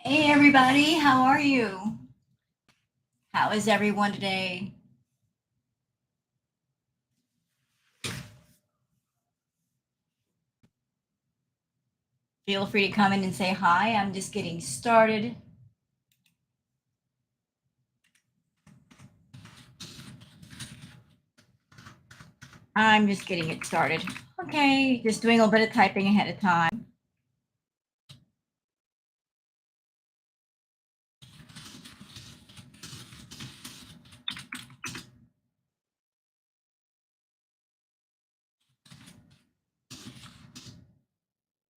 Hey everybody, how are you? How is everyone today? Feel free to come in and say hi. I'm just getting started. I'm just getting it started. Okay, just doing a little bit of typing ahead of time.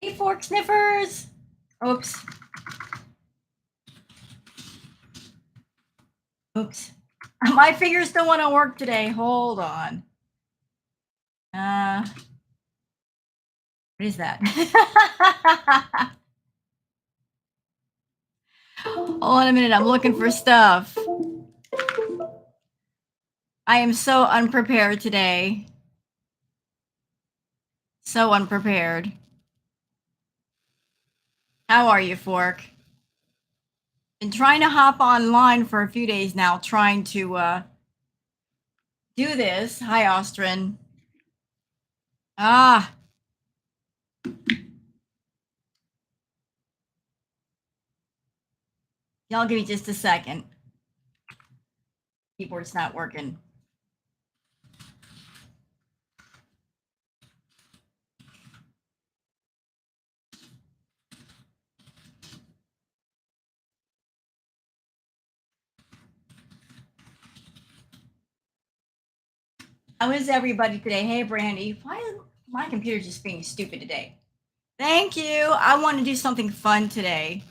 Hey, fork sniffers! Oops. Oops. My fingers don't want to work today. Hold on. What is that? Hold on a minute. I'm looking for stuff. I am so unprepared today. So unprepared. How are you, Fork? Been trying to hop online for a few days now, trying to do this. Hi, Austrian. Ah, y'all give me just a second. Keyboard's not working. How is everybody today? Hey, Brandy. Why is my computer just being stupid today? Thank you. I want to do something fun today.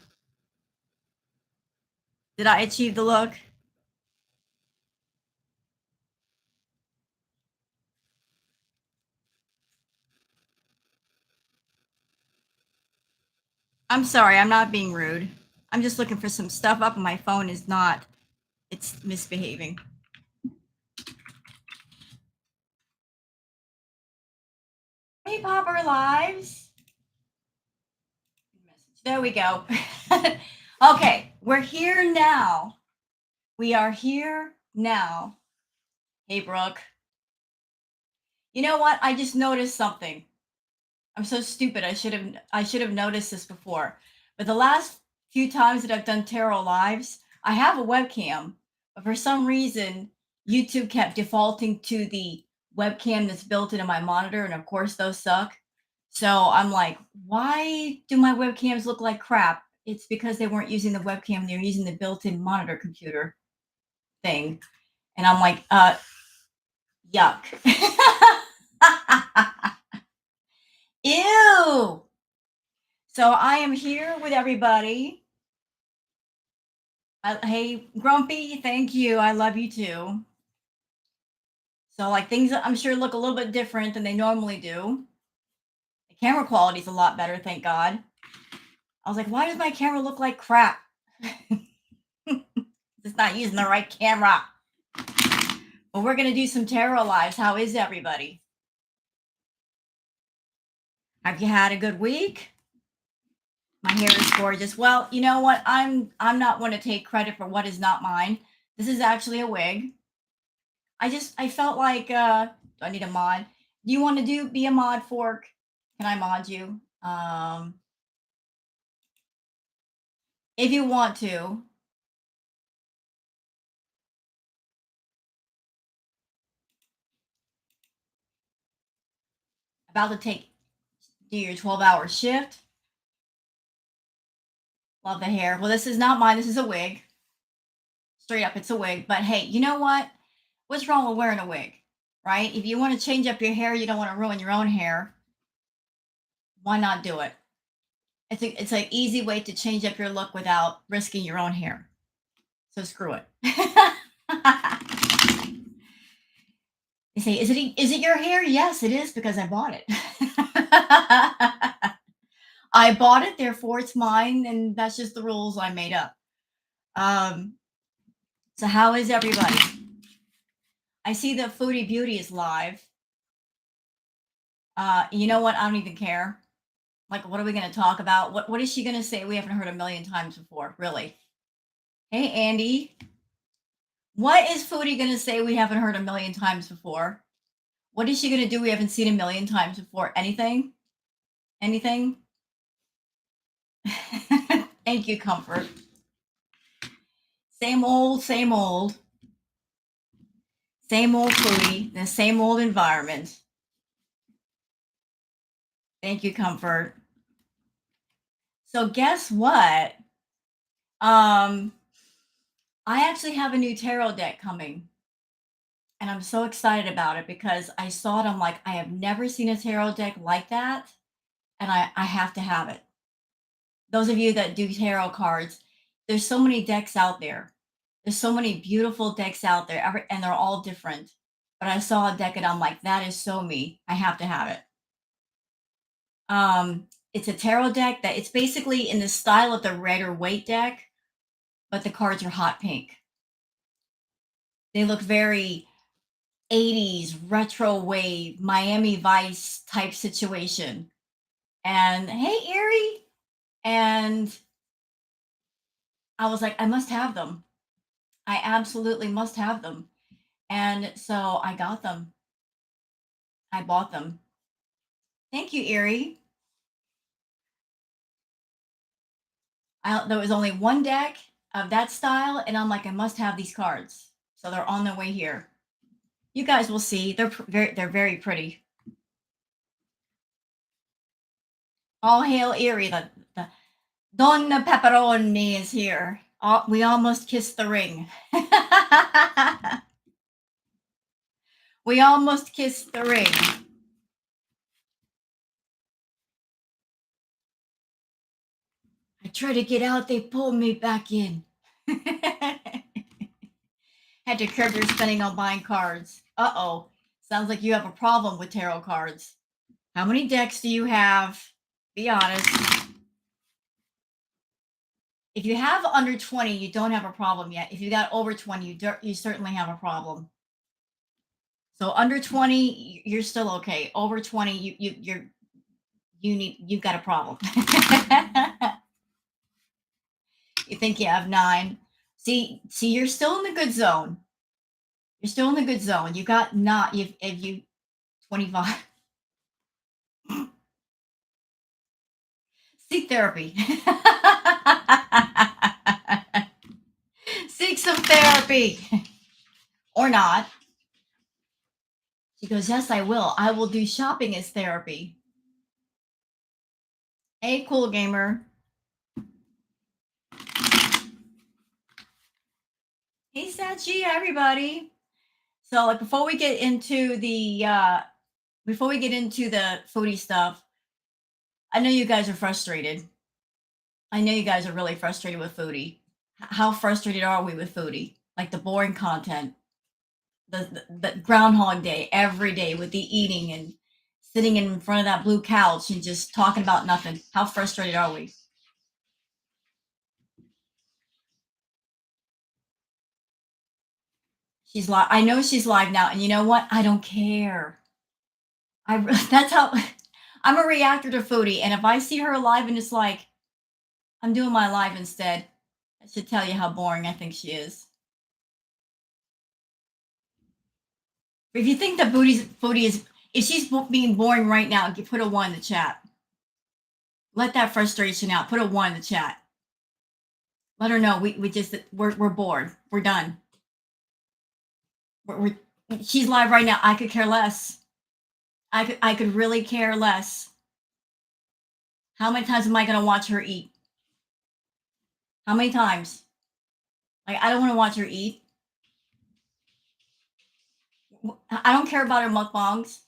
Did I achieve the look? I'm sorry, I'm not being rude. I'm just looking for some stuff up and my phone is not, it's misbehaving. Hey, Popper Lives. There we go. Okay, we're here now. We are here now. Hey, Brooke. You know what? I just noticed something. I'm so stupid. I should have noticed this before. But the last few times that I've done tarot lives, I have a webcam, but for some reason, YouTube kept defaulting to the webcam that's built into my monitor, and of course those suck. So I'm like, why do my webcams look like crap? It's because they weren't using the webcam, they were using the built-in monitor computer thing. And I'm like, yuck. Ew. So I am here with everybody. Hey, Grumpy, thank you. I love you too. So, like, things I'm sure look a little bit different than they normally do. The camera quality is a lot better, thank God. I was like, why does my camera look like crap? It's not using the right camera. But we're going to do some tarot lives. How is everybody? Have you had a good week? My hair is gorgeous. Well, you know what? I'm not one to take credit for what is not mine. This is actually a wig. I felt like do I need a mod? Do you want to be a mod, Fork? Can I mod you? If you want to. About to do your 12-hour shift. Love the hair. Well, this is not mine. This is a wig. Straight up, it's a wig. But hey, you know what? What's wrong with wearing a wig? Right? If you want to change up your hair, you don't want to ruin your own hair. Why not do it? It's an easy way to change up your look without risking your own hair. So screw it. They say, is it your hair? Yes, it is because I bought it. I bought it, therefore it's mine, and that's just the rules I made up. So how is everybody? I see that Foodie Beauty is live. You know what? I don't even care. Like, what are we going to talk about? What is she going to say we haven't heard a million times before? Really? Hey, Andy. What is Foodie going to say we haven't heard a million times before? What is she going to do we haven't seen a million times before? Anything? Anything? Thank you, Comfort. Same old, same old. Same old Foodie, the same old environment. Thank you, Comfort. So guess what? I actually have a new tarot deck coming, and I'm so excited about it because I saw it. I'm like, I have never seen a tarot deck like that, and I have to have it. Those of you that do tarot cards, there's so many decks out there. There's so many beautiful decks out there, and they're all different. But I saw a deck, and I'm like, that is so me. I have to have it. It's a tarot deck that it's basically in the style of the Rider Waite deck, but the cards are hot pink. They look very 80s retro wave, Miami Vice type situation. And hey, Erie. And I was like, I must have them. I absolutely must have them. And so I got them. I bought them. Thank you, Erie. There was only one deck of that style, and I'm like, I must have these cards. So they're on their way here. You guys will see. They're very pretty. All hail Erie. The Donna Pepperoni is here. We almost kissed the ring. We almost kissed the ring. I tried to get out, they pulled me back in. Had to curb your spending on buying cards. Uh-oh. Sounds like you have a problem with tarot cards. How many decks do you have? Be honest. If you have under 20, you don't have a problem yet. If you got over 20, you certainly have a problem. So under 20, you're still okay. Over 20, you've got a problem. You think you have 9. See, you're still in the good zone. You're still in the good zone. You got not if you 25. Seek therapy. Seek some therapy. Or not. She goes, yes, I will. I will do shopping as therapy. Hey, cool gamer. Hey, Sachi, everybody. So, like, before we get into the foodie stuff, I know you guys are frustrated. I know you guys are really frustrated with foodie. How frustrated are we with foodie? Like the boring content, the Groundhog Day every day with the eating and sitting in front of that blue couch and just talking about nothing. How frustrated are we? She's live. I know she's live now, and you know what? I don't care. That's how I'm a reactor to foodie, and if I see her live and it's like I'm doing my live instead, I should tell you how boring I think she is. If you think that foodie is, if she's being boring right now, put a 1 in the chat. Let that frustration out. Put a 1 in the chat. Let her know we're bored. We're done. She's live right now. I could care less. I could really care less. How many times am I going to watch her eat? How many times? Like, I don't want to watch her eat. I don't care about her mukbangs.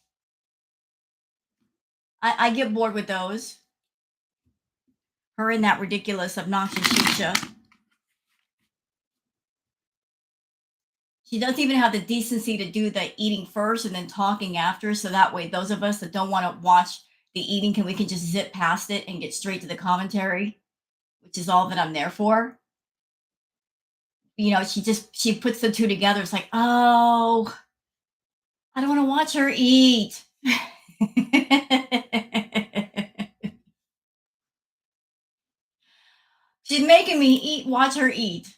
I get bored with those. Her and that ridiculous, obnoxious Shisha. She doesn't even have the decency to do the eating first and then talking after. So that way, those of us that don't want to watch the eating, we can just zip past it and get straight to the commentary, which is all that I'm there for. You know, she puts the two together. It's like, oh, I don't want to watch her eat. She's making me watch her eat.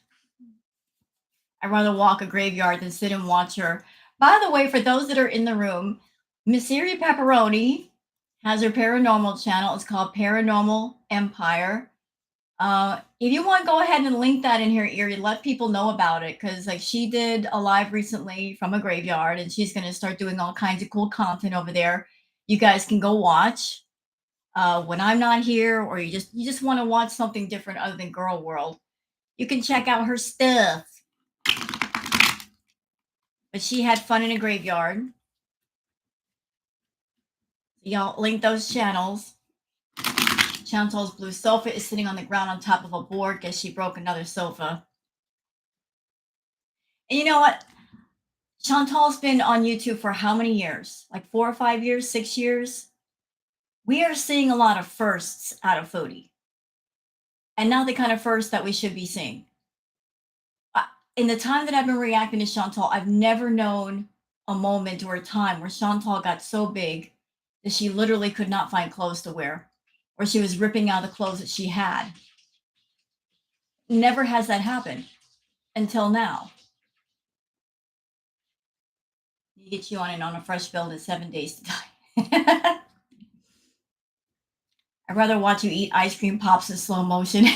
I'd rather walk a graveyard than sit and watch her. By the way, for those that are in the room, Miss Siri Pepperoni has her paranormal channel. It's called Paranormal Empire. If you want, go ahead and link that in here, Erie. Let people know about it, because like she did a live recently from a graveyard, and she's going to start doing all kinds of cool content over there. You guys can go watch when I'm not here, or you just want to watch something different other than Girl World. You can check out her stuff. But she had fun in a graveyard. Y'all link those channels. Chantal's blue sofa is sitting on the ground on top of a board because she broke another sofa. And you know what? Chantal's been on YouTube for how many years? Like 4 or 5 years, 6 years? We are seeing a lot of firsts out of Foodie. And not the kind of first that we should be seeing. In the time that I've been reacting to Chantal, I've never known a moment or a time where Chantal got so big that she literally could not find clothes to wear, or she was ripping out the clothes that she had. Never has that happened until now. You get you on a fresh build in 7 days to die. I'd rather watch you eat ice cream pops in slow motion.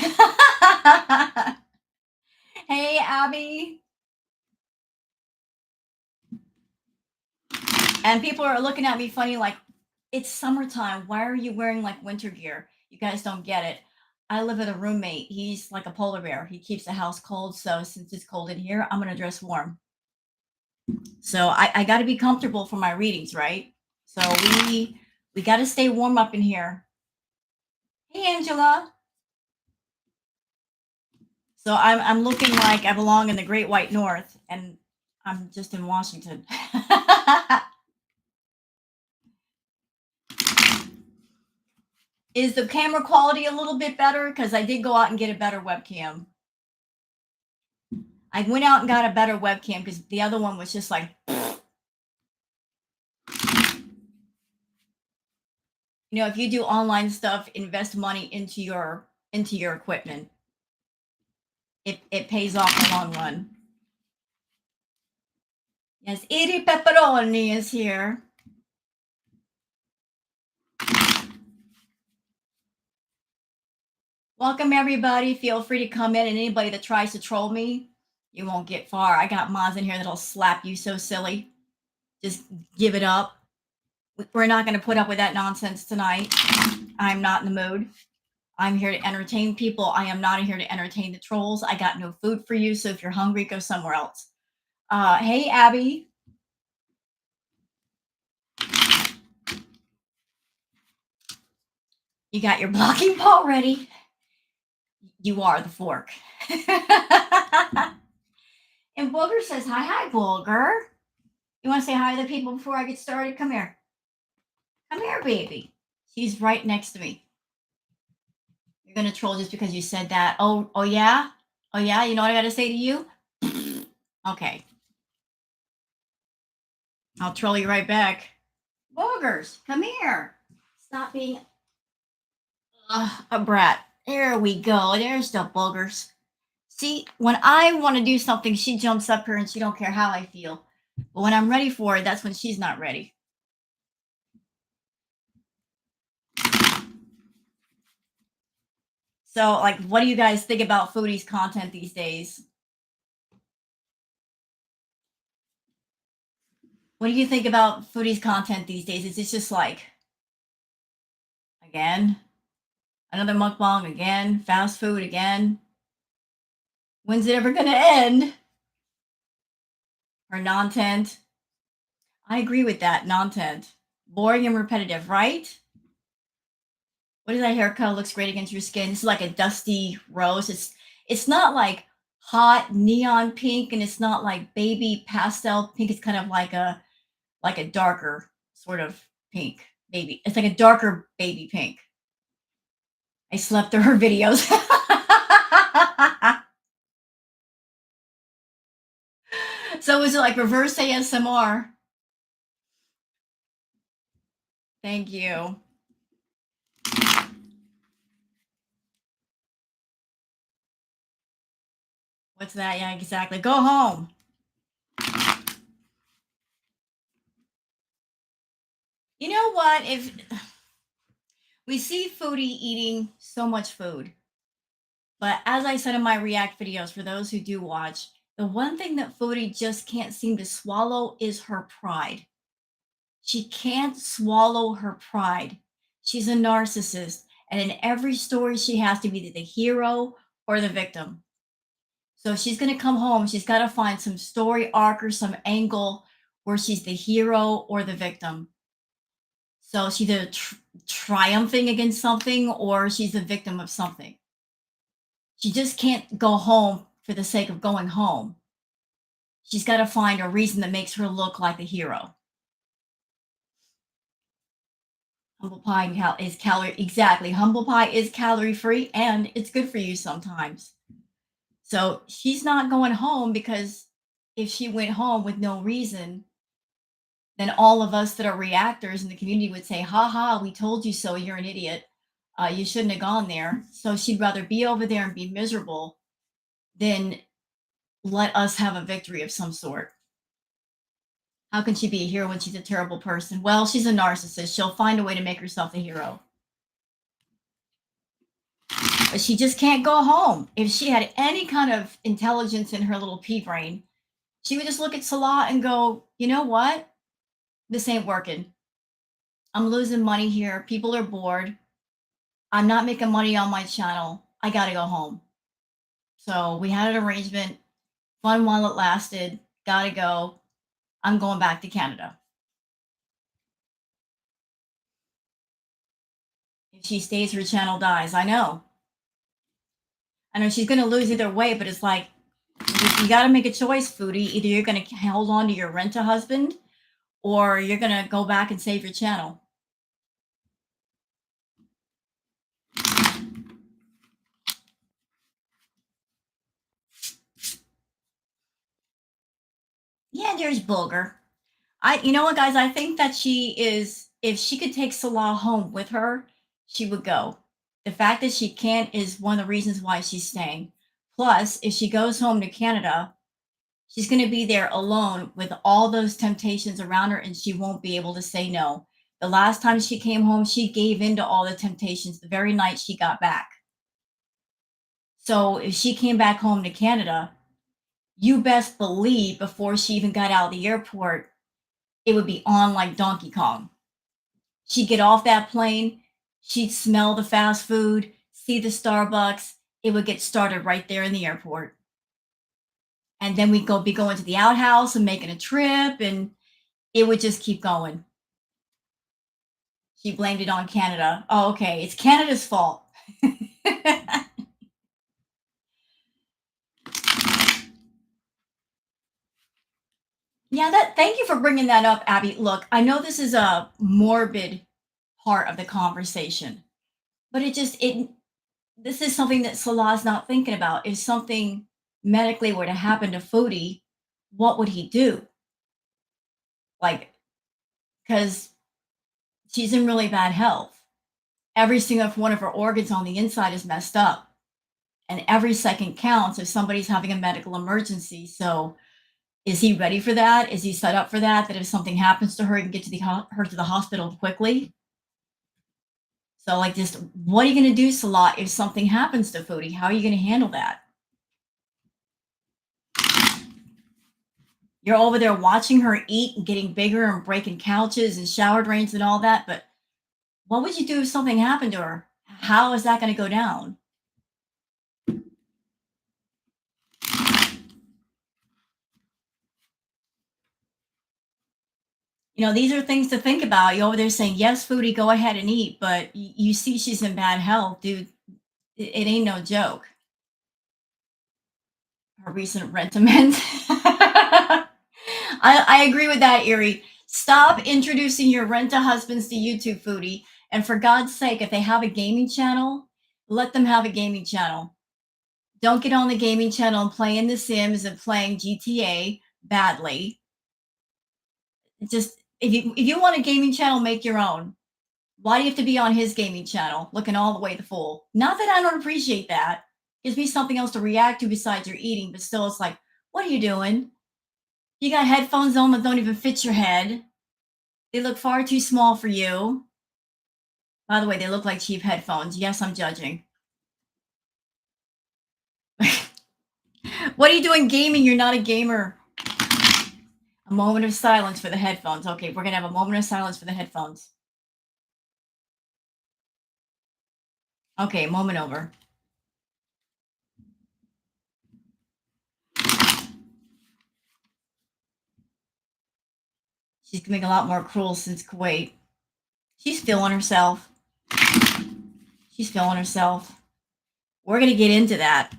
Hey, Abby. And people are looking at me funny like, it's summertime. Why are you wearing like winter gear? You guys don't get it. I live with a roommate. He's like a polar bear. He keeps the house cold. So since it's cold in here, I'm going to dress warm. So I got to be comfortable for my readings, right? So we got to stay warm up in here. Hey, Angela. So I'm looking like I belong in the Great White North, and I'm just in Washington. Is the camera quality a little bit better? Because I did go out and get a better webcam. I went out and got a better webcam because the other one was just like, you know, if you do online stuff, invest money into your equipment. It pays off in the long run. Yes, Edie Pepperoni is here. Welcome, everybody. Feel free to come in, and anybody that tries to troll me, you won't get far. I got mods in here that'll slap you so silly. Just give it up. We're not going to put up with that nonsense tonight. I'm not in the mood. I'm here to entertain people. I am not here to entertain the trolls. I got no food for you, so if you're hungry, go somewhere else. Hey, Abby. You got your blocking ball ready. You are the fork. And Booger says, hi, Booger. You want to say hi to the people before I get started? Come here. Come here, baby. She's right next to me. You're going to troll just because you said that. Oh, yeah? Oh, yeah? You know what I got to say to you? Okay. I'll troll you right back. Boogers, come here. Stop being a brat. There we go. There's the boogers. See, when I want to do something, she jumps up here and she don't care how I feel. But when I'm ready for it, that's when she's not ready. So, like, what do you guys think about Foodie's content these days? What do you think about Foodie's content these days? Is it just like, again, another mukbang again, fast food again? When's it ever going to end? Or non-tent? I agree with that, non-tent. Boring and repetitive, right? What is that haircut? Looks great against your skin. This is like a dusty rose. It's not like hot neon pink, and it's not like baby pastel pink. It's kind of like a darker sort of pink. Baby. It's like a darker baby pink. I slept through her videos. So is it like reverse ASMR? Thank you. What's that? Yeah, exactly. Go home. You know what? If we see foodie eating so much food, but as I said in my react videos, for those who do watch, the one thing that foodie just can't seem to swallow is her pride. She can't swallow her pride. She's a narcissist. And in every story, she has to be the hero or the victim. So if she's going to come home, she's got to find some story arc or some angle where she's the hero or the victim. So she's either triumphing against something or she's the victim of something. She just can't go home for the sake of going home. She's got to find a reason that makes her look like the hero. Humble pie is calorie exactly. Humble pie is calorie free and it's good for you sometimes. So she's not going home because if she went home with no reason, then all of us that are reactors in the community would say, "Ha ha, we told you so. You're an idiot. You shouldn't have gone there." So she'd rather be over there and be miserable than let us have a victory of some sort. How can she be a hero when she's a terrible person? Well, she's a narcissist. She'll find a way to make herself a hero. But she just can't go home. If she had any kind of intelligence in her little pea brain, she would just look at Salah and go, you know what? This ain't working. I'm losing money here. People are bored. I'm not making money on my channel. I got to go home. So we had an arrangement, fun while it lasted. Got to go. I'm going back to Canada. If she stays, her channel dies. I know. I know she's going to lose either way, but it's like, you got to make a choice, Foodie. Either you're going to hold on to your rent-a-husband or you're going to go back and save your channel. Yeah, there's Bulgur. You know what, guys? I think that if she could take Salah home with her, she would go. The fact that she can't is one of the reasons why she's staying. Plus, if she goes home to Canada, she's going to be there alone with all those temptations around her and she won't be able to say no. The last time she came home, she gave in to all the temptations the very night she got back. So if she came back home to Canada, you best believe before she even got out of the airport, it would be on like Donkey Kong. She'd get off that plane, she'd smell the fast food, see the Starbucks. It would get started right there in the airport. And then we'd be going to the outhouse and making a trip, and it would just keep going. She blamed it on Canada. Oh, okay. It's Canada's fault. Yeah, thank you for bringing that up, Abby. Look, I know this is a morbid part of the conversation, but it this is something that Salah's not thinking about. If something medically were to happen to Foodie, what would he do? Like, because she's in really bad health. Every single one of her organs on the inside is messed up. And every second counts if somebody's having a medical emergency. So is he ready for that? Is he set up for that? That if something happens to her, he can get her to the hospital quickly? So, like, just what are you going to do, Salah, if something happens to Foodie? How are you going to handle that? You're over there watching her eat and getting bigger and breaking couches and shower drains and all that. But what would you do if something happened to her? How is that going to go down? These are things to think about. You're over there saying, yes, Foodie, go ahead and eat. But you see she's in bad health, dude. It ain't no joke. Her recent rent-a-ment. I agree with that, Erie. Stop introducing your rent-a-husbands to YouTube, Foodie. And for God's sake, if they have a gaming channel, let them have a gaming channel. Don't get on the gaming channel and play in The Sims and playing GTA badly. Just if you want a gaming channel, make your own. Why do you have to be on his gaming channel looking all the way the fool? Not that I don't appreciate that. Gives me something else to react to besides your eating, but still it's like, what are you doing? You got headphones on that don't even fit your head. They look far too small for you. By the way, they look like cheap headphones. Yes, I'm judging. What are you doing gaming? You're not a gamer. A moment of silence for the headphones. Okay, we're going to have a moment of silence for the headphones. Okay, moment over. She's becoming a lot more cruel since Kuwait. She's feeling herself. She's feeling herself. We're going to get into that.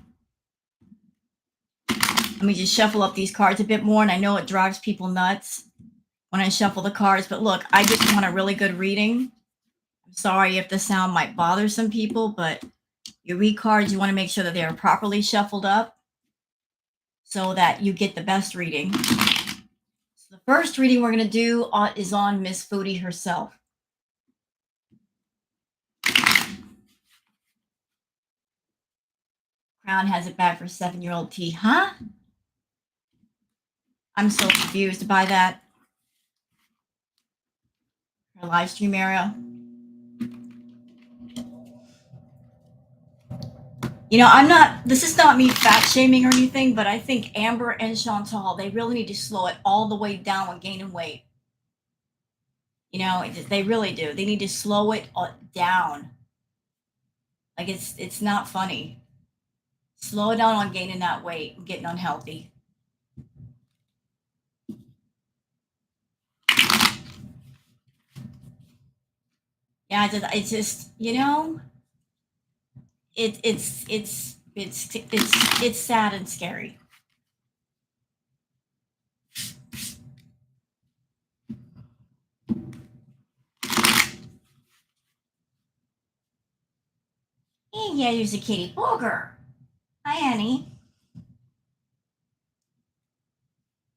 Let me just shuffle up these cards a bit more, and I know it drives people nuts when I shuffle the cards, but look, I just want a really good reading. I'm sorry if the sound might bother some people, but you read cards, you want to make sure that they are properly shuffled up so that you get the best reading. So the first reading we're going to do is on Miss Foodie herself. Crown has it back for 7-year-old T. Huh? I'm so confused by that. Her live stream area. You know, this is not me fat shaming or anything, but I think Amber and Chantal, they really need to slow it all the way down when gaining weight. You know, they really do. They need to slow it down. Like it's not funny. Slow down on gaining that weight and getting unhealthy. Yeah, it's just you know, it's sad and scary. Yeah, there's a kitty booger. Hi, Annie.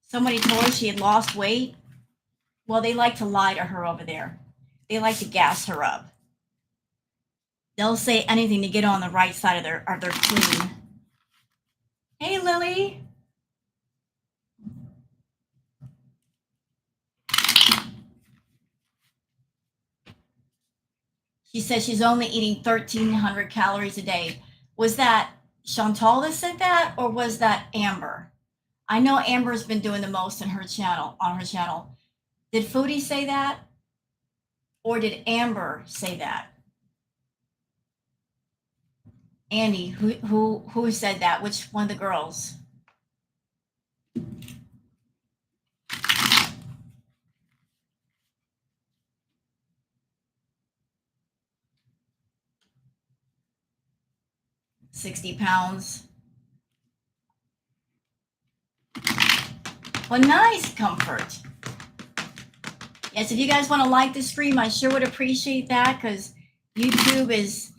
Somebody told her she had lost weight. Well, they like to lie to her over there. They like to gas her up. They'll say anything to get on the right side of their queen. Hey, Lily. She says she's only eating 1,300 calories a day. Was that Chantal that said that, or was that Amber? I know Amber's been doing the most on her channel. Did Foodie say that, or did Amber say that? Andy, who said that? Which one of the girls? £60. Well, nice, Comfort. Yes, if you guys want to like the stream, I sure would appreciate that because YouTube is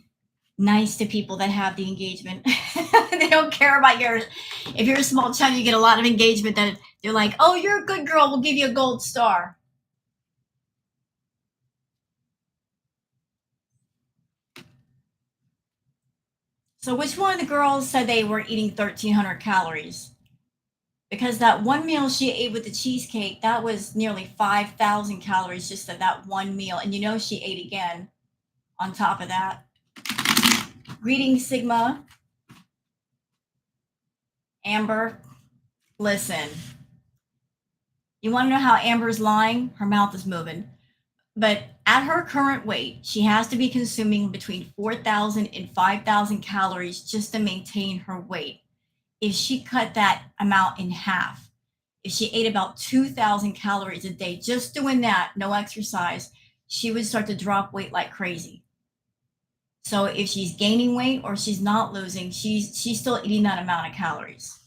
nice to people that have the engagement. They don't care about if you're a small channel, you get a lot of engagement, that they're like, oh, you're a good girl, we'll give you a gold star. So which one of the girls said they were eating 1,300 calories? Because that one meal she ate with the cheesecake, that was nearly 5,000 calories just at that one meal. And you know she ate again on top of that. Greetings, Sigma. Amber, listen. You want to know how Amber's lying? Her mouth is moving. But at her current weight, she has to be consuming between 4,000 and 5,000 calories just to maintain her weight. If she cut that amount in half, if she ate about 2,000 calories a day, just doing that, no exercise, she would start to drop weight like crazy. So if she's gaining weight or she's not losing, she's still eating that amount of calories.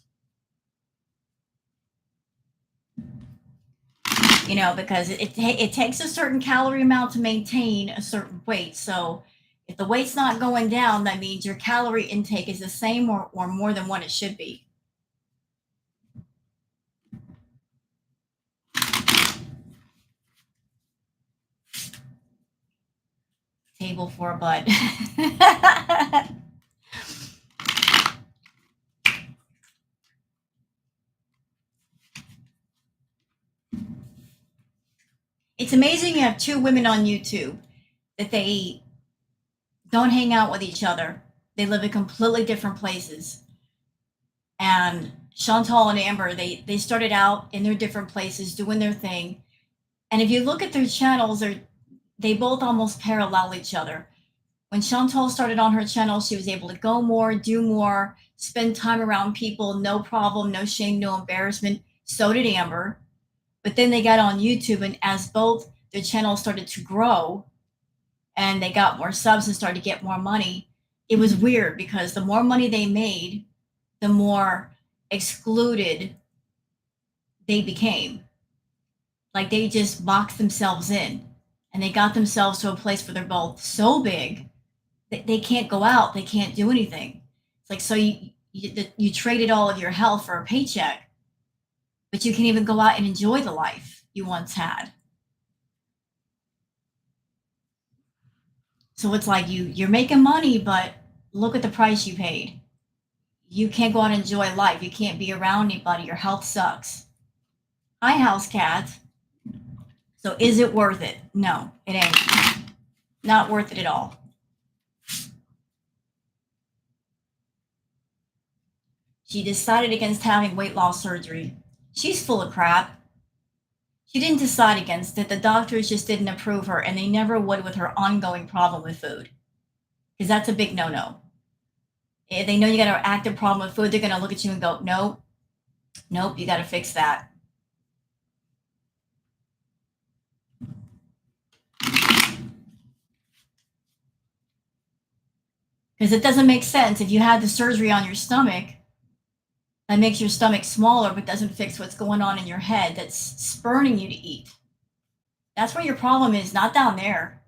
You know, because it takes a certain calorie amount to maintain a certain weight. So if the weight's not going down, that means your calorie intake is the same or more than what it should be. Table for a bud. It's amazing you have two women on YouTube that they don't hang out with each other. They live in completely different places. And Chantal and Amber, they started out in their different places doing their thing. And if you look at their channels, they both almost parallel each other. When Chantal started on her channel, she was able to go more, do more, spend time around people, no problem, no shame, no embarrassment. So did Amber. But then they got on YouTube, and as both their channels started to grow and they got more subs and started to get more money, it was weird because the more money they made, the more excluded they became. Like they just boxed themselves in, and they got themselves to a place where they're both so big that they can't go out, they can't do anything. It's like, so you traded all of your health for a paycheck, but you can't even go out and enjoy the life you once had. So it's like you're making money, but look at the price you paid. You can't go out and enjoy life. You can't be around anybody. Your health sucks. Hi, house cat. So is it worth it? No, it ain't. Not worth it at all. She decided against having weight loss surgery. She's full of crap. She didn't decide against it. The doctors just didn't approve her, and they never would with her ongoing problem with food. Because that's a big no-no. If they know you got an active problem with food, they're going to look at you and go, nope, nope, you got to fix that. Because it doesn't make sense. If you had the surgery on your stomach, that makes your stomach smaller, but doesn't fix what's going on in your head that's spurning you to eat. That's where your problem is, not down there.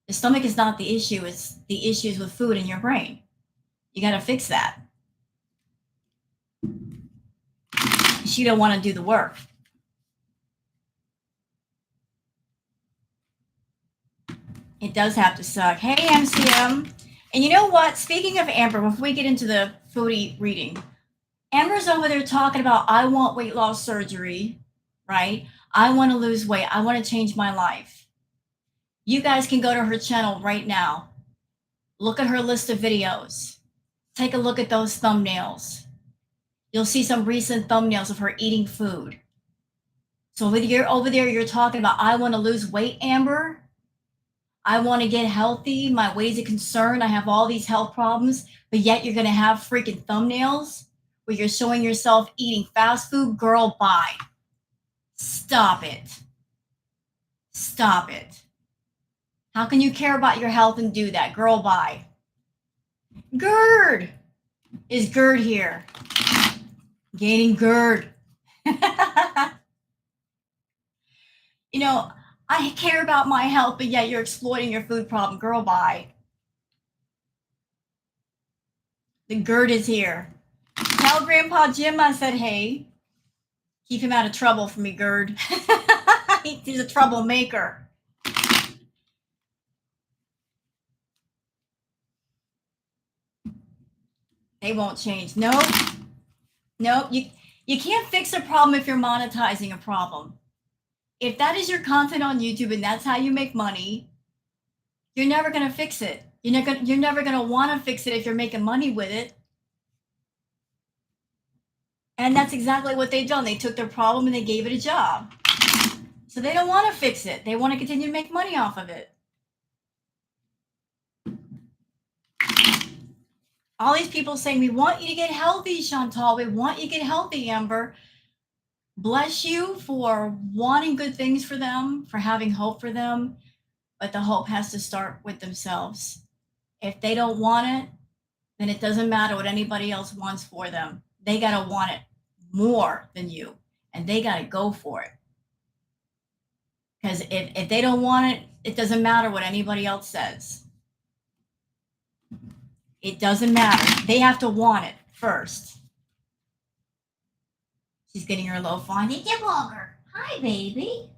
The stomach is not the issue. It's the issues with food in your brain. You got to fix that. She don't want to do the work. It does have to suck. Hey, MCM. And you know what? Speaking of Amber, before we get into the foodie reading, Amber's over there talking about, I want weight loss surgery, right? I want to lose weight. I want to change my life. You guys can go to her channel right now. Look at her list of videos. Take a look at those thumbnails. You'll see some recent thumbnails of her eating food. So over there, you're talking about, I want to lose weight, Amber. I want to get healthy. My ways of concern. I have all these health problems, but yet you're going to have freaking thumbnails where you're showing yourself eating fast food. Girl, bye. Stop it. Stop it. How can you care about your health and do that? Girl, bye. GERD. Is GERD here? Gaining GERD. You know, I care about my health, but yet you're exploiting your food problem. Girl, bye. The GERD is here. Tell Grandpa Jim I said hey. Keep him out of trouble for me, GERD. He's a troublemaker. They won't change. Nope. Nope. You can't fix a problem if you're monetizing a problem. If that is your content on YouTube and that's how you make money, you're never going to fix it. You're never going to want to fix it if you're making money with it. And that's exactly what they've done. They took their problem and they gave it a job. So they don't want to fix it. They want to continue to make money off of it. All these people saying, we want you to get healthy, Chantal. We want you to get healthy, Amber. Bless you for wanting good things for them, for having hope for them. But the hope has to start with themselves. If they don't want it, then it doesn't matter what anybody else wants for them. They got to want it more than you, and they got to go for it. Because if they don't want it, it doesn't matter what anybody else says. It doesn't matter. They have to want it first. She's getting her low fawn. Get longer. Hi, baby.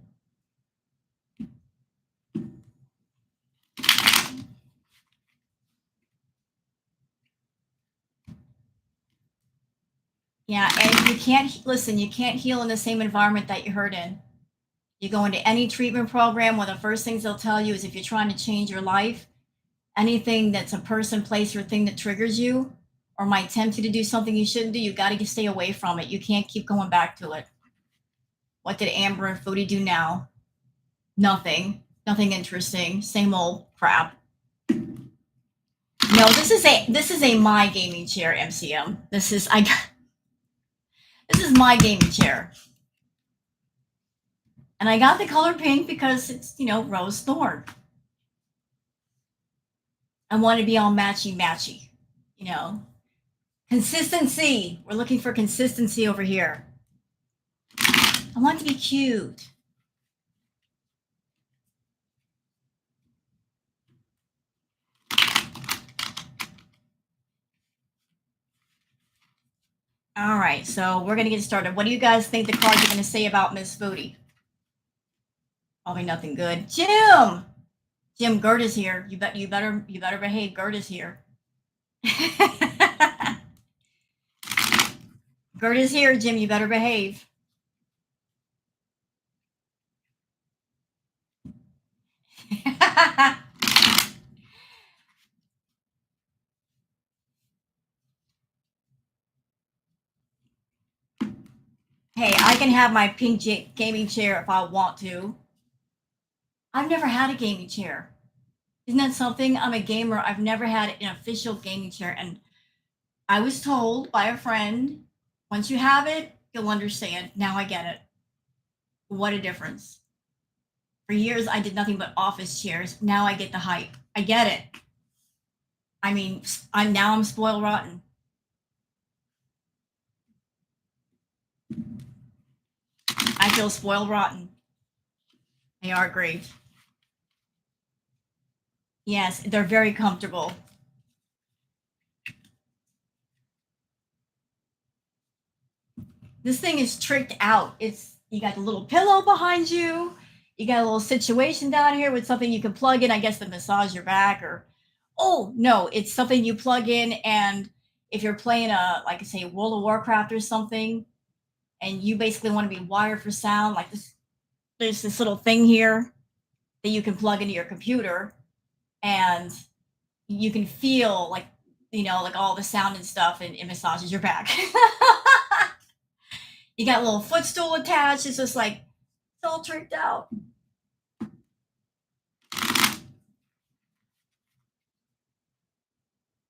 Yeah, and you can't, listen, you can't heal in the same environment that you hurt in. You go into any treatment program, one of the first things they'll tell you is if you're trying to change your life, anything that's a person, place, or thing that triggers you or might tempt you to do something you shouldn't do, you got to stay away from it. You can't keep going back to it. What did Amber and Foodie do now? Nothing. Nothing interesting. Same old crap. No, this is a my gaming chair, MCM. This is my gaming chair. And I got the color pink because it's, rose thorn. I want to be all matchy, Consistency. We're looking for consistency over here. I want to be cute. All right, so we're going to get started. What do you guys think the cards are going to say about Miss Foodie? Probably nothing good. Jim, Gert is here. You better behave. Gert is here. Gert is here, Jim. You better behave. Hey, I can have my pink gaming chair if I want to. I've never had a gaming chair. Isn't that something? I'm a gamer. I've never had an official gaming chair. And I was told by a friend, once you have it, you'll understand. Now I get it. What a difference. For years, I did nothing but office chairs. Now I get the hype. I get it. I mean, I'm spoiled rotten. I feel spoiled rotten. They are great. Yes, they're very comfortable. This thing is tricked out. You got the little pillow behind you. You got a little situation down here with something you can plug in, I guess, to massage your back or, oh, no, it's something you plug in. And if you're playing like say, World of Warcraft or something, and you basically want to be wired for sound, like this, there's this little thing here that you can plug into your computer and you can feel like, like all the sound and stuff and it massages your back. You got a little footstool attached. It's just like, it's all tricked out.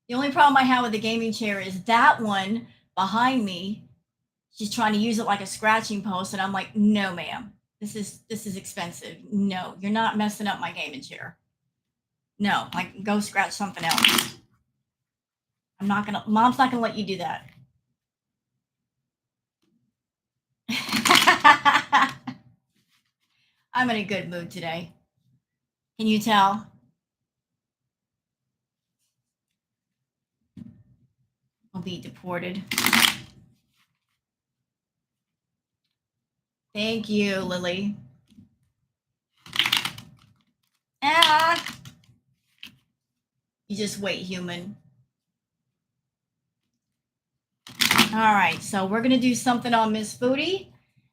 The only problem I have with the gaming chair is that one behind me, she's trying to use it like a scratching post. And I'm like, no, ma'am, this is expensive. No, you're not messing up my gaming chair. No, like go scratch something else. Mom's not gonna let you do that. I'm in a good mood today. Can you tell? I'll be deported. Thank you, Lily. You just wait, human. All right, so we're gonna do something on Miss Foodie.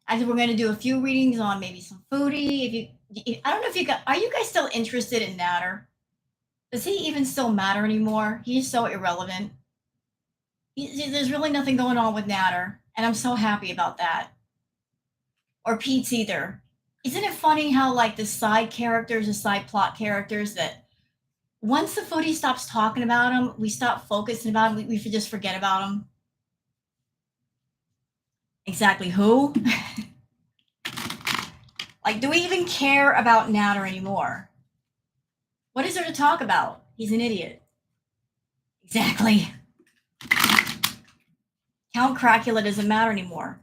I think we're gonna do a few readings on maybe some Foodie. I don't know if are you guys still interested in Natter? Does he even still matter anymore? He's so irrelevant. There's really nothing going on with Natter, and I'm so happy about that. Or Pete's either. Isn't it funny how like the side characters, the side plot characters that once the Foodie stops talking about them, we stop focusing about them, we just forget about them. Exactly who? Like, do we even care about Natter anymore? What is there to talk about? He's an idiot. Exactly. Count Cracula doesn't matter anymore.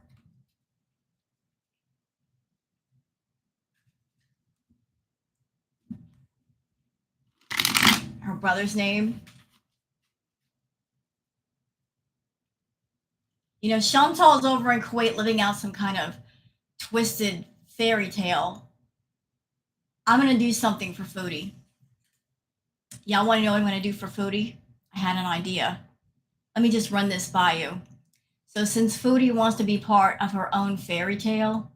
Her brother's name. Chantal's over in Kuwait living out some kind of twisted fairy tale. I'm going to do something for Foodie. Y'all want to know what I'm going to do for Foodie? I had an idea. Let me just run this by you. So since Foodie wants to be part of her own fairy tale,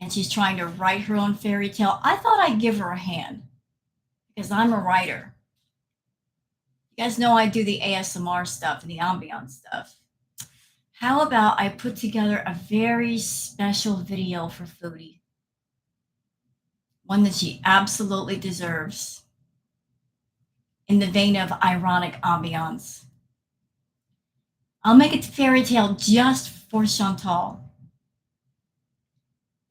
and she's trying to write her own fairy tale. I thought I'd give her a hand because I'm a writer. You guys know I do the ASMR stuff and the ambiance stuff. How about I put together a very special video for Foodie? One that she absolutely deserves, in the vein of ironic ambiance. I'll make a fairy tale just for Chantal.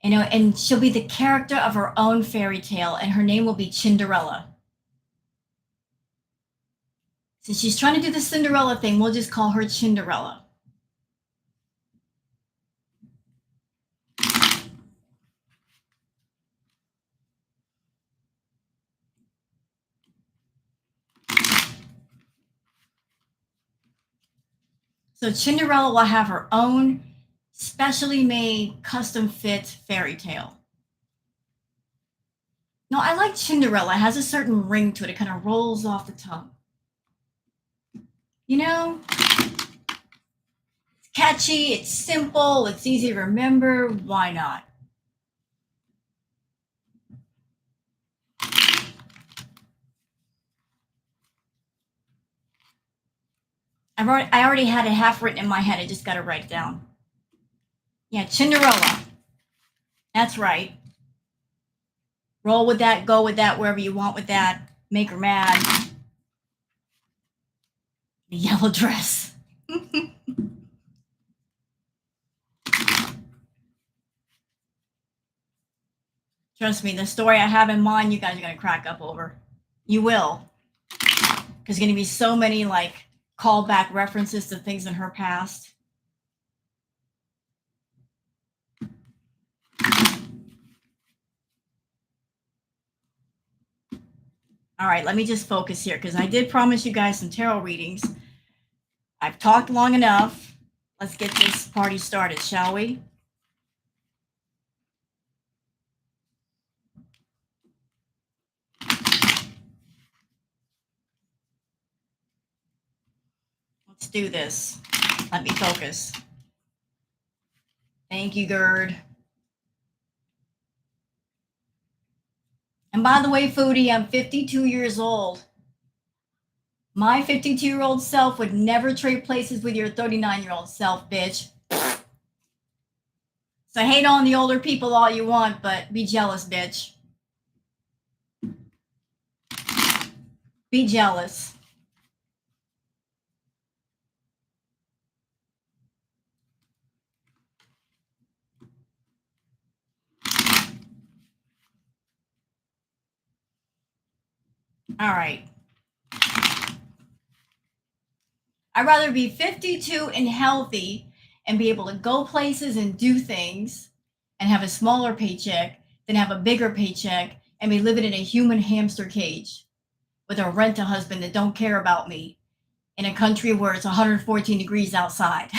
You know, and she'll be the character of her own fairy tale, and her name will be Cinderella. Since she's trying to do the Cinderella thing, we'll just call her Cinderella. So Cinderella will have her own specially made, custom fit fairy tale. No, I like Cinderella. It has a certain ring to it. It kind of rolls off the tongue. You know? It's catchy, it's simple, it's easy to remember. Why not? I already had it half written in my head. I just got to write it down. Yeah, Cinderella. That's right. Roll with that, go with that, wherever you want with that. Make her mad. The yellow dress. Trust me, the story I have in mind, you guys are going to crack up over. You will. Because there's going to be so many, like, callback references to things in her past. All right, let me just focus here because I did promise you guys some tarot readings. I've talked long enough. Let's get this party started, shall we? Let's do this. Let me focus. Thank you, Gerd. And by the way, Foodie, I'm 52 years old. My 52-year-old self would never trade places with your 39-year-old self, bitch. So hate on the older people all you want, but be jealous, bitch. Be jealous. All right. I'd rather be 52 and healthy and be able to go places and do things and have a smaller paycheck than have a bigger paycheck and be living in a human hamster cage with a rent-a-husband that don't care about me in a country where it's 114 degrees outside.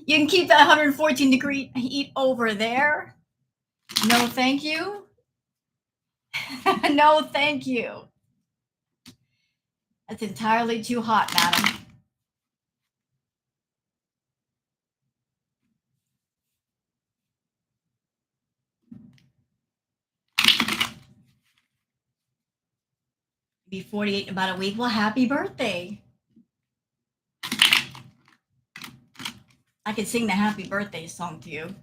You can keep that 114-degree heat over there. No, thank you. No, thank you. That's entirely too hot, madam. Be 48 in about a week. Well, happy birthday. I could sing the happy birthday song to you.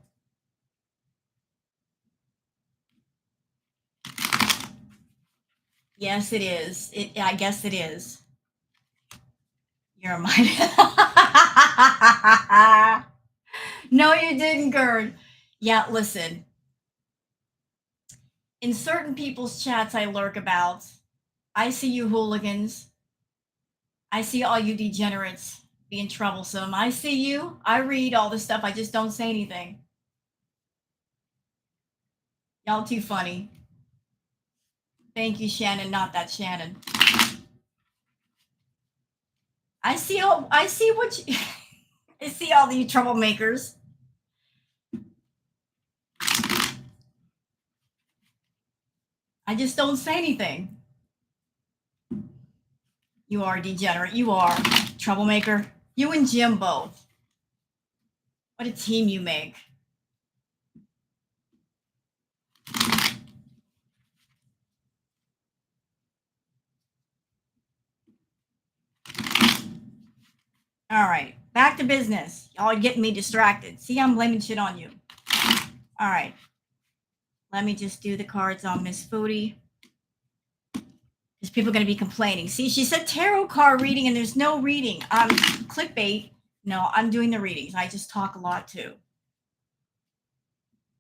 Yes, it is. I guess it is. You're mine. No, you didn't, Gerd. Yeah, listen. In certain people's chats I lurk about, I see you hooligans. I see all you degenerates being troublesome. I see you. I read all the stuff. I just don't say anything. Y'all too funny. Thank you, Shannon. Not that Shannon. I see what you, I see all the troublemakers. I just don't say anything. You are a degenerate. You are troublemaker. You and Jim both. What a team you make. All right, back to business. Y'all are getting me distracted. See, I'm blaming shit on you. All right, let me just do the cards on Miss Foodie. Because people are going to be complaining. See, she said tarot card reading and there's no reading. Clickbait. No, I'm doing the readings. I just talk a lot too.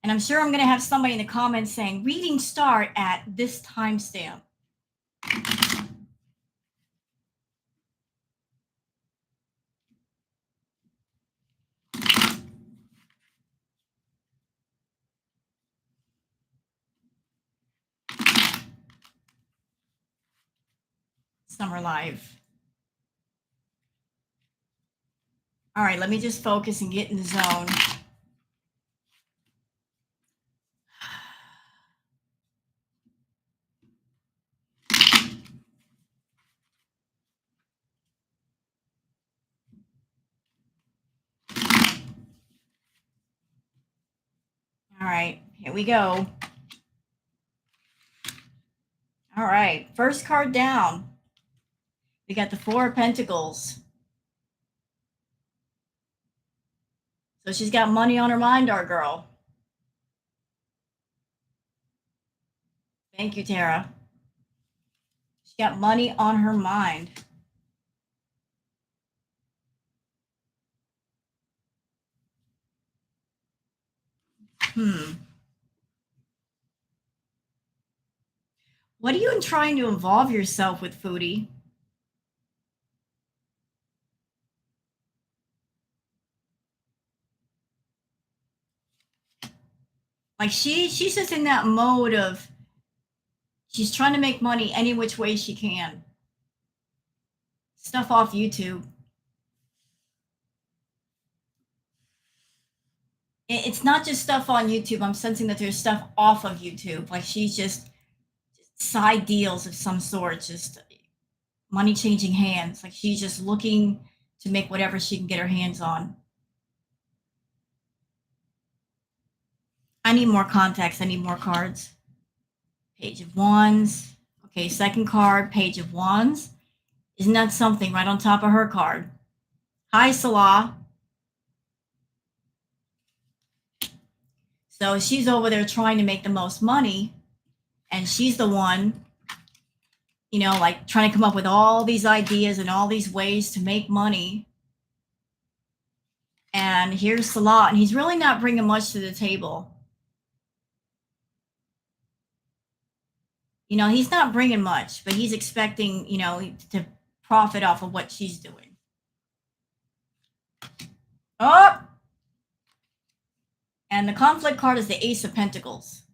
And I'm sure I'm going to have somebody in the comments saying, readings start at this timestamp. Summer Live. All right, let me just focus and get in the zone. All right, here we go. All right, first card down. We got the Four of Pentacles. So she's got money on her mind, our girl. Thank you, Tara. She's got money on her mind. What are you trying to involve yourself with, Foodie? Like she's just in that mode of she's trying to make money any which way she can. Stuff off YouTube. It's not just stuff on YouTube. I'm sensing that there's stuff off of YouTube. Like she's just side deals of some sort, just money changing hands. Like she's just looking to make whatever she can get her hands on. I need more context. I need more cards. Page of Wands. Okay, second card, Page of Wands. Isn't that something right on top of her card? Hi, Salah. So she's over there trying to make the most money, and she's the one, you know, like trying to come up with all these ideas and all these ways to make money. And here's Salah, and he's really not bringing much to the table. You know, he's not bringing much, but he's expecting, you know, to profit off of what she's doing. Oh! And the conflict card is the Ace of Pentacles.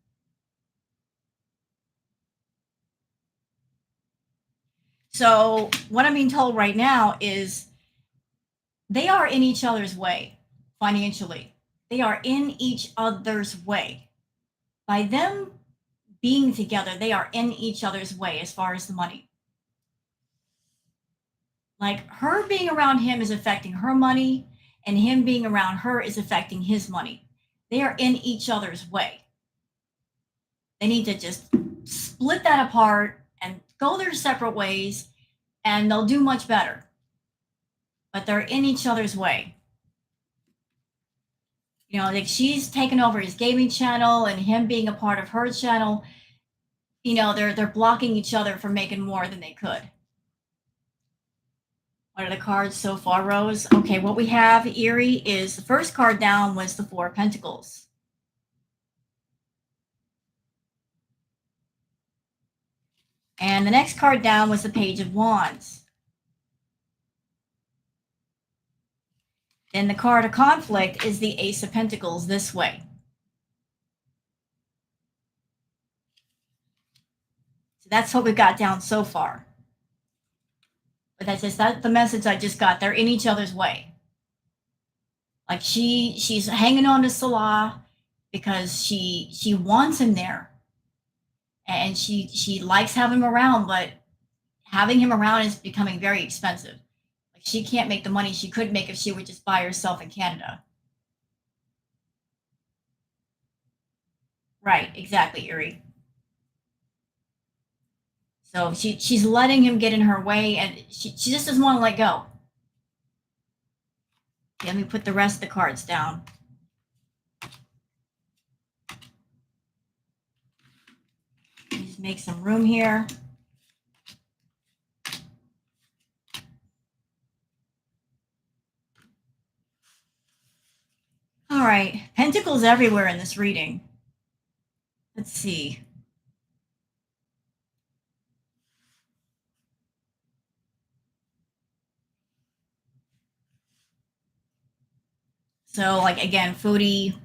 So what I'm being told right now is they are in each other's way financially. They are in each other's way. By them being together, they are in each other's way as far as the money. Like her being around him is affecting her money, and him being around her is affecting his money. They are in each other's way. They need to just split that apart and go their separate ways, and they'll do much better. But they're in each other's way. You know, like she's taken over his gaming channel, and him being a part of her channel, you know, they're blocking each other from making more than they could. What are the cards so far, Rose? Okay, what we have, Erie, is the first card down was the Four of Pentacles. And the next card down was the Page of Wands. Then the card of conflict is the Ace of Pentacles this way. So that's what we've got down so far. But that's the message I just got. They're in each other's way. Like she's hanging on to Salah because she wants him there. And she likes having him around, but having him around is becoming very expensive. Like she can't make the money she could make if she were just by herself in Canada. Right, exactly, Erie. So she's letting him get in her way, and she just doesn't want to let go. Okay, let me put the rest of the cards down. Just make some room here. All right, pentacles everywhere in this reading. Let's see. So, like, again, Foodie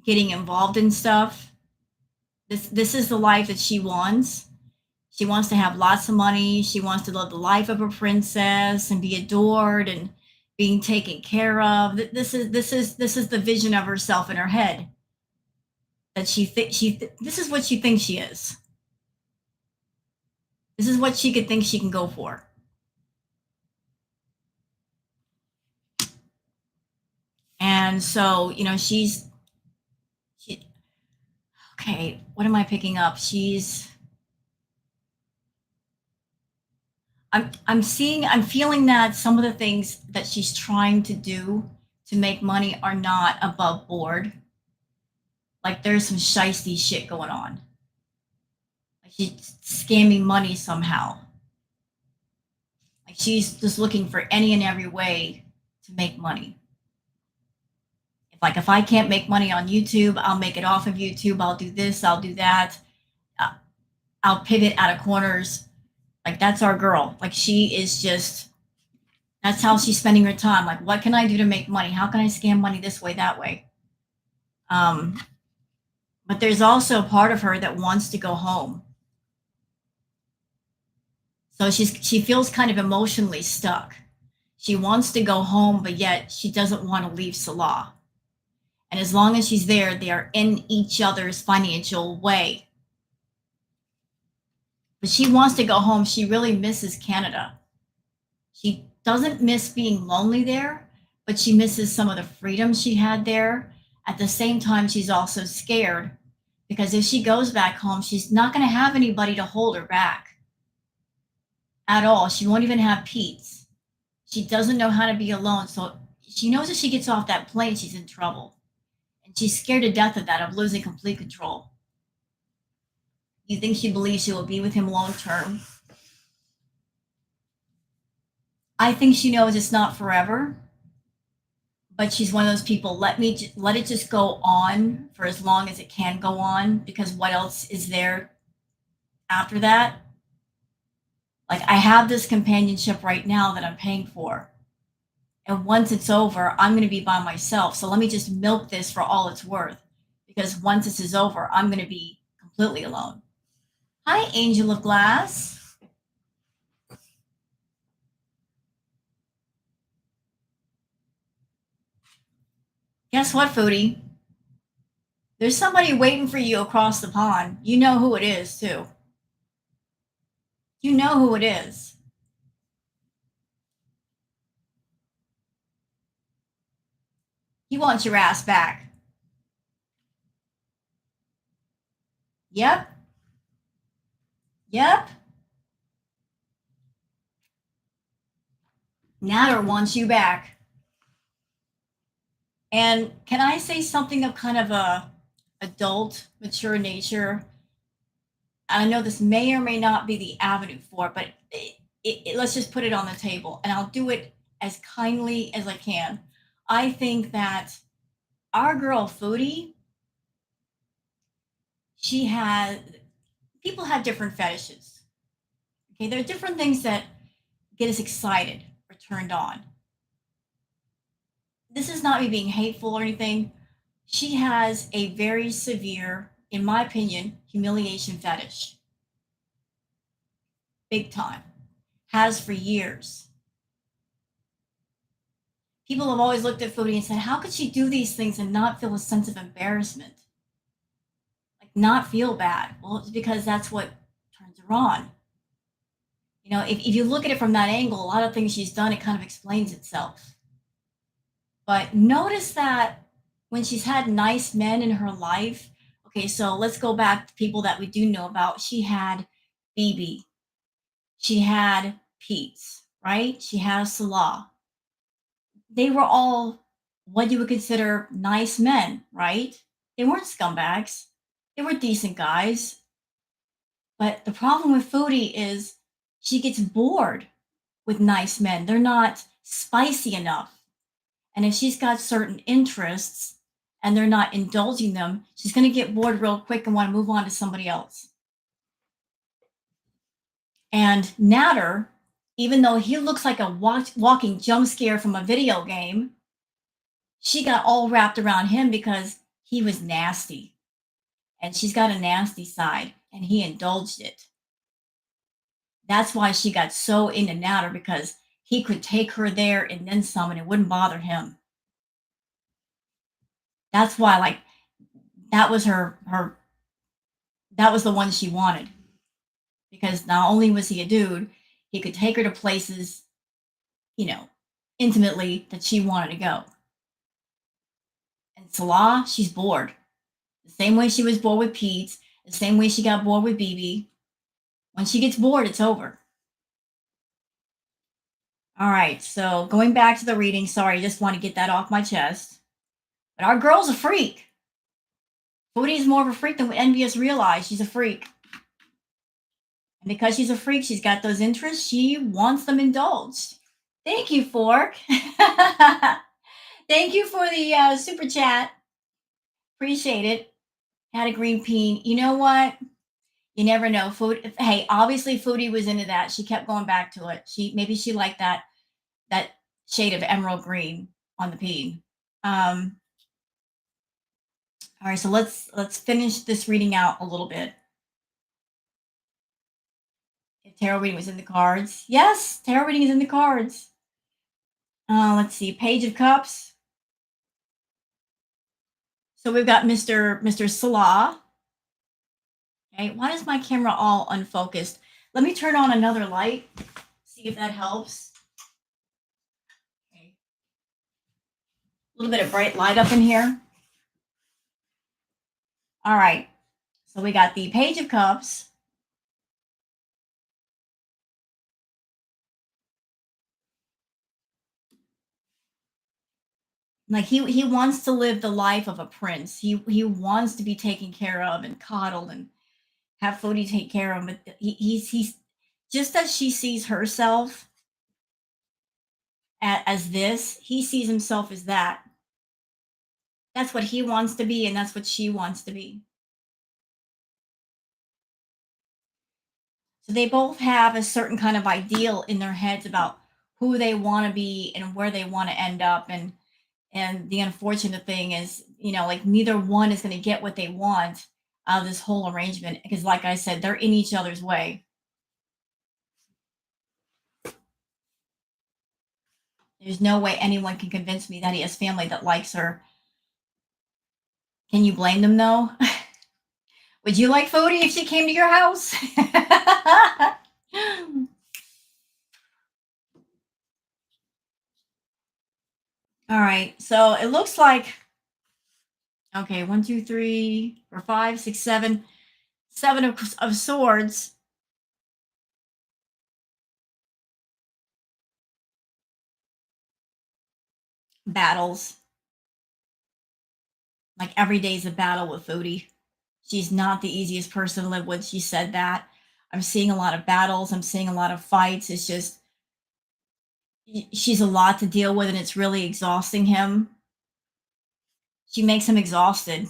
getting involved in stuff. This is the life that she wants. She wants to have lots of money. She wants to live the life of a princess and be adored and being taken care of. This is the vision of herself in her head. That this is what she thinks she is. This is what she could think she can go for. And so, you know, okay, what am I picking up? I'm feeling that some of the things that she's trying to do to make money are not above board. Like there's some shisty shit going on. Like she's scamming money somehow. Like she's just looking for any and every way to make money. If I can't make money on YouTube, I'll make it off of YouTube. I'll do this, I'll do that. I'll pivot out of corners. Like that's our girl. Like she is just, that's how she's spending her time. Like, what can I do to make money? How can I scam money this way, that way? But there's also a part of her that wants to go home. So she feels kind of emotionally stuck. She wants to go home, but yet she doesn't want to leave Salah. And as long as she's there, they are in each other's financial way. But she wants to go home. She really misses Canada. She doesn't miss being lonely there, but she misses some of the freedom she had there. At the same time, she's also scared because if she goes back home, she's not going to have anybody to hold her back at all. She won't even have Pete's. She doesn't know how to be alone. So she knows if she gets off that plane, she's in trouble. And she's scared to death of that, of losing complete control. You think she believes she will be with him long term? I think she knows it's not forever, but she's one of those people, let it just go on for as long as it can go on, because what else is there after that? Like, I have this companionship right now that I'm paying for. And once it's over, I'm going to be by myself. So let me just milk this for all it's worth. Because once this is over, I'm going to be completely alone. Hi, Angel of Glass. Guess what, Foodie? There's somebody waiting for you across the pond. You know who it is, too. You know who it is. He wants your ass back. Yep. Yep. Natter wants you back. And can I say something of kind of a adult, mature nature? I know this may or may not be the avenue for it, but let's just put it on the table, and I'll do it as kindly as I can. I think that our girl Foodie, she has, people have different fetishes. Okay, there are different things that get us excited or turned on. This is not me being hateful or anything. She has a very severe, in my opinion, humiliation fetish. Big time. Has for years. People have always looked at Foodie and said, how could she do these things and not feel a sense of embarrassment? Like, not feel bad. Well, it's because that's what turns her on. You know, if you look at it from that angle, a lot of things she's done, it kind of explains itself. But notice that when she's had nice men in her life, okay, so let's go back to people that we do know about. She had BB. She had Pete's, right? She has Salah. They were all what you would consider nice men, right? They weren't scumbags. They were decent guys. But the problem with Foodie is she gets bored with nice men. They're not spicy enough. And if she's got certain interests and they're not indulging them, she's going to get bored real quick and want to move on to somebody else. And Natter, even though he looks like a walking jump scare from a video game, she got all wrapped around him because he was nasty. And she's got a nasty side, and he indulged it. That's why she got so into Natter, because he could take her there and then some, and it wouldn't bother him. That's why, like, that was that was the one she wanted, because not only was he a dude, he could take her to places, you know, intimately that she wanted to go. And Salah, she's bored. The same way she was bored with Pete, the same way she got bored with BB. When she gets bored, it's over. All right, so going back to the reading, sorry, I just want to get that off my chest. But our girl's a freak. Foodie's more of a freak than what Envious realized. She's a freak. And because she's a freak, she's got those interests. She wants them indulged. Thank you, Fork. Thank you for the super chat. Appreciate it. Had a green bean. You know what? You never know. Food. Hey, obviously Foodie was into that. She kept going back to it. Maybe she liked that shade of emerald green on the peen. All right, so let's finish this reading out a little bit. If tarot reading was in the cards, yes, tarot reading is in the cards. Let's see, Page of Cups. So we've got Mr. Salah. Okay, why is my camera all unfocused? Let me turn on another light, see if that helps. Okay. A little bit of bright light up in here. All right, so we got the Page of Cups. Like he wants to live the life of a prince. He wants to be taken care of and coddled and have Foodie take care of him. But he's just as she sees herself as this, he sees himself as that. That's what he wants to be, and that's what she wants to be. So they both have a certain kind of ideal in their heads about who they want to be and where they want to end up. And the unfortunate thing is, like neither one is going to get what they want out of this whole arrangement, because like I said, they're in each other's way. There's no way anyone can convince me that he has family that likes her. Can you blame them though? Would you like Foodie if she came to your house? All right, so it looks like, okay, 1, 2, 3, 4, 5, 6, 7, 7 of swords. Battles. Like every day's a battle with Foodie. She's not the easiest person to live with. She said that. I'm seeing a lot of battles. I'm seeing a lot of fights. It's just, she's a lot to deal with, and it's really exhausting him. She makes him exhausted.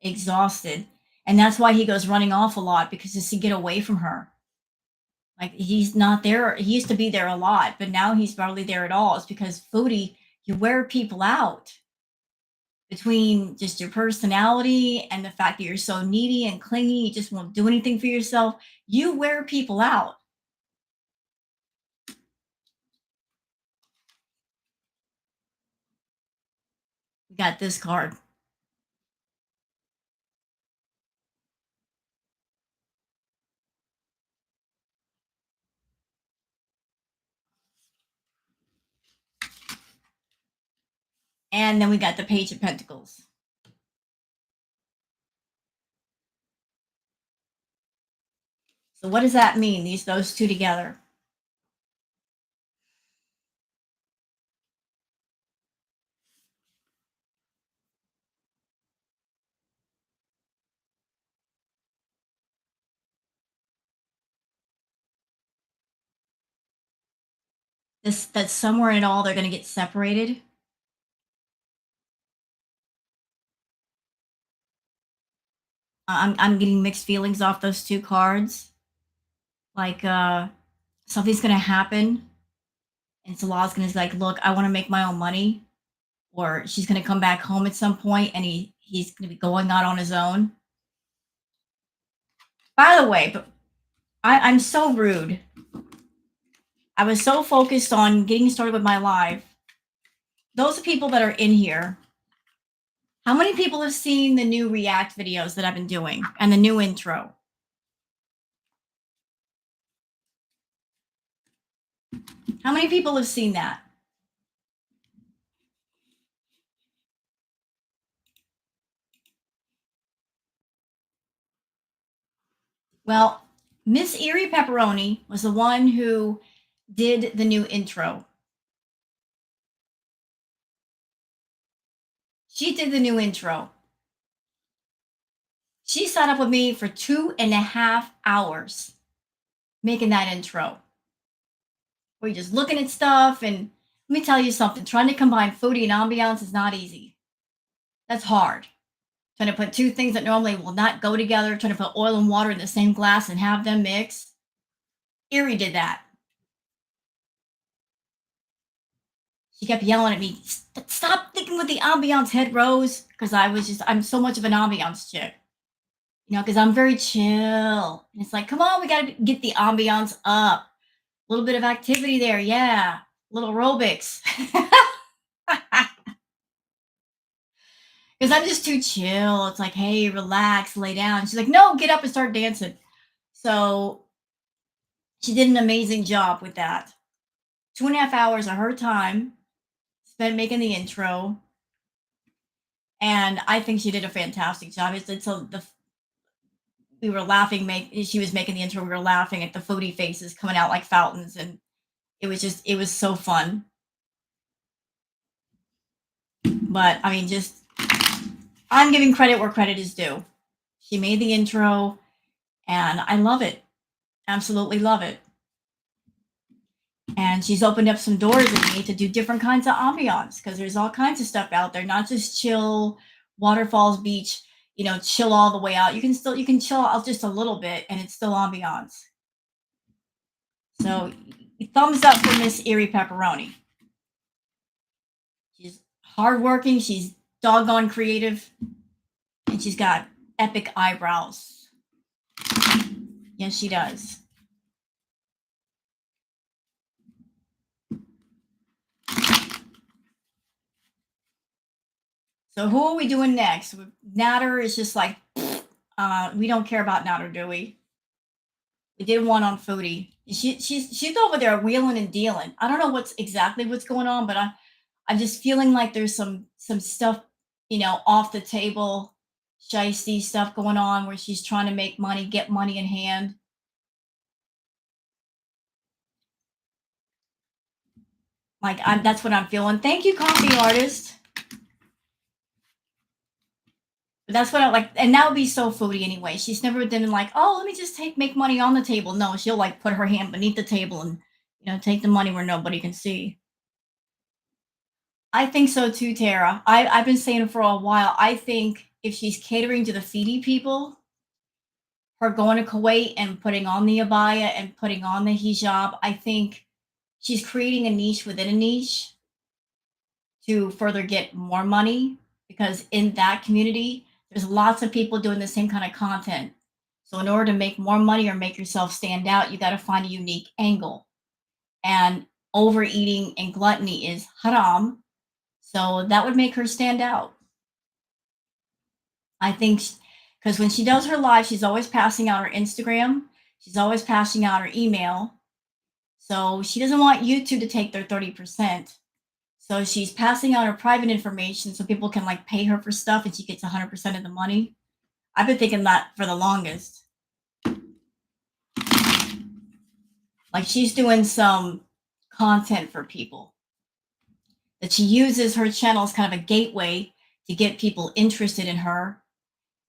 Exhausted. And that's why he goes running off a lot, because just to get away from her. Like he's not there. He used to be there a lot, but now he's barely there at all. It's because Foodie, you wear people out. Between just your personality and the fact that you're so needy and clingy, you just won't do anything for yourself, you wear people out. We got this card. And then we got the Page of Pentacles. So what does that mean, those two together? This that somewhere in it all they're gonna get separated. I'm getting mixed feelings off those 2 cards. Like, something's gonna happen, and Salah's gonna like, "Look, I wanna make my own money," or she's gonna come back home at some point, and he's gonna be going out on his own. By the way, but I'm so rude. I was so focused on getting started with my live. Those people that are in here, how many people have seen the new React videos that I've been doing and the new intro? How many people have seen that? Well, Miss Erie Pepperoni was the one who did the new intro. She did the new intro. She sat up with me for 2.5 hours making that intro. We're just looking at stuff. And let me tell you something, trying to combine foodie and ambiance is not easy. That's hard. Trying to put two things that normally will not go together, trying to put oil and water in the same glass and have them mix. Erie did that. She kept yelling at me, Stop thinking with the ambiance, head Rose. Because I'm so much of an ambiance chick, because I'm very chill. And it's like, come on, we got to get the ambiance up. A little bit of activity there. Yeah. Little aerobics. Because I'm just too chill. It's like, hey, relax, lay down. She's like, no, get up and start dancing. So she did an amazing job with that. 2.5 hours of her time spent making the intro. And I think she did a fantastic job. We were laughing, she was making the intro. We were laughing at the foodie faces coming out like fountains. And it was so fun. But I mean, I'm giving credit where credit is due. She made the intro and I love it. Absolutely love it. And she's opened up some doors in me to do different kinds of ambiance because there's all kinds of stuff out there, not just chill, waterfalls, beach, chill all the way out. You can chill out just a little bit and it's still ambiance. So thumbs up for Miss Erie Pepperoni. She's hardworking, she's doggone creative, and she's got epic eyebrows. Yes, she does. So who are we doing next? Natter is just like, we don't care about Natter, do we? We did one on Foodie. She's over there wheeling and dealing. I don't know what's going on, but I'm just feeling like there's some stuff, off the table, shisty stuff going on where she's trying to make money, get money in hand. That's what I'm feeling. Thank you, coffee artist. But that's what I like, and that would be so Foodie anyway. She's never been like, oh, let me just make money on the table. No, she'll like put her hand beneath the table and take the money where nobody can see. I think so too, Tara. I've been saying for a while. I think if she's catering to the feedy people, her going to Kuwait and putting on the abaya and putting on the hijab, I think she's creating a niche within a niche to further get more money because in that community, there's lots of people doing the same kind of content. So in order to make more money or make yourself stand out, you got to find a unique angle. And overeating and gluttony is haram. So that would make her stand out. I think because when she does her live, she's always passing out her Instagram. She's always passing out her email. So she doesn't want YouTube to take their 30%. So she's passing out her private information so people can like pay her for stuff and she gets 100% of the money. I've been thinking that for the longest. Like she's doing some content for people that she uses her channel as kind of a gateway to get people interested in her.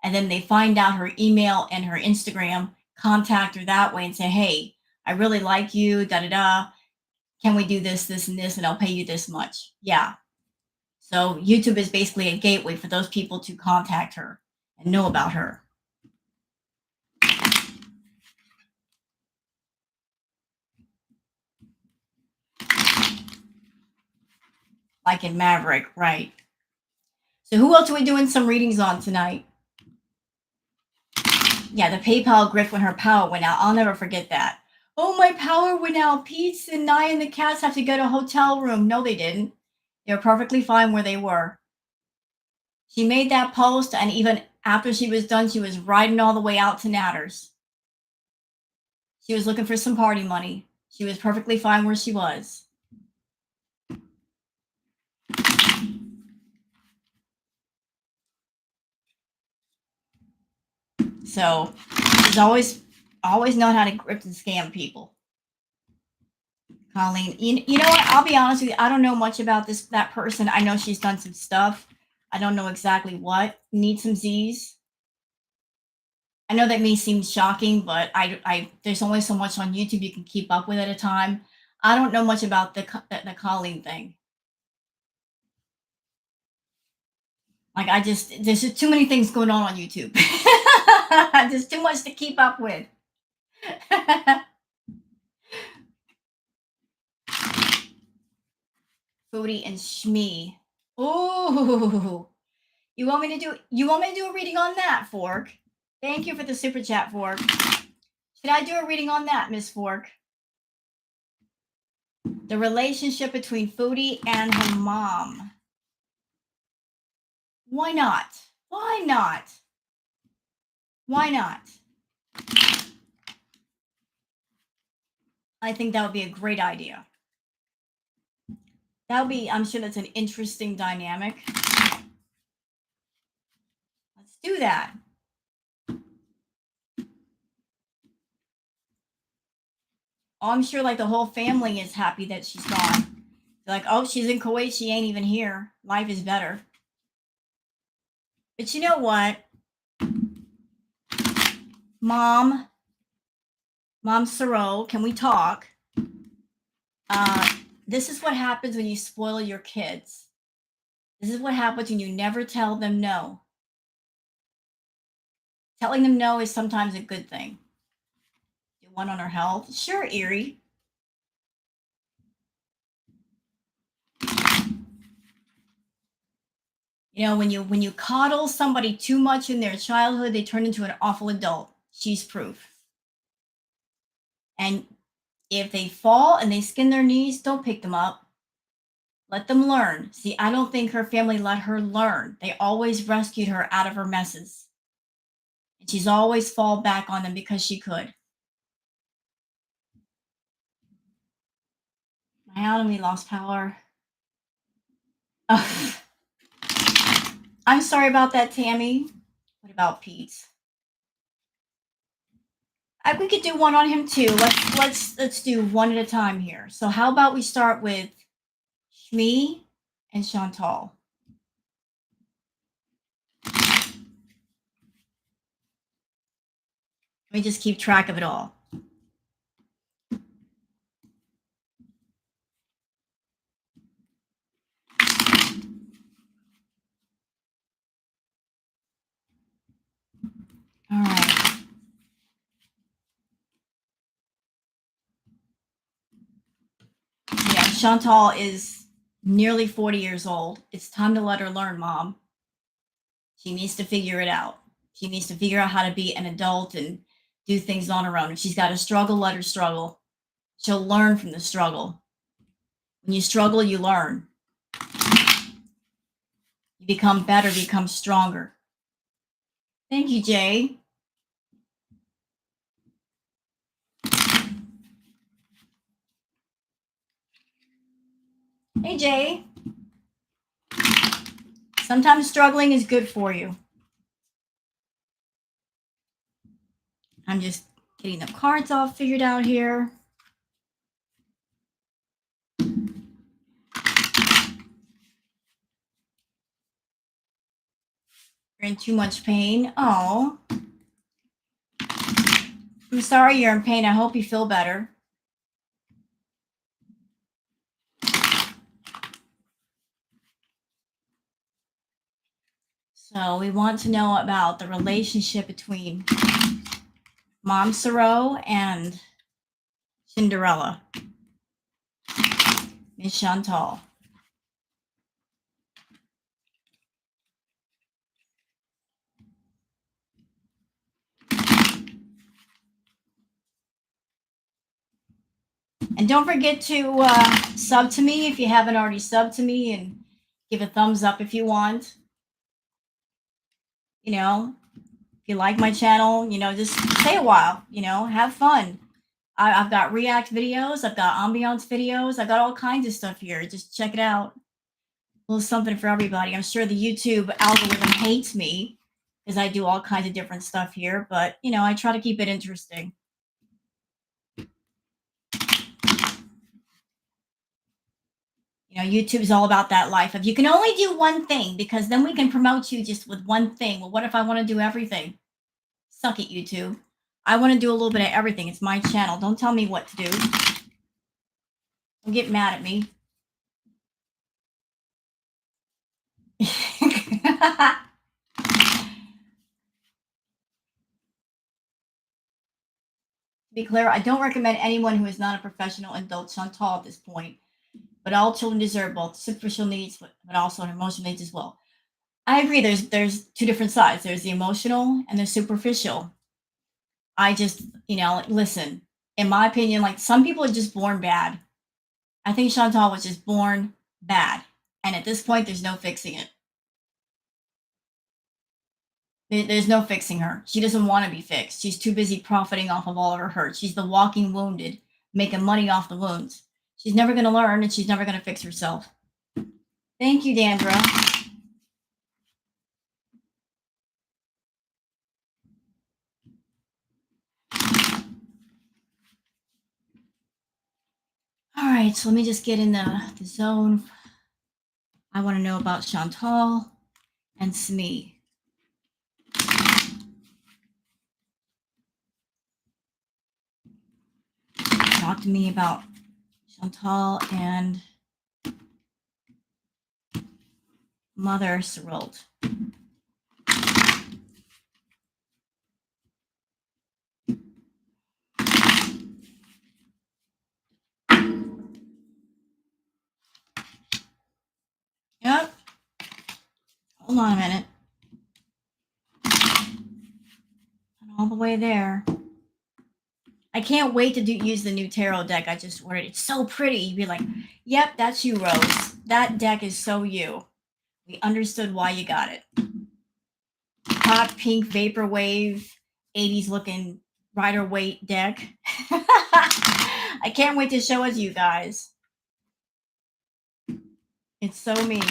And then they find out her email and her Instagram, contact her that way and say, hey, I really like you, da da da. can we do this, this, and this, and I'll pay you this much. Yeah. So YouTube is basically a gateway for those people to contact her and know about her. Like in Maverick, right? So who else are we doing some readings on tonight? Yeah, the PayPal grift when her power went out. I'll never forget that. Oh, my power went out. Pete's and Nia and the cats have to go to a hotel room. No, they didn't. They were perfectly fine where they were. She made that post, and even after she was done, she was riding all the way out to Natters. She was looking for some party money. She was perfectly fine where she was. So she's always known how to grift and scam people. Colleen, you know what? I'll be honest with you. I don't know much about that person. I know she's done some stuff. I don't know exactly what. Need some Z's. I know that may seem shocking, but I there's only so much on YouTube you can keep up with at a time. I don't know much about the Colleen thing. Like there's just too many things going on YouTube. There's too much to keep up with. Foodie and Shmee. Ooh. You want me to do a reading on that, Fork? Thank you for the super chat, Fork. Should I do a reading on that, Miss Fork? The relationship between Foodie and her mom. Why not? Why not? Why not? I think that would be a great idea. That would be, I'm sure that's an interesting dynamic. Let's do that. Oh, I'm sure like the whole family is happy that she's gone. They're like, oh, she's in Kuwait. She ain't even here. Life is better. But you know what? Mom Saro, can we talk? This is what happens when you spoil your kids. This is what happens when you never tell them no. Telling them no is sometimes a good thing. Do one on her health? Sure, Erie. You know, when you coddle somebody too much in their childhood, they turn into an awful adult. She's proof. And if they fall and they skin their knees, don't pick them up. Let them learn. See, I don't think her family let her learn. They always rescued her out of her messes. And she's always fall back on them because she could. My enemy lost power. Ugh. I'm sorry about that, Tammy. What about Pete? We could do one on him too. Let's do one at a time here. So how about we start with Shmee and Chantal? Let me just keep track of it all. All right. Yeah, Chantal is nearly 40 years old. It's time to let her learn, Mom. She needs to figure it out. She needs to figure out how to be an adult and do things on her own. If she's got to struggle, let her struggle. She'll learn from the struggle. When you struggle, you learn. You become better, become stronger. Thank you, Jay. Hey, Jay. Sometimes struggling is good for you. I'm just getting the cards all figured out here. You're in too much pain. Oh. I'm sorry you're in pain. I hope you feel better. So we want to know about the relationship between Mom Sorrow and Cinderella, Miss Chantal. And don't forget to sub to me if you haven't already subbed to me, and give a thumbs up if you want. You know, if you like my channel, just stay a while, have fun. I've got react videos, I've got ambiance videos, I've got all kinds of stuff here. Just check it out. A little something for everybody. I'm sure the YouTube algorithm hates me because I do all kinds of different stuff here, but I try to keep it interesting. YouTube is all about that life of you can only do one thing, because then we can promote you just with one thing. Well, what if I want to do everything? Suck it, YouTube. I want to do a little bit of everything. It's my channel. Don't tell me what to do. Don't get mad at me. To be clear, I don't recommend anyone who is not a professional indulge Chantal at this point, but all children deserve both superficial needs, but also emotional needs as well. I agree. There's two different sides. There's the emotional and the superficial. I just, listen, in my opinion, like, some people are just born bad. I think Chantal was just born bad. And at this point, there's no fixing it. There's no fixing her. She doesn't want to be fixed. She's too busy profiting off of all of her hurt. She's the walking wounded, making money off the wounds. She's never going to learn, and she's never going to fix herself. Thank you, Dandra. All right, so let me just get in the zone. I want to know about Chantal and Smee. Talk to me about Chantal and Mother Serold. Yep. Hold on a minute. And all the way there. I can't wait to use the new tarot deck I just ordered. It's so pretty. You'd be like, yep, that's you, Rose. That deck is so you. We understood why you got it. Hot pink vaporwave, 80s looking Rider-Waite deck. I can't wait to show it to you guys. It's so me.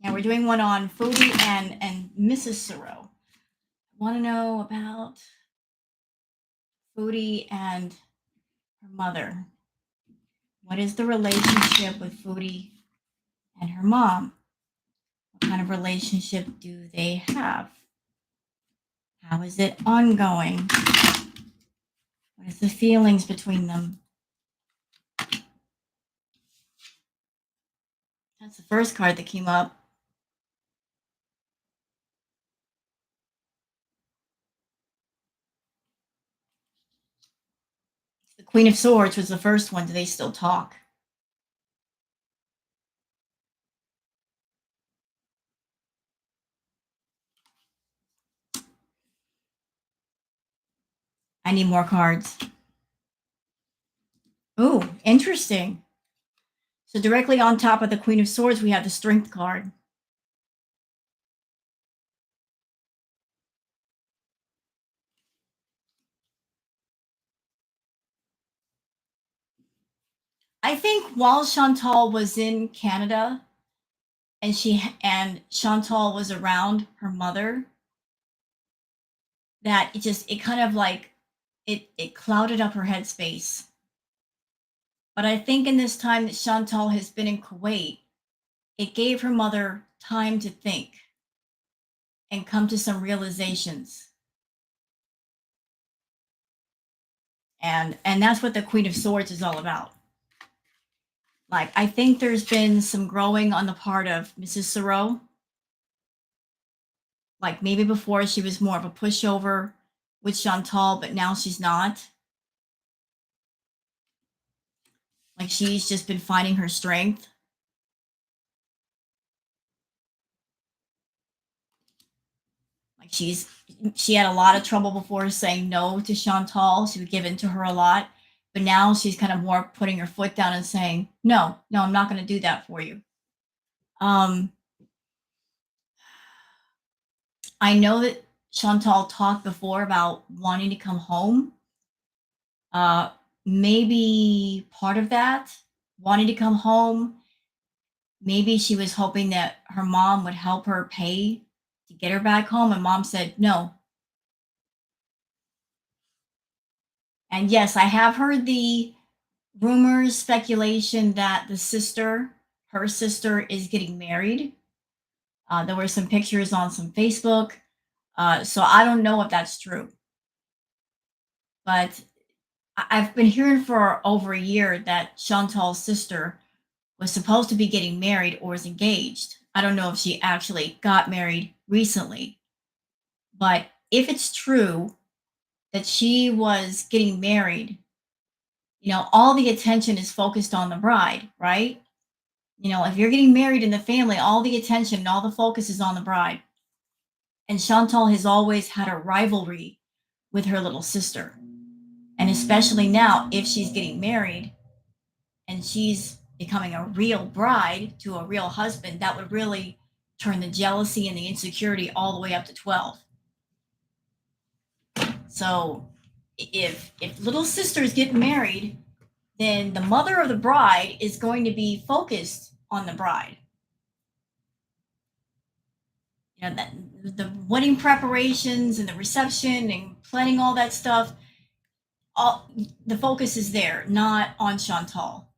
Yeah, we're doing one on Foodie and Mrs. Sorrow. Want to know about Foodie and her mother. What is the relationship with Foodie and her mom? What kind of relationship do they have? How is it ongoing? What is the feelings between them? That's the first card that came up. The Queen of Swords was the first one. Do they still talk? I need more cards. Ooh, interesting. So directly on top of the Queen of Swords, we have the Strength card. I think while Chantal was in Canada and Chantal was around her mother, that it kind of like it clouded up her headspace. But I think in this time that Chantal has been in Kuwait, it gave her mother time to think and come to some realizations. And that's what the Queen of Swords is all about. Like, I think there's been some growing on the part of Mrs. Thoreau. Like, maybe before she was more of a pushover with Chantal, but now she's not. Like, she's just been finding her strength. Like, she had a lot of trouble before saying no to Chantal. She would give in to her a lot. But now she's kind of more putting her foot down and saying, no, I'm not going to do that for you. Um, I know that Chantal talked before about wanting to come home. Uh, Maybe part of that, wanting to come home, maybe she was hoping that her mom would help her pay to get her back home, and mom said no. And yes, I have heard the rumors, speculation that her sister, is getting married. There were some pictures on some Facebook. So I don't know if that's true. But I've been hearing for over a year that Chantal's sister was supposed to be getting married or was engaged. I don't know if she actually got married recently. But if it's true that she was getting married, all the attention is focused on the bride, right? If you're getting married in the family, all the attention and all the focus is on the bride. And Chantal has always had a rivalry with her little sister. And especially now, if she's getting married and she's becoming a real bride to a real husband, that would really turn the jealousy and the insecurity all the way up to 12. So if little sisters get married, then the mother of the bride is going to be focused on the bride. That the wedding preparations and the reception and planning all that stuff, all the focus is there, not on Chantal.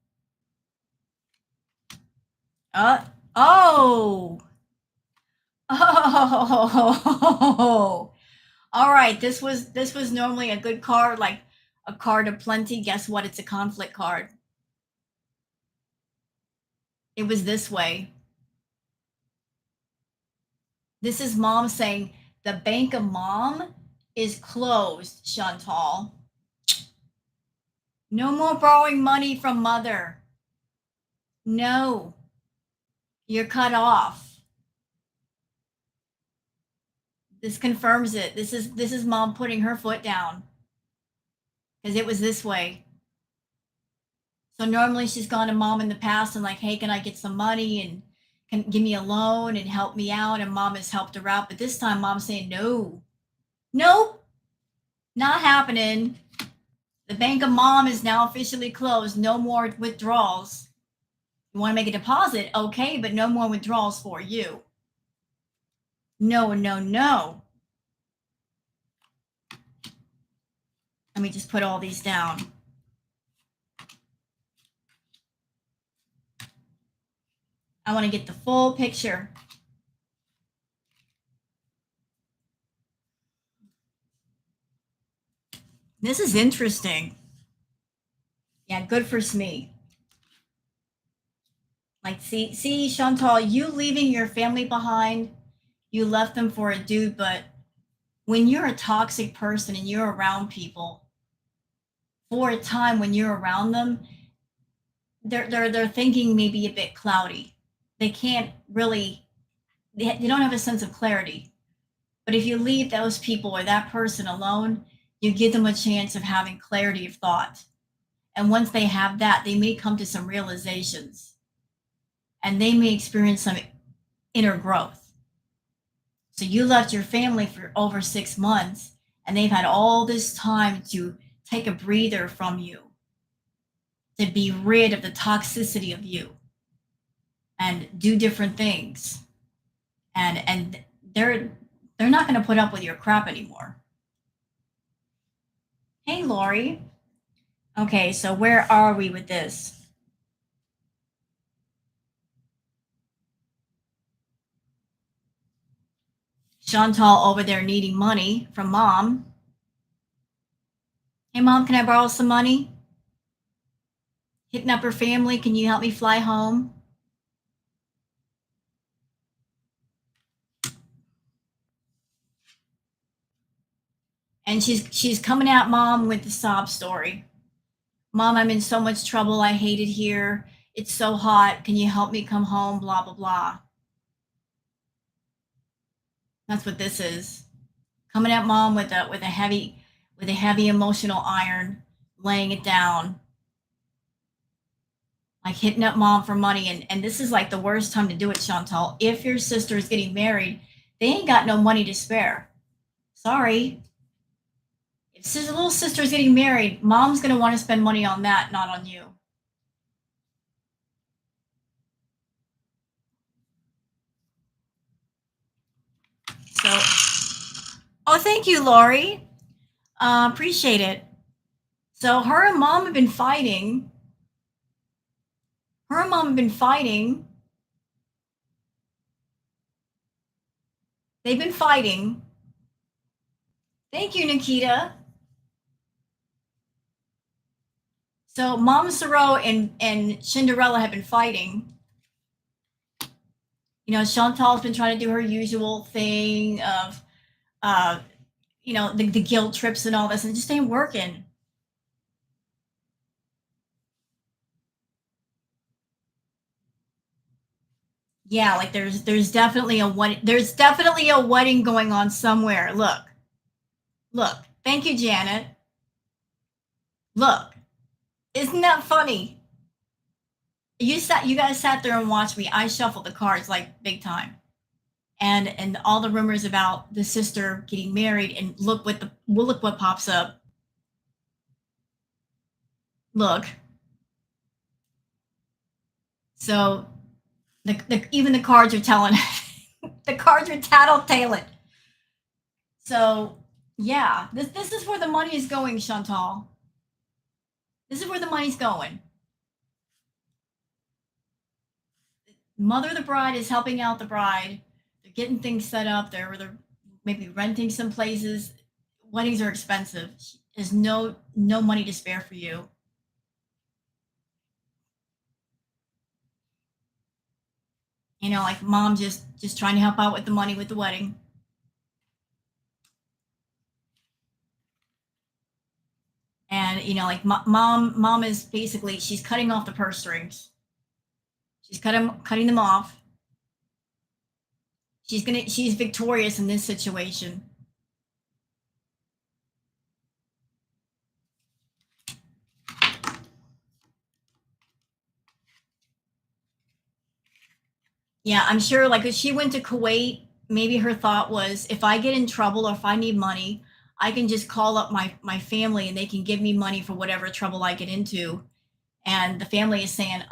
Uh oh. Oh. All right, this was normally a good card, like a card of plenty. Guess what? It's a conflict card. It was this way. This is mom saying the bank of mom is closed, Chantal. No more borrowing money from mother. No, you're cut off. This confirms it. This is mom putting her foot down because it was this way. So normally she's gone to mom in the past and like, hey, can I get some money and can give me a loan and help me out? And mom has helped her out. But this time mom's saying, no, nope, not happening. The bank of mom is now officially closed. No more withdrawals. You want to make a deposit? Okay, but no more withdrawals for you. No, no, no. Let me just put all these down. I want to get the full picture. This is interesting. Yeah, good for Smee. Like, see, Chantal, you leaving your family behind, you left them for a dude, but when you're a toxic person and you're around people, for a time when you're around them, they're thinking maybe a bit cloudy. They can't really, they don't have a sense of clarity. But if you leave those people or that person alone, you give them a chance of having clarity of thought. And once they have that, they may come to some realizations and they may experience some inner growth. So you left your family for over 6 months and they've had all this time to take a breather from you, to be rid of the toxicity of you and do different things. And they're not going to put up with your crap anymore. Hey, Lori. Okay, so where are we with this? Chantal over there needing money from mom. Hey, mom, can I borrow some money? Hitting up her family. Can you help me fly home? And she's coming at mom with the sob story. Mom, I'm in so much trouble. I hate it here. It's so hot. Can you help me come home? Blah, blah, blah. That's what this is. Coming at mom with a heavy emotional iron, laying it down. Like hitting up mom for money. And this is like the worst time to do it, Chantal. If your sister is getting married, they ain't got no money to spare. Sorry. If little sister is getting married, mom's going to want to spend money on that, not on you. So, oh, thank you, Lori. Appreciate it. So her and mom have been fighting. Her and mom have been fighting. They've been fighting. Thank you, Nikita. So Mom Saро and Cinderella have been fighting. You know, Chantal's been trying to do her usual thing of, you know, the guilt trips and all this, and it just ain't working. Yeah, like there's definitely a wedding going on somewhere. Look. Thank you, Janet. Look, isn't that funny? You guys sat there and watched me. I shuffled the cards like big time. And all the rumors about the sister getting married, and look what pops up. Look. So even the cards are telling the cards are tattletaling. So yeah, this is where the money is going, Chantal. This is where the money's going. Mother of the bride is helping out the bride. They're getting things set up. They're maybe renting some places. Weddings are expensive. There's no money to spare for you. You know, like mom just trying to help out with the money with the wedding. And you know, like mom is basically, she's cutting off the purse strings. She's cutting them off. She's victorious in this situation. Yeah, I'm sure, like if she went to Kuwait, maybe her thought was, if I get in trouble or if I need money, I can just call up my family and they can give me money for whatever trouble I get into. And the family is saying,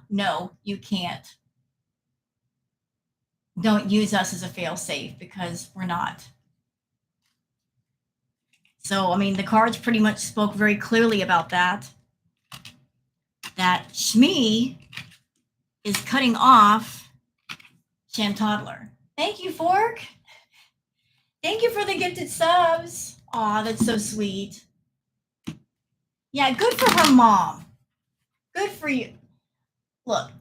no, you can't. Don't use us as a fail safe, because we're not. So, I mean, the cards pretty much spoke very clearly about that. That Shmi is cutting off Chantodler. Thank you, Fork. Thank you for the gifted subs. Aw, that's so sweet. Yeah, good for her mom. Good for you. Look,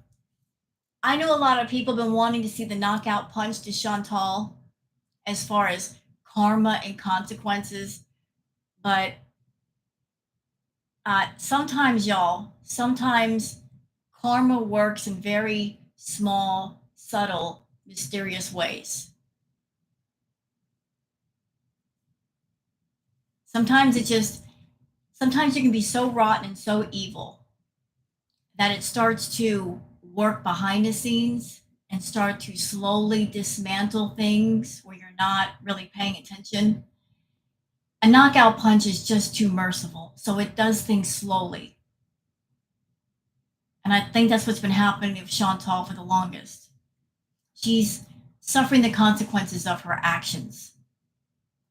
I know a lot of people have been wanting to see the knockout punch to Chantal as far as karma and consequences, but sometimes, y'all, sometimes karma works in very small, subtle, mysterious ways. Sometimes sometimes you can be so rotten and so evil that it starts to work behind the scenes and start to slowly dismantle things where you're not really paying attention. A knockout punch is just too merciful, so it does things slowly. And I think that's what's been happening with Chantal for the longest. She's suffering the consequences of her actions.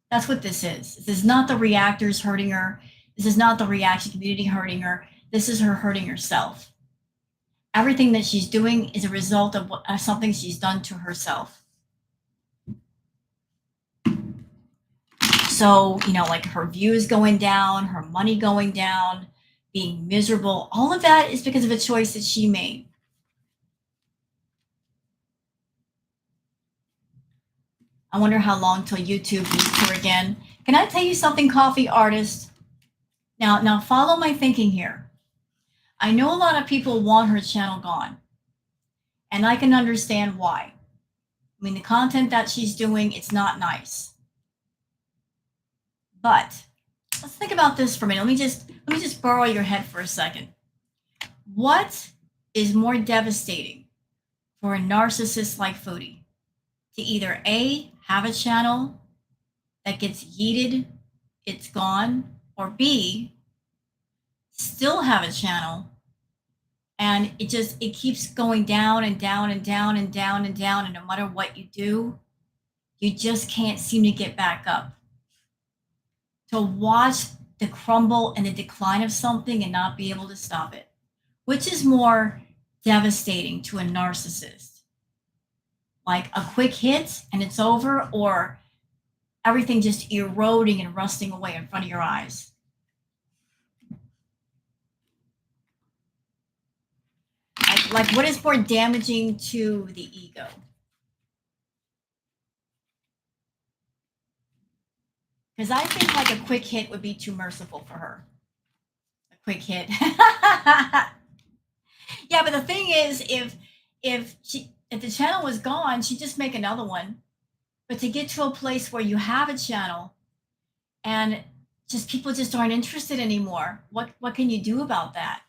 That's what this is. This is not the reactors hurting her. This is not the reaction community hurting her. This is her hurting herself. Everything that she's doing is a result of something she's done to herself. So, you know, like her views going down, her money going down, being miserable. All of that is because of a choice that she made. I wonder how long till YouTube needs her again. Can I tell you something, coffee artist? Now follow my thinking here. I know a lot of people want her channel gone, and I can understand why. I mean, the content that she's doing, it's not nice. But let's think about this for a minute. Let me just borrow your head for a second. What is more devastating for a narcissist like Foodie? To either A, have a channel that gets yeeted, it's gone, or B, still have a channel and it keeps going down and down and down and down and down, and no matter what you do, you just can't seem to get back up. To watch the crumble and the decline of something and not be able to stop it. Which is more devastating to a narcissist? Like a quick hit and it's over, or everything just eroding and rusting away in front of your eyes? Like what is more damaging to the ego? Because I think like a quick hit would be too merciful for her. A quick hit. Yeah, but the thing is, if the channel was gone, she'd just make another one. But to get to a place where you have a channel and just people just aren't interested anymore, what can you do about that?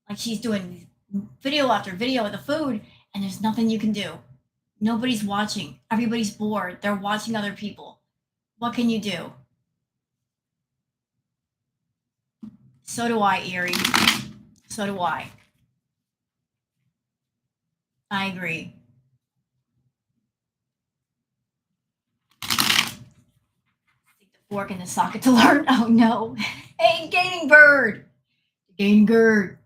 Like she's doing video after video of the food, and there's nothing you can do. Nobody's watching. Everybody's bored. They're watching other people. What can you do? So do I, Erie. So do I. I agree. Stick the fork in the socket to learn. Oh no. Hey, gaining bird. Gaining bird.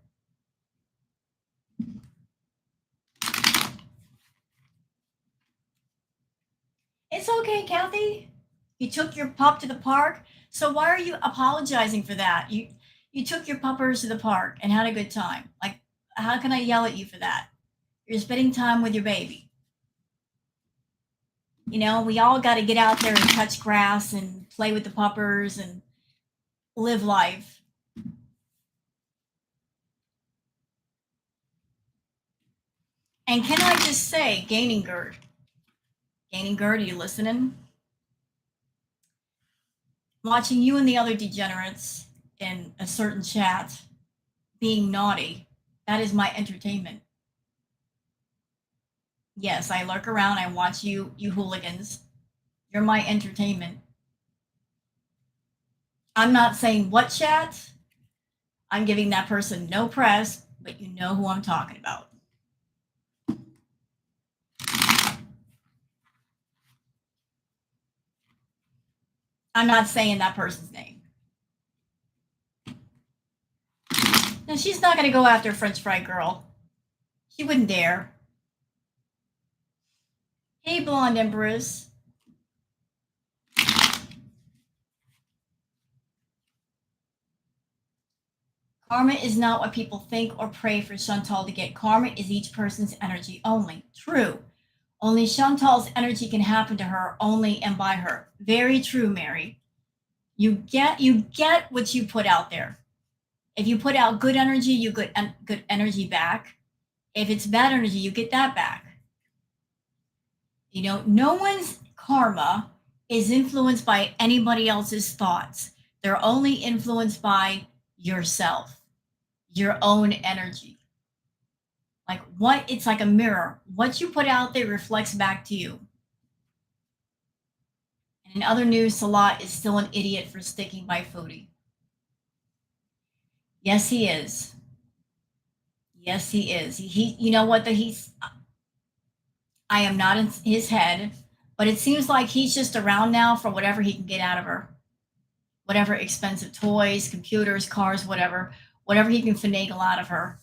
It's okay, Kathy. You took your pup to the park. So why are you apologizing for that? You took your puppers to the park and had a good time. Like, how can I yell at you for that? You're spending time with your baby. You know, we all got to get out there and touch grass and play with the puppers and live life. And can I just say, Gaining Gerd, are you listening? Watching you and the other degenerates in a certain chat being naughty, that is my entertainment. Yes, I lurk around, I watch you hooligans. You're my entertainment. I'm not saying what chat. I'm giving that person no press, but you know who I'm talking about. I'm not saying that person's name. No, she's not going to go after French Fry Girl. She wouldn't dare. Hey, Blonde Empress. Karma is not what people think or pray for Chantal to get. Karma is each person's energy only. True. Only Chantal's energy can happen to her only and by her. Very true, Mary. You get what you put out there. If you put out good energy, you get good energy back. If it's bad energy, you get that back. You know, no one's karma is influenced by anybody else's thoughts. They're only influenced by yourself, your own energy. Like it's like a mirror. What you put out there reflects back to you. And in other news, Salah is still an idiot for sticking by Foodie. Yes, he is. Yes, he is. He you know what? I am not in his head, but it seems like he's just around now for whatever he can get out of her. Whatever expensive toys, computers, cars, whatever he can finagle out of her.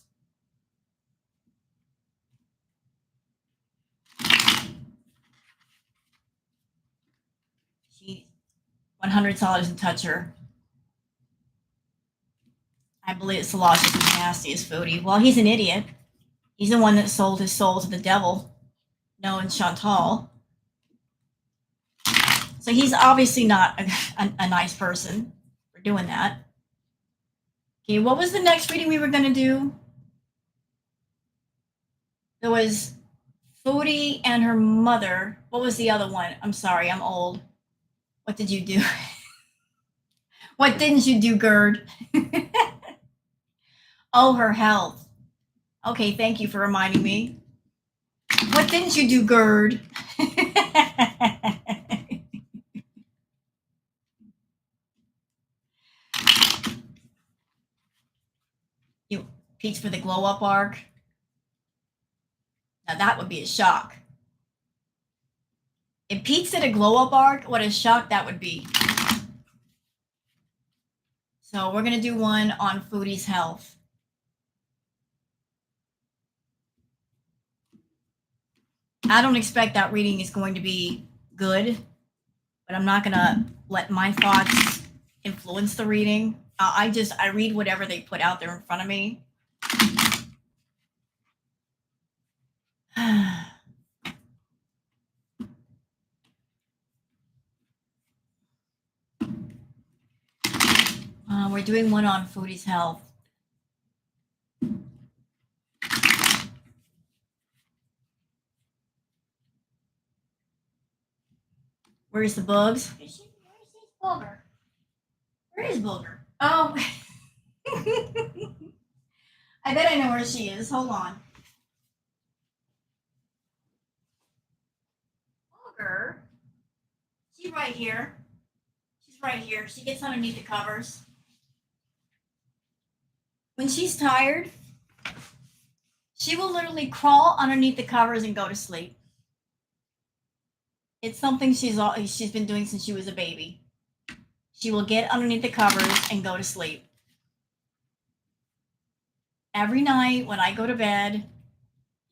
$100 doesn't touch her. I believe Salah's just as nasty as Foodie. Well, he's an idiot. He's the one that sold his soul to the devil, knowing Chantal. So he's obviously not a nice person for doing that. Okay, what was the next reading we were going to do? There was Foodie and her mother. What was the other one? I'm sorry, I'm old. What did you do? What didn't you do, Gerd? Oh, her health. Okay, thank you for reminding me. What didn't you do, Gerd? You peach for the glow up arc. Now that would be a shock. If Pete's did a glow up arc, what a shock that would be. So we're gonna do one on Foodie's health. I don't expect that reading is going to be good, but I'm not gonna let my thoughts influence the reading. I read whatever they put out there in front of me. We're doing one on Foodie's health. Where's the bugs? Where's Booger? Where is Booger? Oh. I bet I know where she is. Hold on. Booger. She's right here. She's right here. She gets underneath the covers. When she's tired, she will literally crawl underneath the covers and go to sleep. It's something she's been doing since she was a baby. She will get underneath the covers and go to sleep. Every night when I go to bed,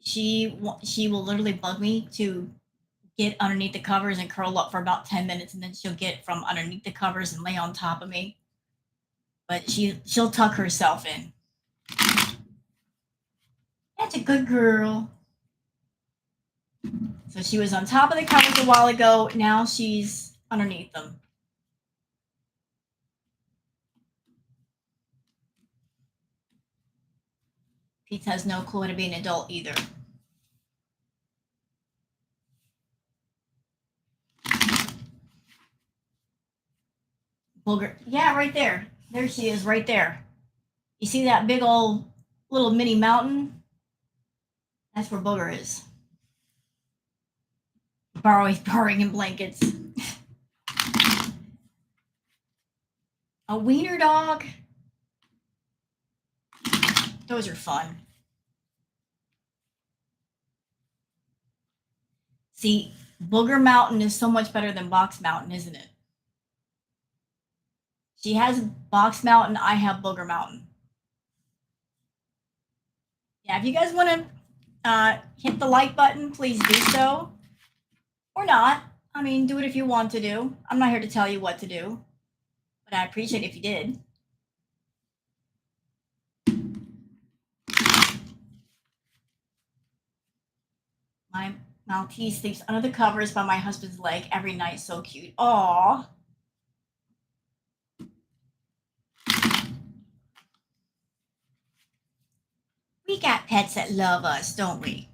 she will literally bug me to get underneath the covers and curl up for about 10 minutes, and then she'll get from underneath the covers and lay on top of me. But she'll tuck herself in. That's a good girl. So she was on top of the covers a while ago. Now she's underneath them. Pete has no clue how to be an adult either. Booger. Yeah, right there. There she is, right there. You see that big old little mini mountain? That's where Booger is. Borrowing in blankets. A wiener dog? Those are fun. See, Booger Mountain is so much better than Box Mountain, isn't it? She has Box Mountain, I have Booger Mountain. Yeah, if you guys want to hit the like button, please do so. Or not. I mean, do it if you want to do. I'm not here to tell you what to do. But I appreciate it if you did. My Maltese sleeps under the covers by my husband's leg every night. So cute. Aww. We got pets that love us, don't we?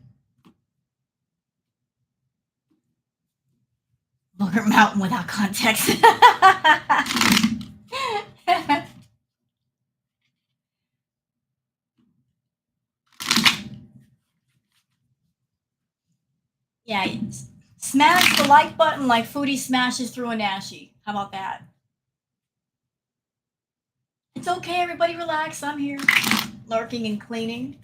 Booger Mountain without context. Yeah, smash the like button like Foodie smashes through a Nashi. How about that? It's okay, everybody relax. I'm here lurking and cleaning.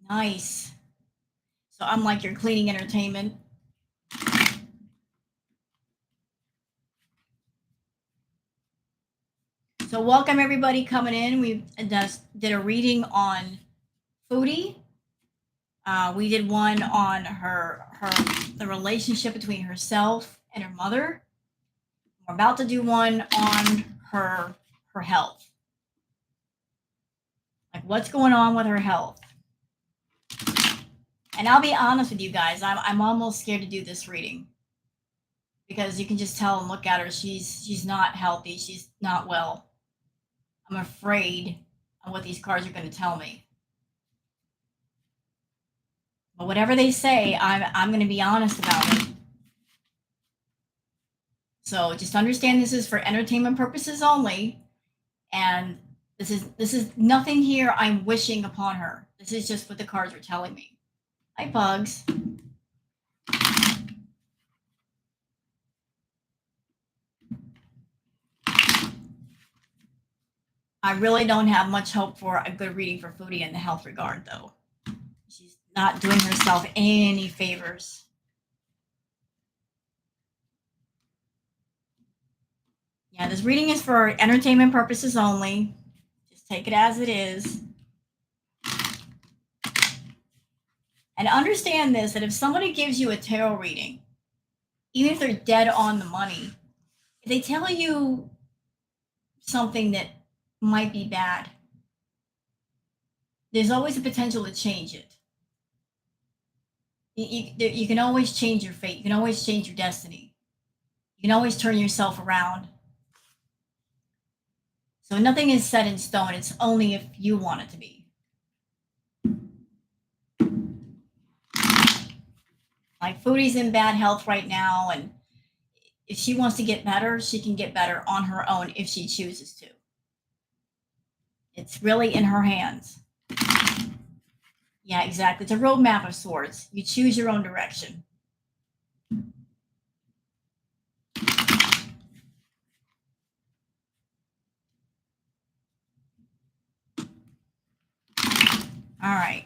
Nice. So I'm like your cleaning entertainment. So welcome everybody coming in. We just did a reading on Foodie. We did one on the relationship between herself and her mother. We're about to do one on her health. Like, what's going on with her health? And I'll be honest with you guys, I'm almost scared to do this reading, because you can just tell and look at her. She's not healthy. She's not well. I'm afraid of what these cards are going to tell me. But whatever they say, I'm going to be honest about it. So just understand this is for entertainment purposes only, and this is nothing here I'm wishing upon her. This is just what the cards are telling me. Hi, Bugs. I really don't have much hope for a good reading for Foodie in the health regard, though. She's not doing herself any favors. Yeah, this reading is for entertainment purposes only. Just take it as it is. And understand this, that if somebody gives you a tarot reading, even if they're dead on the money, if they tell you something that might be bad, there's always a potential to change it. You can always change your fate. You can always change your destiny. You can always turn yourself around. So nothing is set in stone. It's only if you want it to be. Like, Foodie's in bad health right now, and if she wants to get better, she can get better on her own if she chooses to. It's really in her hands. Yeah, exactly. It's a roadmap of sorts. You choose your own direction. All right.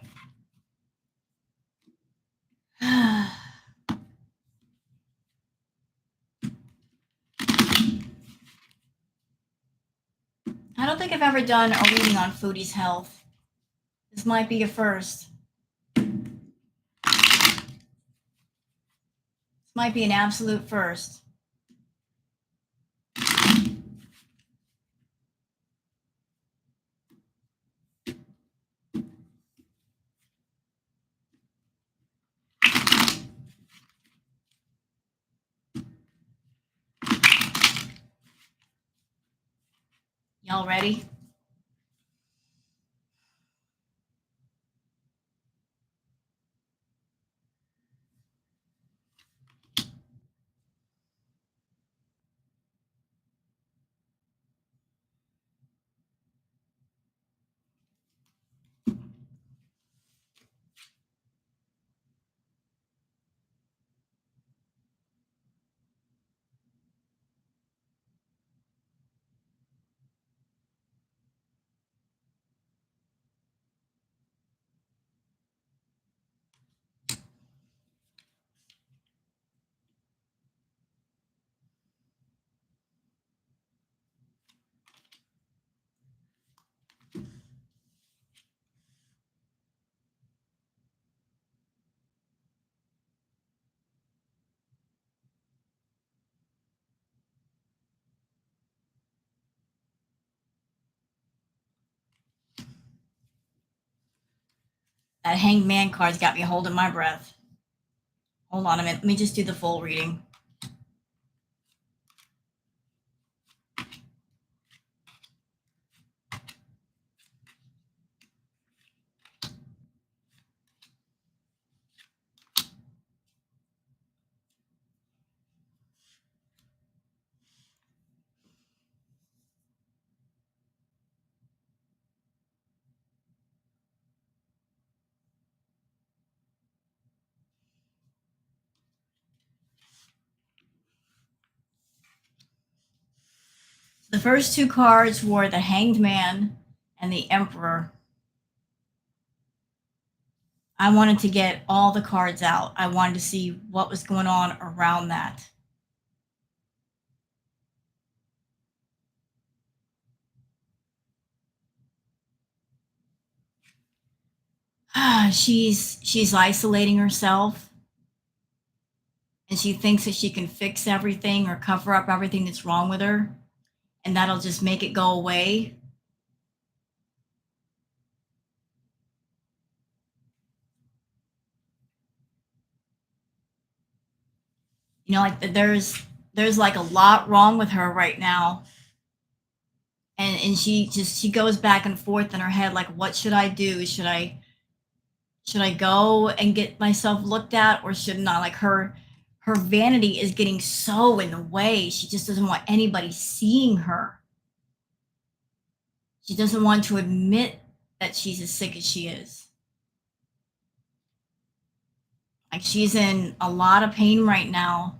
I don't think I've ever done a reading on Foodie's health. This might be a first. This might be an absolute first. Y'all ready? That Hanged Man card's got me holding my breath. Hold on a minute. Let me just do the full reading. The first two cards were the Hanged Man and the Emperor. I wanted to get all the cards out. I wanted to see what was going on around that. She's isolating herself, and she thinks that she can fix everything or cover up everything that's wrong with her, and that'll just make it go away. You know, like there's like a lot wrong with her right now. And she goes back and forth in her head, like, what should I do? Should I go and get myself looked at, or shouldn't I? Like her vanity is getting so in the way. She just doesn't want anybody seeing her. She doesn't want to admit that she's as sick as she is. Like, she's in a lot of pain right now.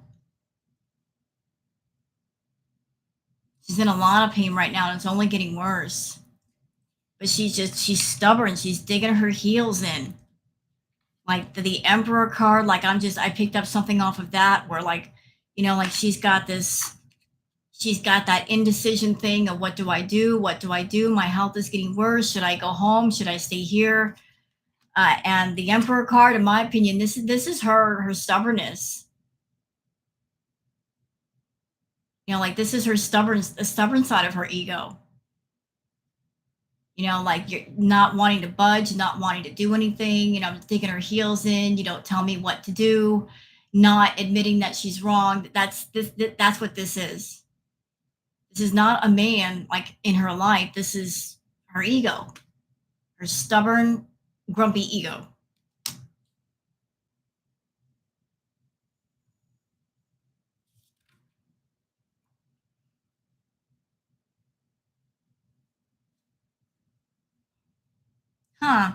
She's in a lot of pain right now, and it's only getting worse. But she's stubborn. She's digging her heels in. Like the Emperor card, like I picked up something off of that where, like, you know, like she's got that indecision thing of, what do I do? What do I do? My health is getting worse. Should I go home? Should I stay here? And the Emperor card, in my opinion, this is her stubbornness. You know, like, this is her the stubborn side of her ego. You know, like, you're not wanting to budge, not wanting to do anything, you know, digging her heels in. You don't tell me what to do, not admitting that she's wrong. That's what this is. This is not a man, like, in her life. This is her ego, her stubborn, grumpy ego. Huh.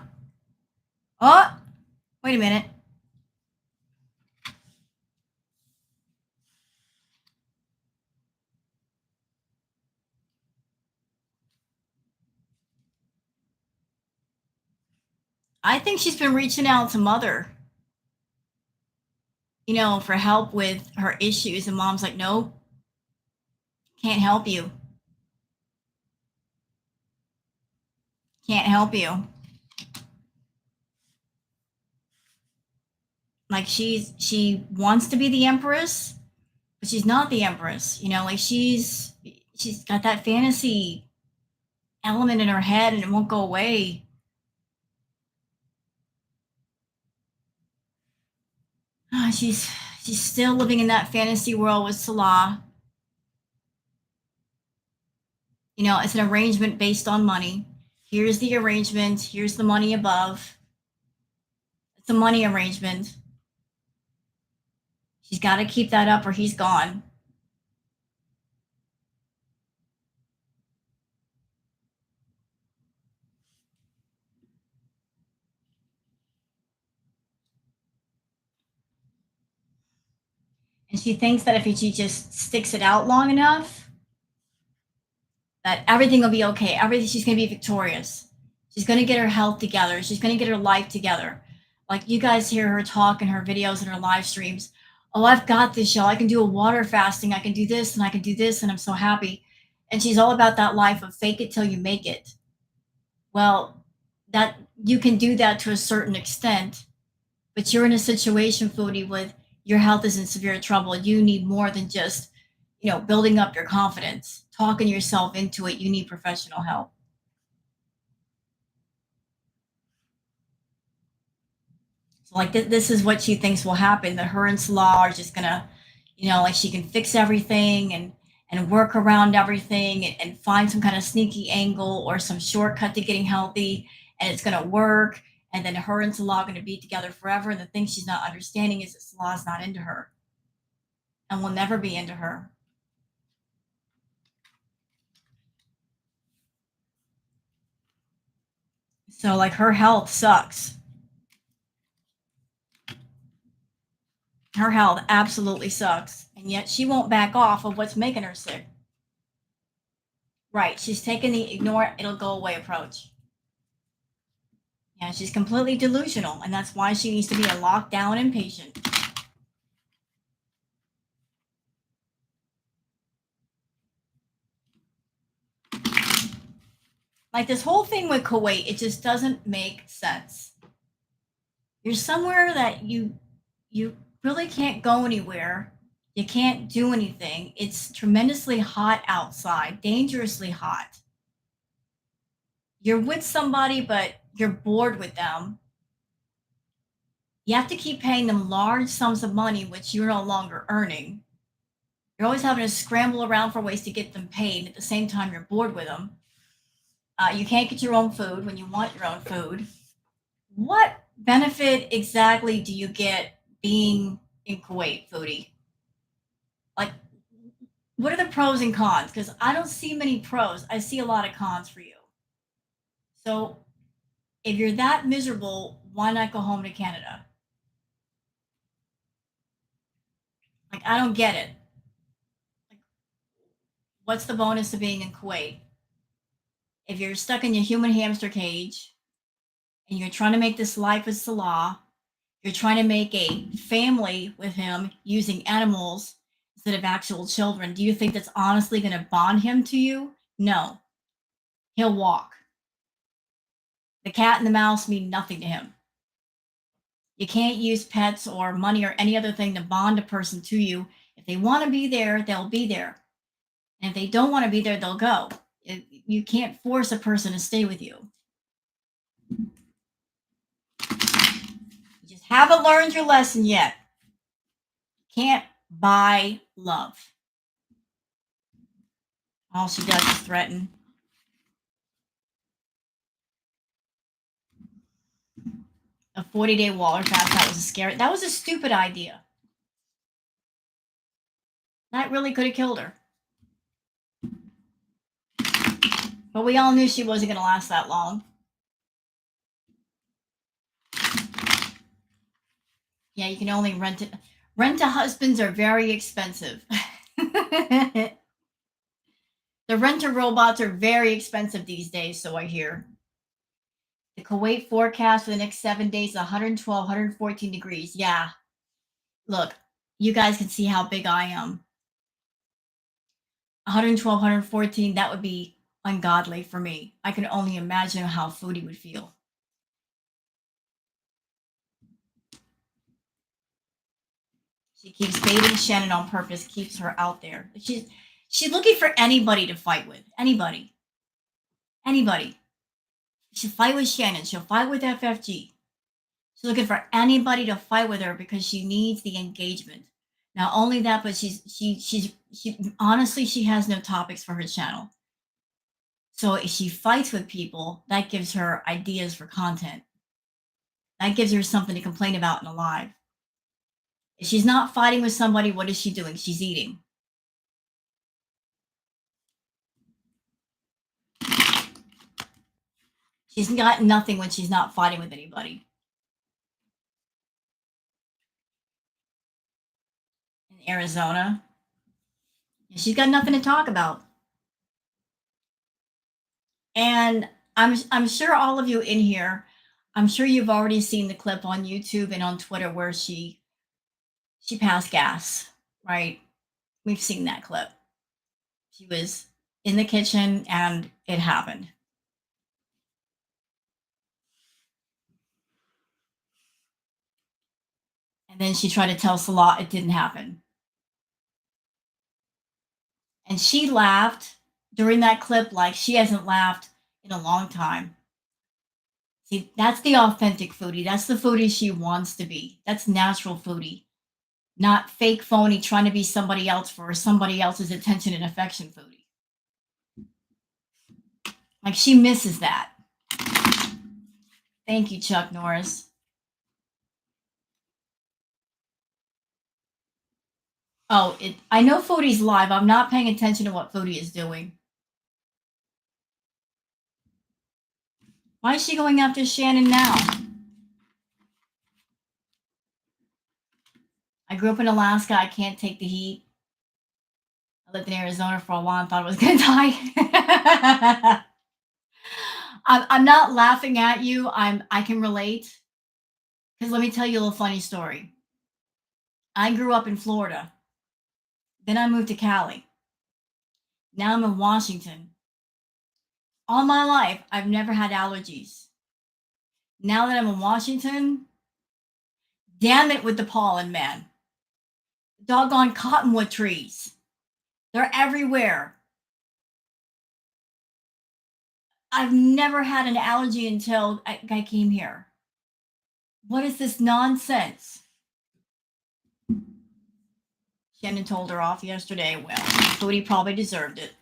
Oh, wait a minute. I think she's been reaching out to mother, you know, for help with her issues. And mom's like, nope, can't help you. Can't help you. Like, she wants to be the empress, but she's not the empress. You know, like, she's got that fantasy element in her head, and it won't go away. She's still living in that fantasy world with Salah. You know, it's an arrangement based on money. Here's the arrangement. Here's the money above. It's a money arrangement. She's got to keep that up, or he's gone. And she thinks that if she just sticks it out long enough, that everything will be okay. She's going to be victorious. She's going to get her health together. She's going to get her life together. Like, you guys hear her talk in her videos and her live streams. Oh, I've got this, y'all. I can do a water fasting. I can do this and I can do this, and I'm so happy. And she's all about that life of fake it till you make it. Well, that you can do that to a certain extent, but you're in a situation, Foodie, with your health is in severe trouble. You need more than just, you know, building up your confidence, talking yourself into it. You need professional help. So, like, this is what she thinks will happen, that her and Salah are just gonna, you know, like, she can fix everything and work around everything, and find some kind of sneaky angle or some shortcut to getting healthy, and it's gonna work. And then her and Salah are gonna be together forever. And the thing she's not understanding is that Salah's not into her and will never be into her. So, like, her health sucks. Her health absolutely sucks. And yet she won't back off of what's making her sick. Right. She's taking the ignore it'll go away approach. Yeah, she's completely delusional. And that's why she needs to be a lockdown inpatient. Like, this whole thing with Kuwait, it just doesn't make sense. You're somewhere that you really can't go anywhere. You can't do anything. It's tremendously hot outside, dangerously hot. You're with somebody, but you're bored with them. You have to keep paying them large sums of money, which you're no longer earning. You're always having to scramble around for ways to get them paid. And at the same time, you're bored with them. You can't get your own food when you want your own food. What benefit exactly do you get being in Kuwait, Foodie? Like, what are the pros and cons? Because I don't see many pros. I see a lot of cons for you. So, if you're that miserable, why not go home to Canada? Like, I don't get it. Like, what's the bonus of being in Kuwait? If you're stuck in your human hamster cage and you're trying to make this life with Salah, you're trying to make a family with him using animals instead of actual children, do you think that's honestly going to bond him to you? No. He'll walk. The cat and the mouse mean nothing to him. You can't use pets or money or any other thing to bond a person to you. If they want to be there, they'll be there. And if they don't want to be there, they'll go. You can't force a person to stay with you. You just haven't learned your lesson yet. You can't buy love. All she does is threaten. A 40-day water fast, that was a stupid idea. That really could have killed her. But we all knew she wasn't going to last that long. Yeah, you can only rent it. Rent-a-husbands are very expensive. The rent-a-robots are very expensive these days, so I hear. The Kuwait forecast for the next 7 days is 112, 114 degrees. Yeah. Look, you guys can see how big I am. 112, 114, that would be ungodly for me. I can only imagine how Foodie would feel. She keeps baiting Shannon on purpose, keeps her out there. She's looking for anybody to fight with. Anybody. She'll fight with Shannon. She'll fight with FFG. She's looking for anybody to fight with her because she needs the engagement. Not only that, but she honestly, she has no topics for her channel. So if she fights with people, that gives her ideas for content. That gives her something to complain about in a live. If she's not fighting with somebody, what is she doing? She's eating. She's got nothing when she's not fighting with anybody. In Arizona, she's got nothing to talk about. And I'm sure all of you in here, I'm sure you've already seen the clip on YouTube and on Twitter where she passed gas, right? We've seen that clip. She was in the kitchen and it happened. And then she tried to tell Salah it didn't happen. And she laughed during that clip like she hasn't laughed in a long time. See, that's the authentic Foodie. That's the Foodie she wants to be. That's natural Foodie. Not fake phony trying to be somebody else for somebody else's attention and affection Foodie. Like she misses that. Thank you, Chuck Norris. Oh, I know Foodie's live. I'm not paying attention to what Foodie is doing. Why is she going after Shannon now? I grew up in Alaska. I can't take the heat. I lived in Arizona for a while and thought I was going to die. I'm not laughing at you. I can relate. Because let me tell you a little funny story. I grew up in Florida. Then I moved to Cali. Now I'm in Washington. All my life, I've never had allergies. Now that I'm in Washington, damn it with the pollen, man. doggone cottonwood trees. They're everywhere. I've never had an allergy until I came here. What is this nonsense? Shannon told her off yesterday. Well, Foodie probably deserved it.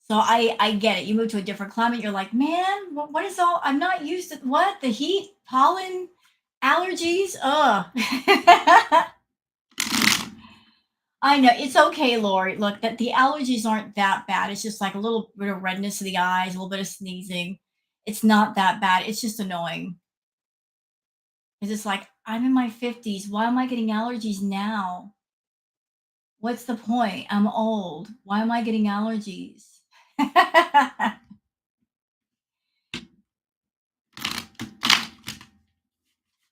So I get it. You move to a different climate. You're like, man, what is all? I'm not used to what the heat, pollen, allergies. Ugh. I know it's okay, Lori. Look, that the allergies aren't that bad. It's just like a little bit of redness of the eyes, a little bit of sneezing. It's not that bad. It's just annoying. It's just like I'm in my 50s. Why am I getting allergies now? What's the point? I'm old. Why am I getting allergies?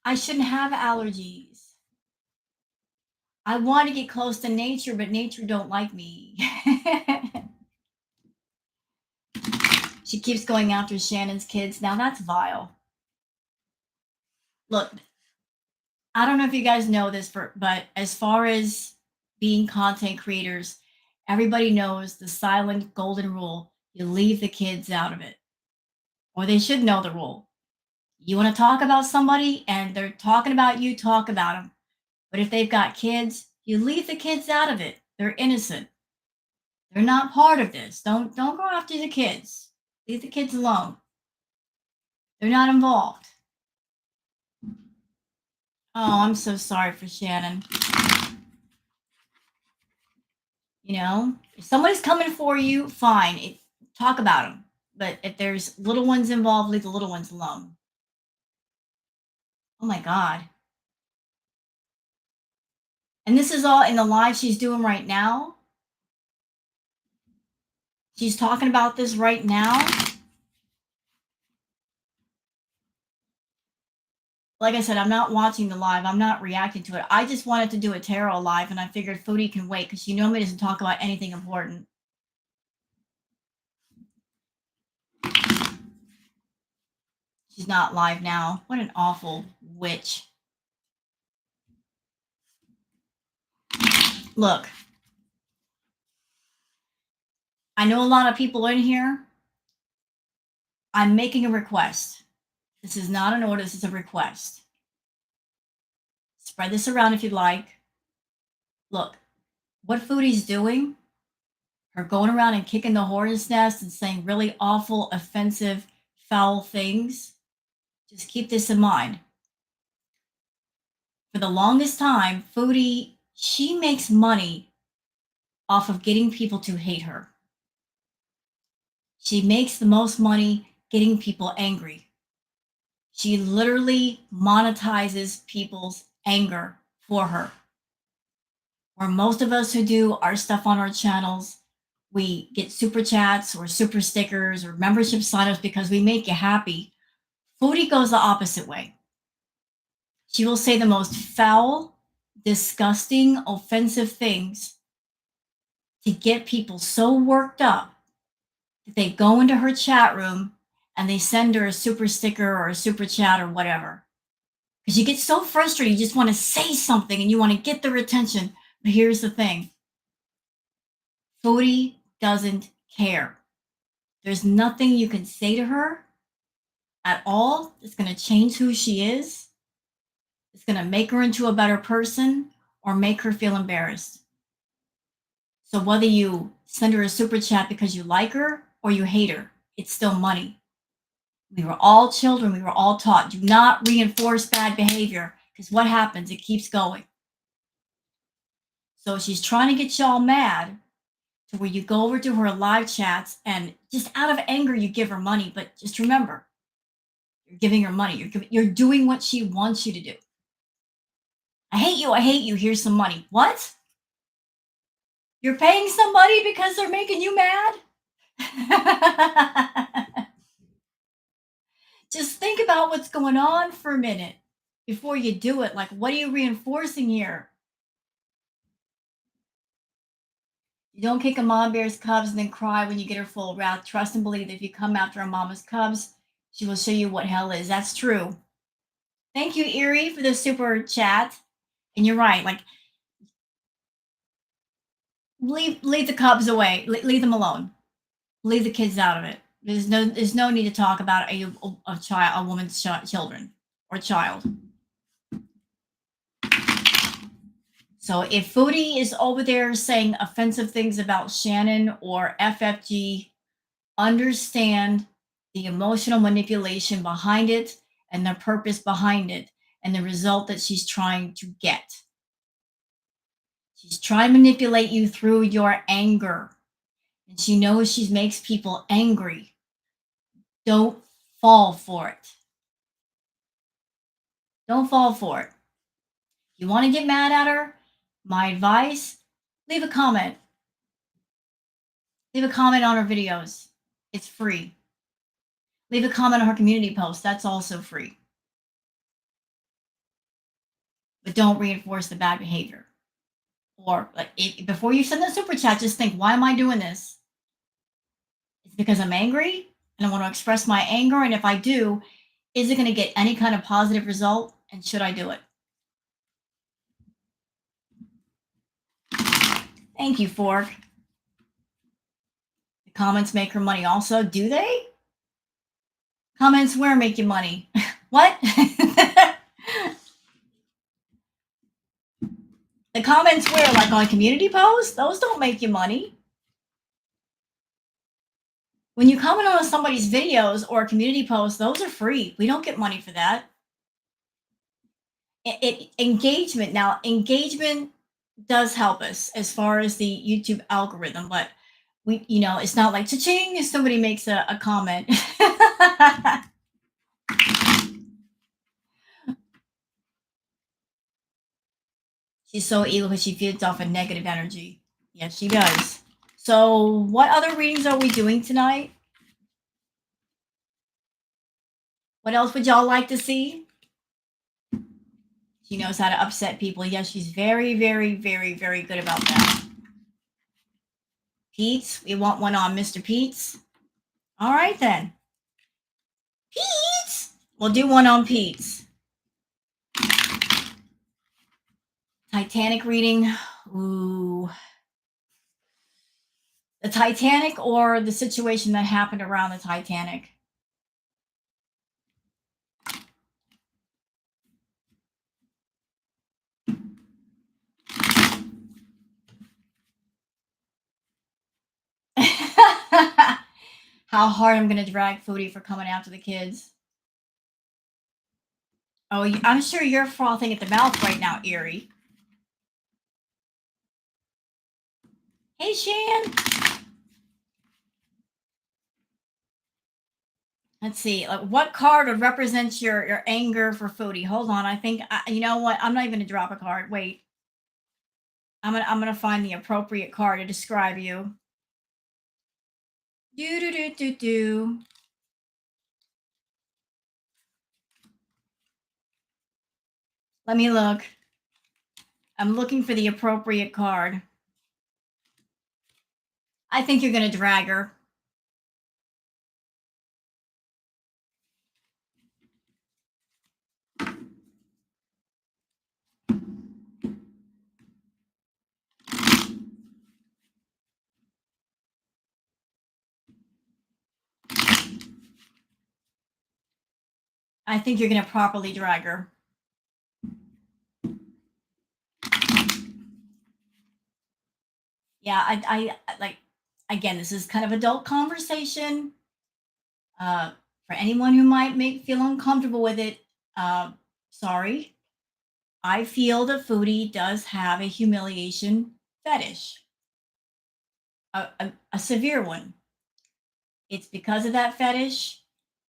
I shouldn't have allergies. I want to get close to nature, but nature don't like me. She keeps going after Shannon's kids. Now that's vile. Look, I don't know if you guys know this, but as far as being content creators, everybody knows the silent golden rule. You leave the kids out of it, or they should know the rule. You want to talk about somebody and they're talking about you, talk about them. But if they've got kids, you leave the kids out of it. They're innocent. They're not part of this. Don't go after the kids. Leave the kids alone. They're not involved. Oh, I'm so sorry for Shannon. You know, if somebody's coming for you, fine. Talk about them. But if there's little ones involved, leave the little ones alone. Oh my God. And this is all in the live she's doing right now. She's talking about this right now. Like I said, I'm not watching the live. I'm not reacting to it. I just wanted to do a tarot live, and I figured Foodie can wait because she normally doesn't talk about anything important. She's not live now. What an awful witch. Look, I know a lot of people in here. I'm making a request. This is not an order. This is a request. Spread this around if you'd like. Look, what Foodie's doing, her going around and kicking the hornet's nest and saying really awful, offensive, foul things, just keep this in mind. For the longest time, Foodie, she makes money off of getting people to hate her. She makes the most money getting people angry. She literally monetizes people's anger for her. Where most of us who do our stuff on our channels, we get super chats or super stickers or membership signups because we make you happy. Foodie goes the opposite way. She will say the most foul, disgusting, offensive things to get people so worked up that they go into her chat room and they send her a super sticker or a super chat or whatever. Because you get so frustrated, you just want to say something and you want to get their attention. But here's the thing. Foodie doesn't care. There's nothing you can say to her at all that's going to change who she is. It's going to make her into a better person or make her feel embarrassed. So whether you send her a super chat because you like her or you hate her, it's still money. We were all children. We were all taught, do not reinforce bad behavior because what happens? It keeps going. So she's trying to get y'all mad to where you go over to her live chats and just out of anger, you give her money. But just remember, you're giving her money. You're doing what she wants you to do. I hate you. I hate you. Here's some money. What? You're paying somebody because they're making you mad? Just think about what's going on for a minute before you do it. Like, what are you reinforcing here? You don't kick a mom bear's cubs and then cry when you get her full of wrath. Trust and believe that if you come after a mama's cubs, She will show you what hell is. That's true. Thank you, Erie, for the super chat. And you're right. Like, leave the cubs away. Leave them alone. Leave the kids out of it. There's no need to talk about a woman's children or child. So if Foodie is over there saying offensive things about Shannon or FFG, understand the emotional manipulation behind it and the purpose behind it and the result that she's trying to get. She's trying to manipulate you through your anger. And she knows she makes people angry. Don't fall for it. Don't fall for it. You want to get mad at her? My advice, leave a comment. Leave a comment on her videos. It's free. Leave a comment on her community post. That's also free. But don't reinforce the bad behavior. Or before you send the super chat, just think, why am I doing this? It's because I'm angry and I want to express my anger. And if I do, is it going to get any kind of positive result? And should I do it? Thank you, Fork. The comments make her money also. Do they? Comments where make you money? What? The comments where, like on community posts, those don't make you money. When you comment on somebody's videos or community posts, those are free. We don't get money for that. Engagement. Now, engagement does help us as far as the YouTube algorithm, but it's not like cha-ching if somebody makes a comment. She's so evil because she feeds off a negative energy. Yes, she does. So what other readings are we doing tonight? What else would y'all like to see? She knows how to upset people. Yes, she's very, very, very, very good about that. Pete's, we want one on Mr. Pete's. All right, then. Pete's! We'll do one on Pete's. Titanic reading. Ooh. The Titanic or the situation that happened around the Titanic? How hard I'm going to drag Foodie for coming after the kids. Oh, I'm sure you're frothing at the mouth right now, Erie. Hey, Shan. Let's see. What card would represent your anger for Foodie? Hold on. I think, you know what? I'm not even going to drop a card. Wait. I'm gonna find the appropriate card to describe you. Do. Let me look. I'm looking for the appropriate card. I think you're gonna drag her. I think you're gonna properly drag her. Yeah, I like, again, this is kind of adult conversation. For anyone who might feel uncomfortable with it, sorry. I feel that Foodie does have a humiliation fetish, a severe one. It's because of that fetish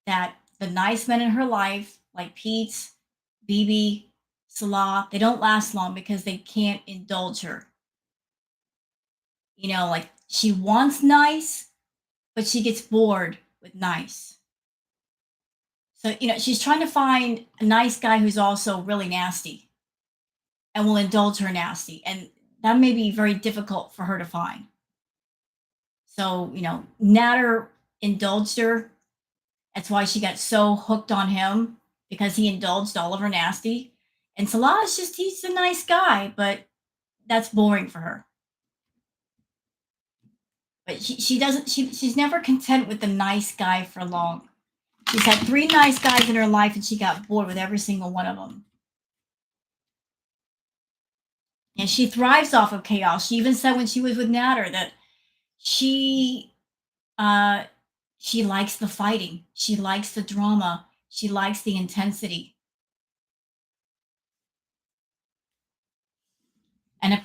that the nice men in her life, like Pete's, BB, Salah, they don't last long because they can't indulge her. Like she wants nice, but she gets bored with nice. So, she's trying to find a nice guy who's also really nasty and will indulge her nasty. And that may be very difficult for her to find. So, Natter indulged her. That's why she got so hooked on him because he indulged all of her nasty. And Salah is just, he's a nice guy, but that's boring for her. But she doesn't, she's never content with the nice guy for long. She's had 3 nice guys in her life and she got bored with every single one of them. And she thrives off of chaos. She even said when she was with Natter that she uh she likes the fighting. She likes the drama. She likes the intensity. And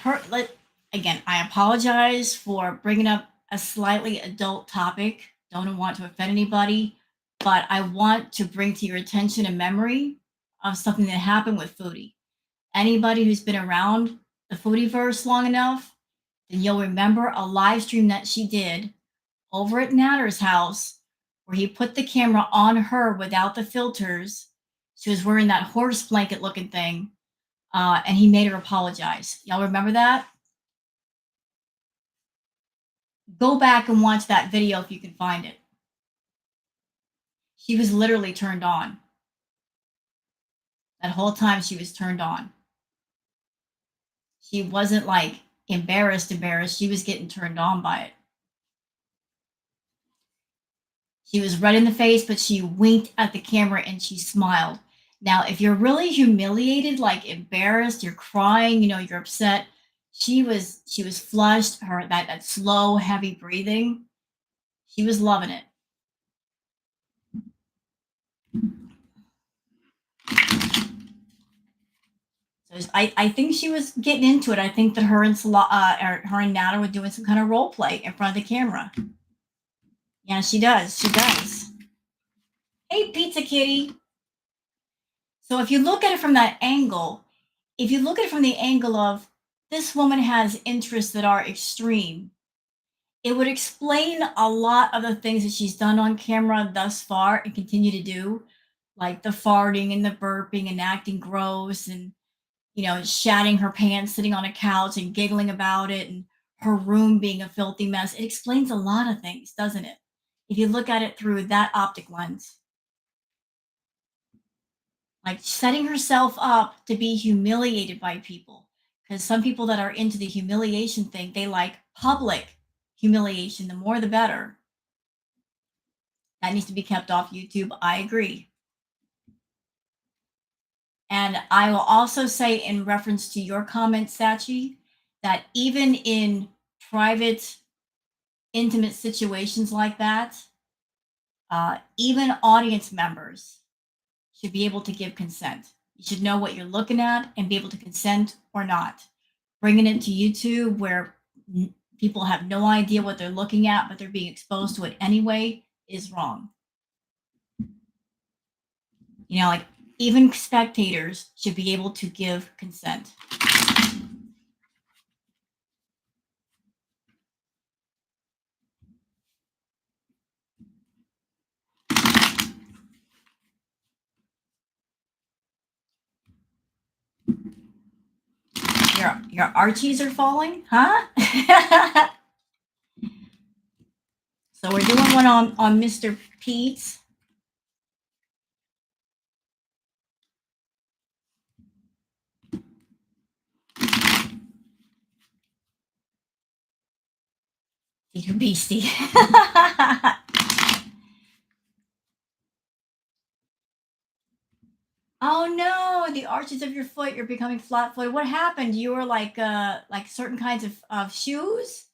again, I apologize for bringing up a slightly adult topic. Don't want to offend anybody, but I want to bring to your attention a memory of something that happened with Foodie. Anybody who's been around the Foodieverse long enough, then you'll remember a live stream that she did over at Natter's house where he put the camera on her without the filters. She was wearing that horse blanket looking thing, and he made her apologize. Y'all remember that? Go back and watch that video if you can find it. She was literally turned on. That whole time she was turned on. She wasn't like embarrassed. She was getting turned on by it. She was red in the face, but she winked at the camera and she smiled. Now, if you're really humiliated, like embarrassed, you're crying, you're upset. She was flushed. That slow, heavy breathing. She was loving it. So I think she was getting into it. I think that her and Nana were doing some kind of role play in front of the camera. Yeah, she does. She does. Hey, Pizza Kitty. So if you look at it from that angle, if you look at it from the angle of this woman has interests that are extreme, it would explain a lot of the things that she's done on camera thus far and continue to do, like the farting and the burping and acting gross and, shatting her pants, sitting on a couch and giggling about it, and her room being a filthy mess. It explains a lot of things, doesn't it? If you look at it through that optic lens. Like setting herself up to be humiliated by people. Because some people that are into the humiliation thing, they like public humiliation. The more, the better. That needs to be kept off YouTube. I agree. And I will also say, in reference to your comment, Sachi, that even in private, intimate situations like that, even audience members should be able to give consent. You should know what you're looking at and be able to consent or not. Bringing it to YouTube where people have no idea what they're looking at, but they're being exposed to it anyway, is wrong. Like even spectators should be able to give consent. Your Archies are falling, huh? So we're doing one on Mr. Pete's. You beastie. Oh no, the arches of your foot, you're becoming flat-footed. What happened? You were like certain kinds of shoes?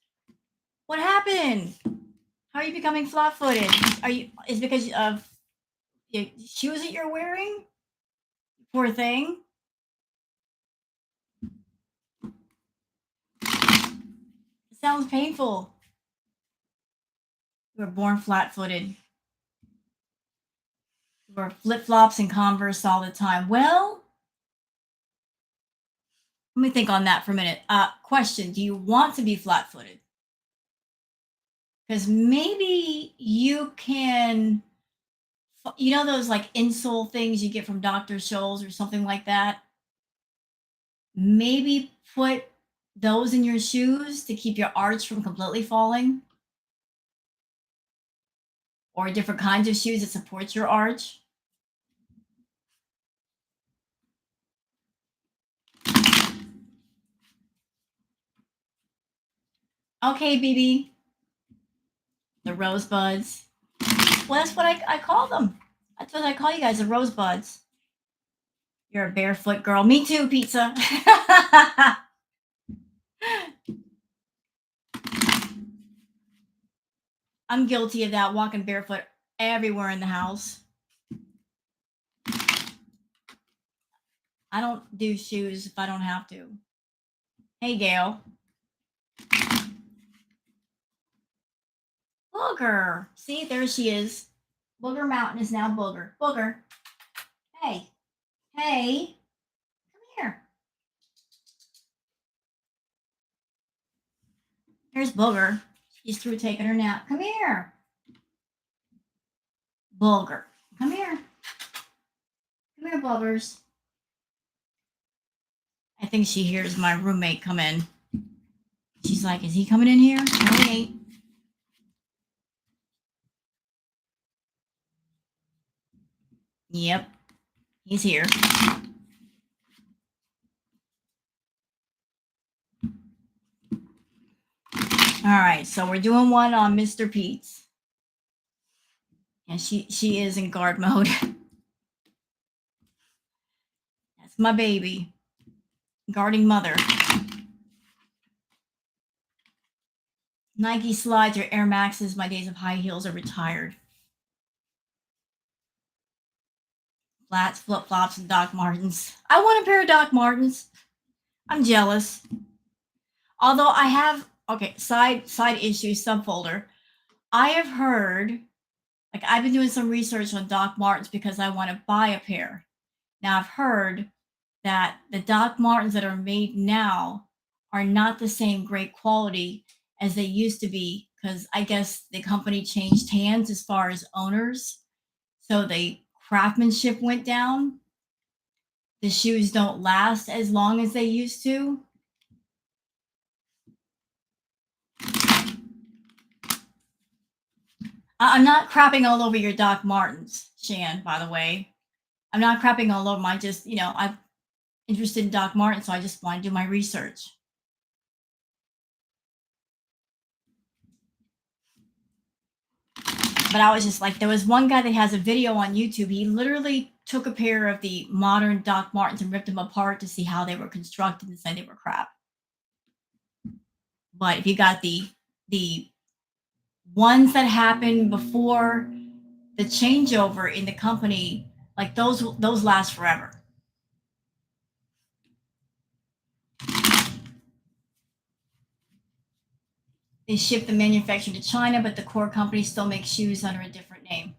What happened? How are you becoming flat-footed? Is it because of the shoes that you're wearing? Poor thing. It sounds painful. You were born flat-footed. You wear flip-flops and Converse all the time. Well, let me think on that for a minute. Question, do you want to be flat-footed? Because maybe you can, those like insole things you get from Dr. Scholl's or something like that? Maybe put those in your shoes to keep your arch from completely falling. or different kinds of shoes that support your arch. Okay, BB. The rosebuds. Well, that's what I call them. That's what I call you guys, the rosebuds. You're a barefoot girl. Me too, pizza. I'm guilty of that, walking barefoot everywhere in the house. I don't do shoes if I don't have to. Hey, Gail. Booger. See, there she is. Booger Mountain is now Booger. Booger. Hey. Hey. Come here. There's Booger. She's through taking her nap. Come here. Booger. Come here. Come here, Boogers. I think she hears my roommate come in. She's like, is he coming in here? No, he ain't. Yep. He's here. All right, so we're doing one on Mr. Pete's. And she is in guard mode. That's my baby. Guarding mother. Nike slides or Air Maxes. My days of high heels are retired. Flats, flip-flops, and Doc Martens. I want a pair of Doc Martens. I'm jealous. Although I have, okay, side issues, subfolder. I have heard, like I've been doing some research on Doc Martens because I want to buy a pair. Now I've heard that the Doc Martens that are made now are not the same great quality as they used to be because I guess the company changed hands as far as owners. So the craftsmanship went down. The shoes don't last as long as they used to. I'm not crapping all over your Doc Martens, Shan, by the way. I'm not crapping all over mine. Just, I'm interested in Doc Martens, so I just want to do my research. But I was just like, there was one guy that has a video on YouTube. He literally took a pair of the modern Doc Martens and ripped them apart to see how they were constructed and said they were crap. But if you got the ones that happened before the changeover in the company, like those last forever. They ship the manufacturer to China, but the core company still makes shoes under a different name.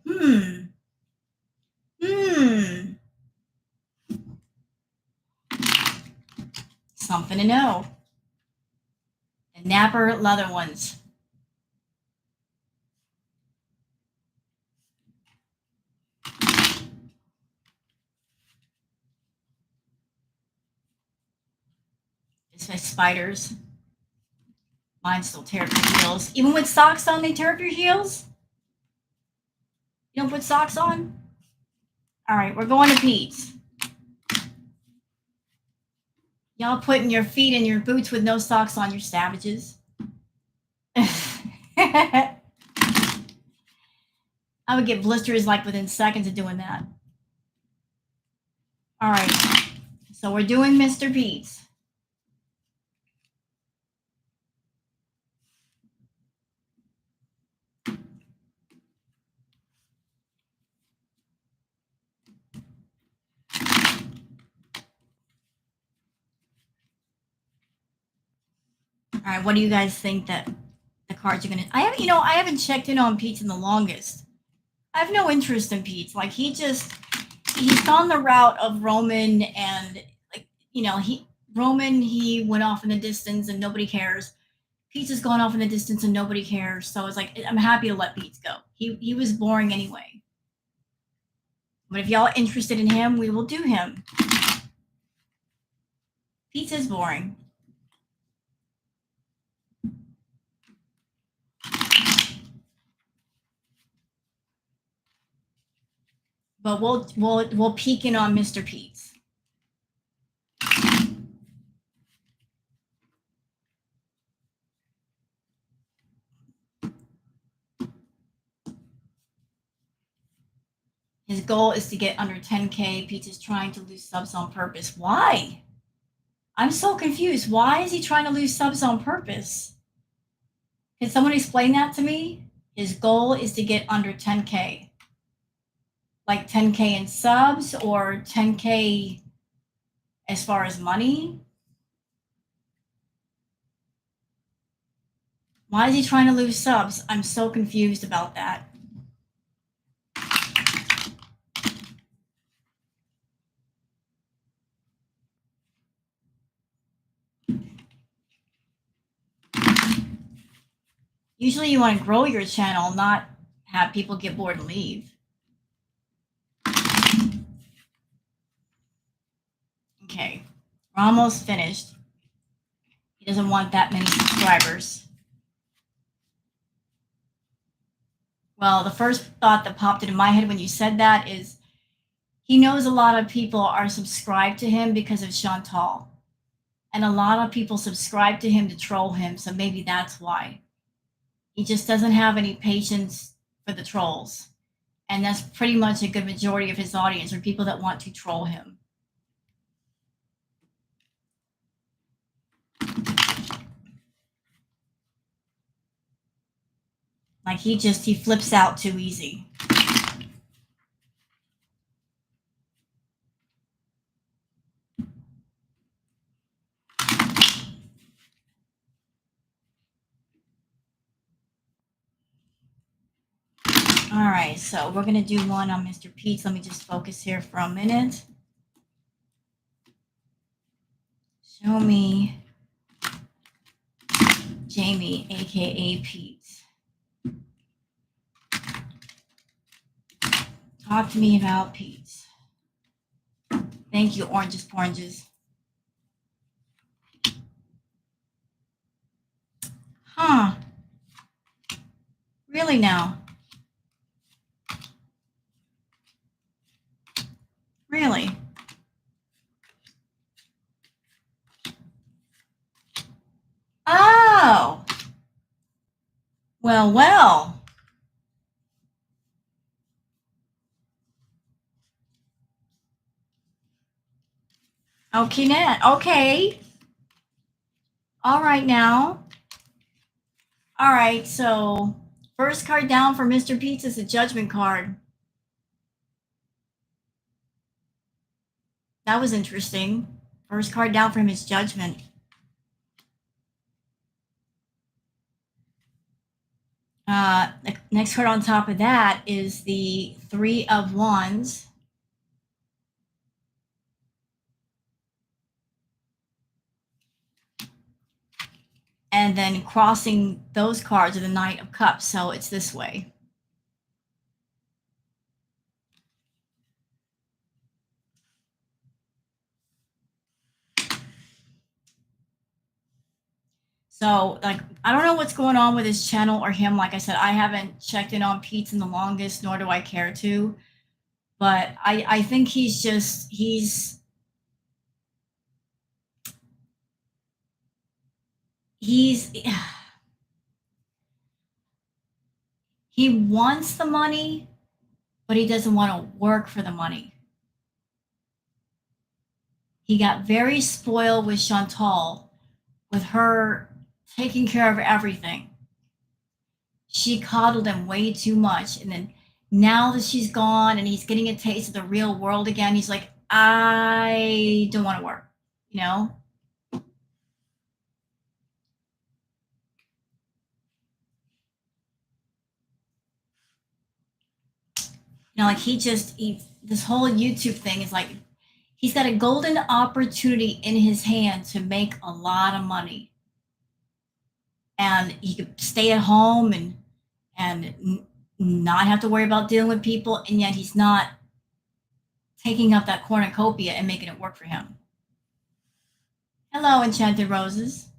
Something to know. The Napper leather ones. It's like spiders. Mine still tear up your heels. Even with socks on, they tear up your heels? You don't put socks on? All right, we're going to Pete's. Y'all putting your feet in your boots with no socks on, you savages. I would get blisters like within seconds of doing that. All right, so we're doing Mr. Pete's. All right, what do you guys think that the cards are gonna? I haven't checked in on Pete's in the longest. I have no interest in Pete's. Like he's gone the route of Roman, and he went off in the distance and nobody cares. Pete's has gone off in the distance and nobody cares. So it's like I'm happy to let Pete's go. He was boring anyway. But if y'all are interested in him, we will do him. Pete's is boring. but we'll peek in on Mr. Pete's. His goal is to get under 10K. Pete is trying to lose subs on purpose. Why? I'm so confused. Why is he trying to lose subs on purpose? Can someone explain that to me? His goal is to get under 10K. Like 10K in subs or 10K as far as money? Why is he trying to lose subs? I'm so confused about that. Usually you want to grow your channel, not have people get bored and leave. Okay, we're almost finished. He doesn't want that many subscribers. Well, the first thought that popped into my head when you said that is he knows a lot of people are subscribed to him because of Chantal. And a lot of people subscribe to him to troll him, so maybe that's why. He just doesn't have any patience for the trolls. And that's pretty much a good majority of his audience are people that want to troll him. Like he flips out too easy. All right, so we're going to do one on Mr. Pete's. Let me just focus here for a minute. Show me Jamie, aka Pete. Talk to me about Pete. Thank you, oranges. Huh. Really now? Really? Oh. Well. Okay, Nat. Okay. All right now. All right, so first card down for Mr. Pete's is a judgment card. That was interesting. First card down from his judgment. The next card on top of that is the Three of Wands. And then crossing those cards are the Knight of Cups, so it's this way. So, like, I don't know what's going on with his channel or him. Like I said, I haven't checked in on Pete's in the longest, nor do I care to. But I think he's he wants the money, but he doesn't want to work for the money. He got very spoiled with Chantal, with her taking care of everything. She coddled him way too much. And then now that she's gone and he's getting a taste of the real world again, he's like, I don't want to work, you know? Like this whole YouTube thing is like, he's got a golden opportunity in his hand to make a lot of money. And he could stay at home and not have to worry about dealing with people. And yet he's not taking up that cornucopia and making it work for him. Hello, Enchanted Roses.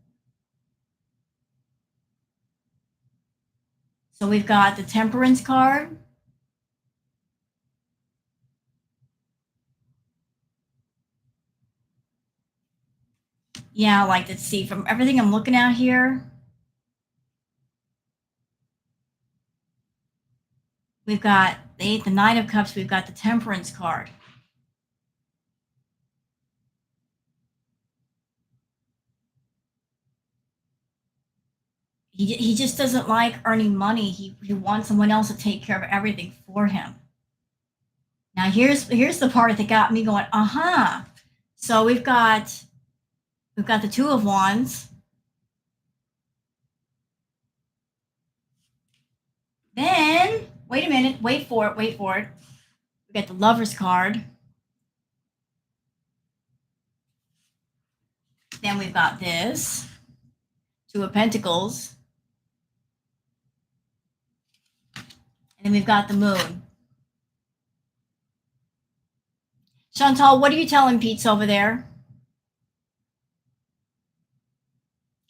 So we've got the Temperance card. Yeah, like, let's see, from everything I'm looking at here, we've got the Nine of Cups, we've got the Temperance card. He just doesn't like earning money. He wants someone else to take care of everything for him. Now here's the part that got me going, uh-huh. So we've got the Two of Wands. Then, wait a minute, wait for it. We got the Lover's card. Then we've got this, Two of Pentacles. And then we've got the Moon. Chantal, what are you telling Pete's over there?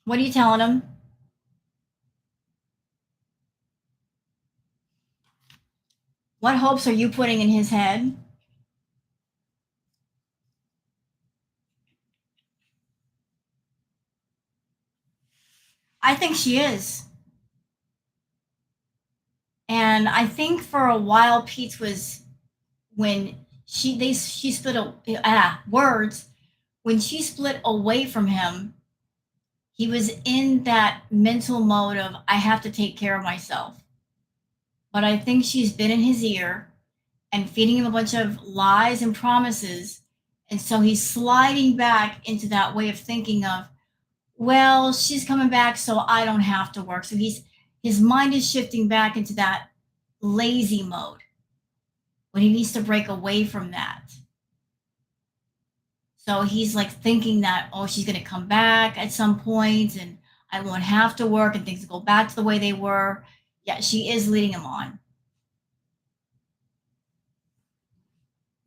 What are you telling him? What hopes are you putting in his head? I think she is. And I think for a while, Pete's was when she split words. When she split away from him, he was in that mental mode of, I have to take care of myself. But I think she's been in his ear and feeding him a bunch of lies and promises. And so he's sliding back into that way of thinking of, well, she's coming back, so I don't have to work. So his mind is shifting back into that lazy mode when he needs to break away from that. So he's like thinking that, oh, she's going to come back at some point and I won't have to work and things will go back to the way they were. Yeah, she is leading him on.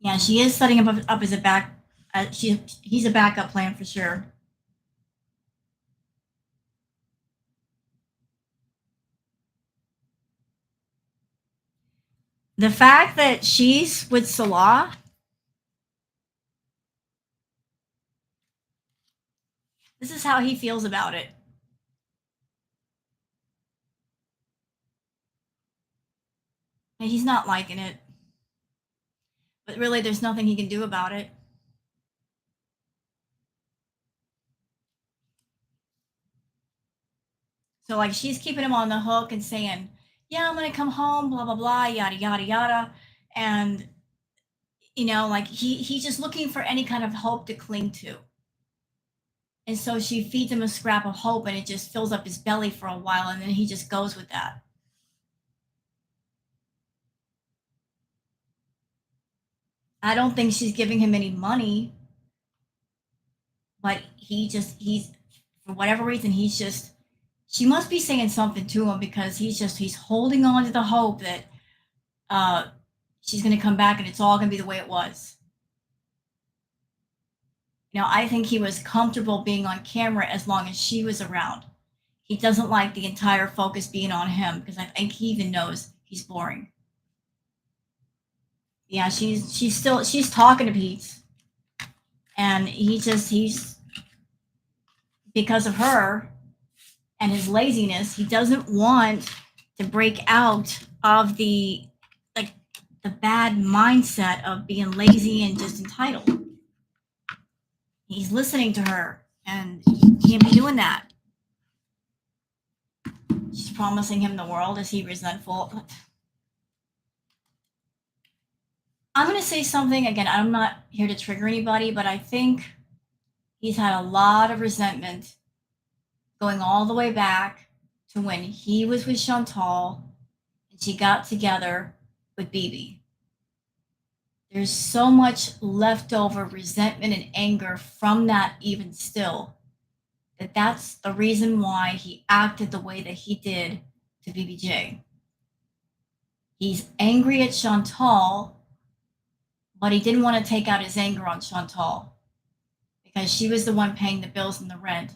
Yeah, she is setting him up as a back. He's a backup plan for sure. The fact that she's with Salah, this is how he feels about it. And he's not liking it. But really, there's nothing he can do about it. So, like, she's keeping him on the hook and saying, yeah, I'm going to come home, blah, blah, blah, yada, yada, yada. And, like, he's just looking for any kind of hope to cling to. And so she feeds him a scrap of hope and it just fills up his belly for a while. And then he just goes with that. I don't think she's giving him any money, but he's, for whatever reason, she must be saying something to him because he's holding on to the hope that she's going to come back and it's all going to be the way it was. I think he was comfortable being on camera as long as she was around. He doesn't like the entire focus being on him because I think he even knows he's boring. Yeah, she's talking to Pete, and he's because of her and his laziness, he doesn't want to break out of the bad mindset of being lazy and just entitled. He's listening to her, and he can't be doing that. She's promising him the world. Is he resentful? I'm going to say something again. I'm not here to trigger anybody, but I think he's had a lot of resentment going all the way back to when he was with Chantal and she got together with Bibi. There's so much leftover resentment and anger from that, even still, that's the reason why he acted the way that he did to BBJ. He's angry at Chantal, but he didn't want to take out his anger on Chantal because she was the one paying the bills and the rent.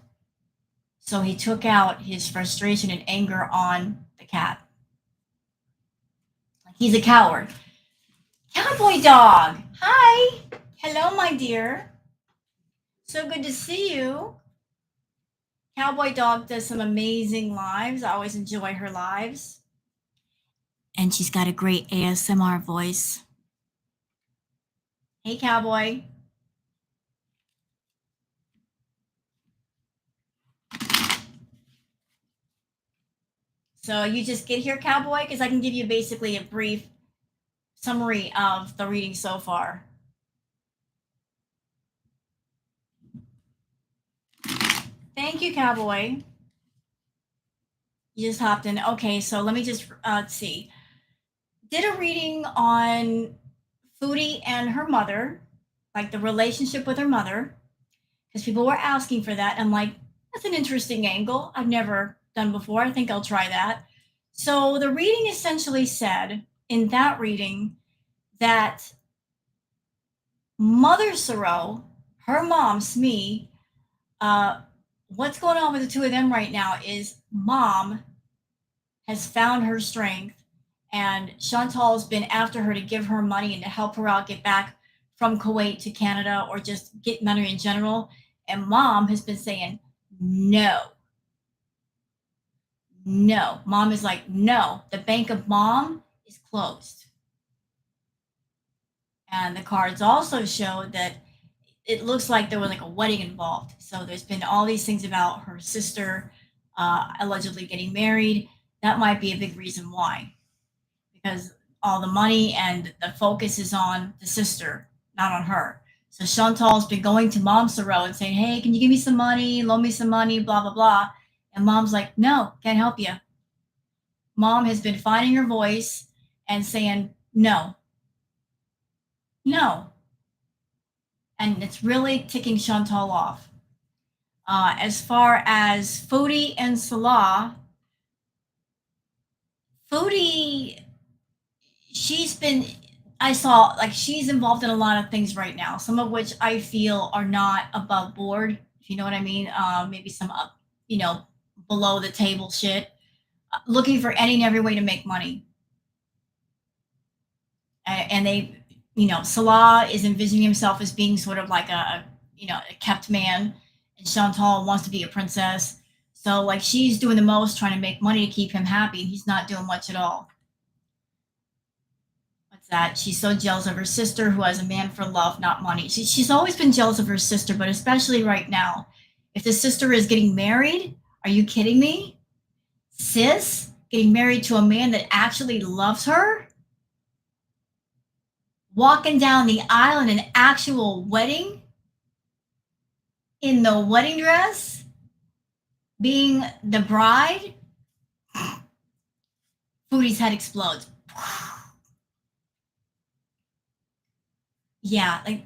So he took out his frustration and anger on the cat. He's a coward. Cowboy dog. Hi. Hello, my dear. So good to see you. Cowboy Dog does some amazing lives. I always enjoy her lives. And she's got a great ASMR voice. Hey, Cowboy. So you just get here, Cowboy, because I can give you basically a brief summary of the reading so far. Thank you, Cowboy. You just hopped in. Okay, so let me just see. Did a reading on Foodie and her mother, like the relationship with her mother, because people were asking for that. I'm like, that's an interesting angle I've never done before. I think I'll try that. So the reading essentially said in that reading that Mother Sorrow, her mom, Smee, what's going on with the two of them right now is mom has found her strength and Chantal's been after her to give her money and to help her out get back from Kuwait to Canada or just get money in general. And mom has been saying, no. No. Mom is like, no, the bank of mom is closed. And the cards also show that it looks like there was like a wedding involved. So there's been all these things about her sister allegedly getting married. That might be a big reason why, because all the money and the focus is on the sister, not on her. So Chantal's been going to Mom Sorrow and saying, hey, can you give me some money, loan me some money, blah, blah, blah. And mom's like, no, can't help you. Mom has been finding her voice and saying, no, no. And it's really ticking Chantal off. As far as Foodie and Salah, Foodie, she's been, I saw, like, she's involved in a lot of things right now, some of which I feel are not above board, if you know what I mean. Maybe some up, below the table shit, looking for any and every way to make money. And they, Salah is envisioning himself as being sort of like a kept man, and Chantal wants to be a princess. So like she's doing the most, trying to make money to keep him happy. He's not doing much at all. What's that? She's so jealous of her sister who has a man for love, not money. She's always been jealous of her sister, but especially right now. If the sister is getting married, are you kidding me? Sis, getting married to a man that actually loves her? Walking down the aisle in an actual wedding? In the wedding dress? Being the bride? Foodie's head explodes. Yeah, like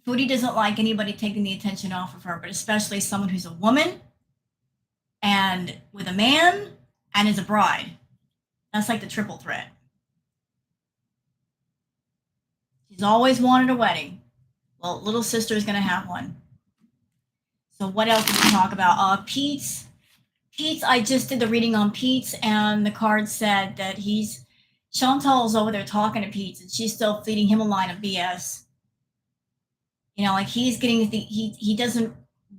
Foodie doesn't like anybody taking the attention off of her, but especially someone who's a woman and with a man and is a bride. That's like the triple threat. She's always wanted a wedding. Well, little sister is going to have one. So what else did we talk about? Pete's. I just did the reading on Pete's, and the card said that Chantal's over there talking to Pete's, and she's still feeding him a line of BS. Like he's getting he doesn't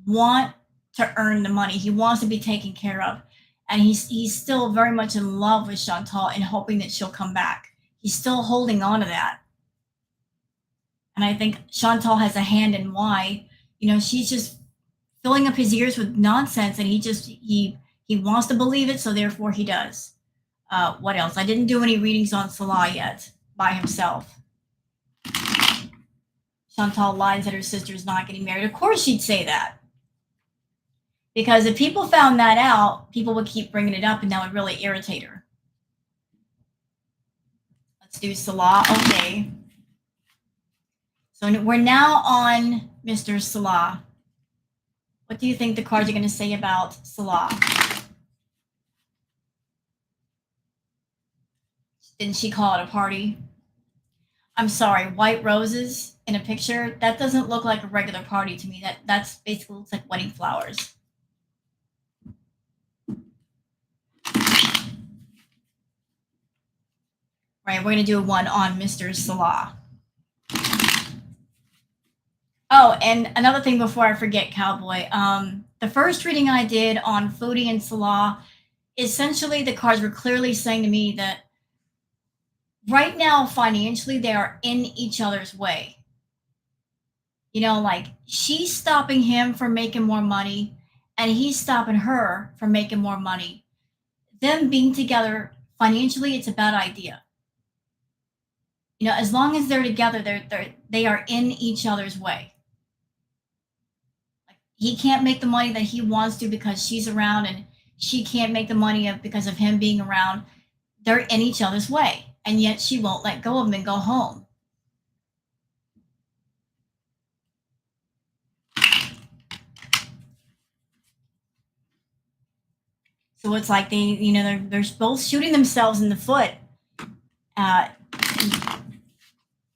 want to earn the money. He wants to be taken care of. And he's still very much in love with Chantal and hoping that she'll come back. He's still holding on to that. And I think Chantal has a hand in why, she's just filling up his ears with nonsense, and he wants to believe it, so therefore he does. What else? I didn't do any readings on Salah yet by himself. Chantal lies that her sister's not getting married. Of course she'd say that. Because if people found that out, people would keep bringing it up, and that would really irritate her. Let's do Salah. Okay. So we're now on Mr. Salah. What do you think the cards are going to say about Salah? Didn't she call it a party? I'm sorry, white roses in a picture? That doesn't look like a regular party to me. That's basically looks like wedding flowers. Right, we're going to do one on Mr. Salah. Oh, and another thing before I forget, Cowboy. The first reading I did on Foodie and Salah, essentially the cards were clearly saying to me that right now, financially, they are in each other's way. You know, like she's stopping him from making more money, and he's stopping her from making more money. Them being together financially, it's a bad idea. You know, as long as they're together, they are in each other's way. Like he can't make the money that he wants to because she's around, and she can't make the money because of him being around. They're in each other's way, and yet she won't let go of him and go home. So it's like they're both shooting themselves in the foot. Uh,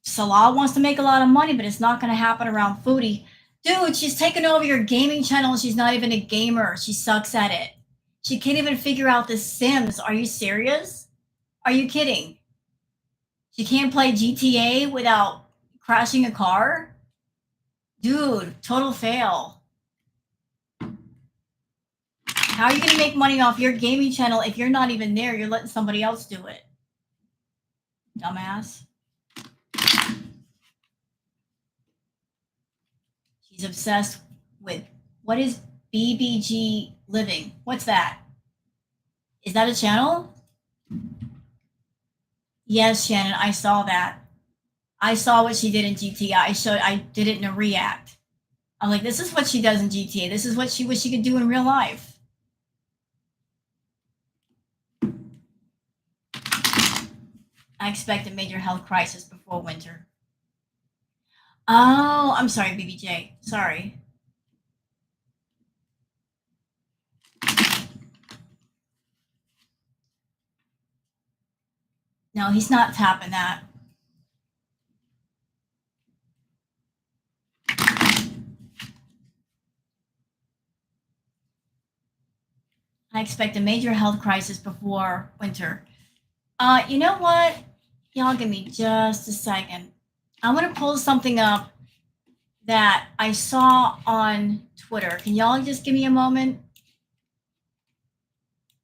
Salah wants to make a lot of money, but it's not going to happen around Foodie. Dude, she's taken over your gaming channel and she's not even a gamer. She sucks at it. She can't even figure out the Sims. Are you serious? Are you kidding? She can't play GTA without crashing a car? Dude, total fail. How are you going to make money off your gaming channel if you're not even there? You're letting somebody else do it. Dumbass. She's obsessed with what is BBG Living? What's that? Is that a channel? Yes, Shannon, I saw that. I saw what she did in GTA. I did it in a react. I'm like, this is what she does in GTA. This is what she wish she could do in real life. I expect a major health crisis before winter. Oh, I'm sorry, BBJ. Sorry. No, he's not tapping that. I expect a major health crisis before winter. You know what? Y'all give me just a second. I'm gonna pull something up that I saw on Twitter. Can y'all just give me a moment?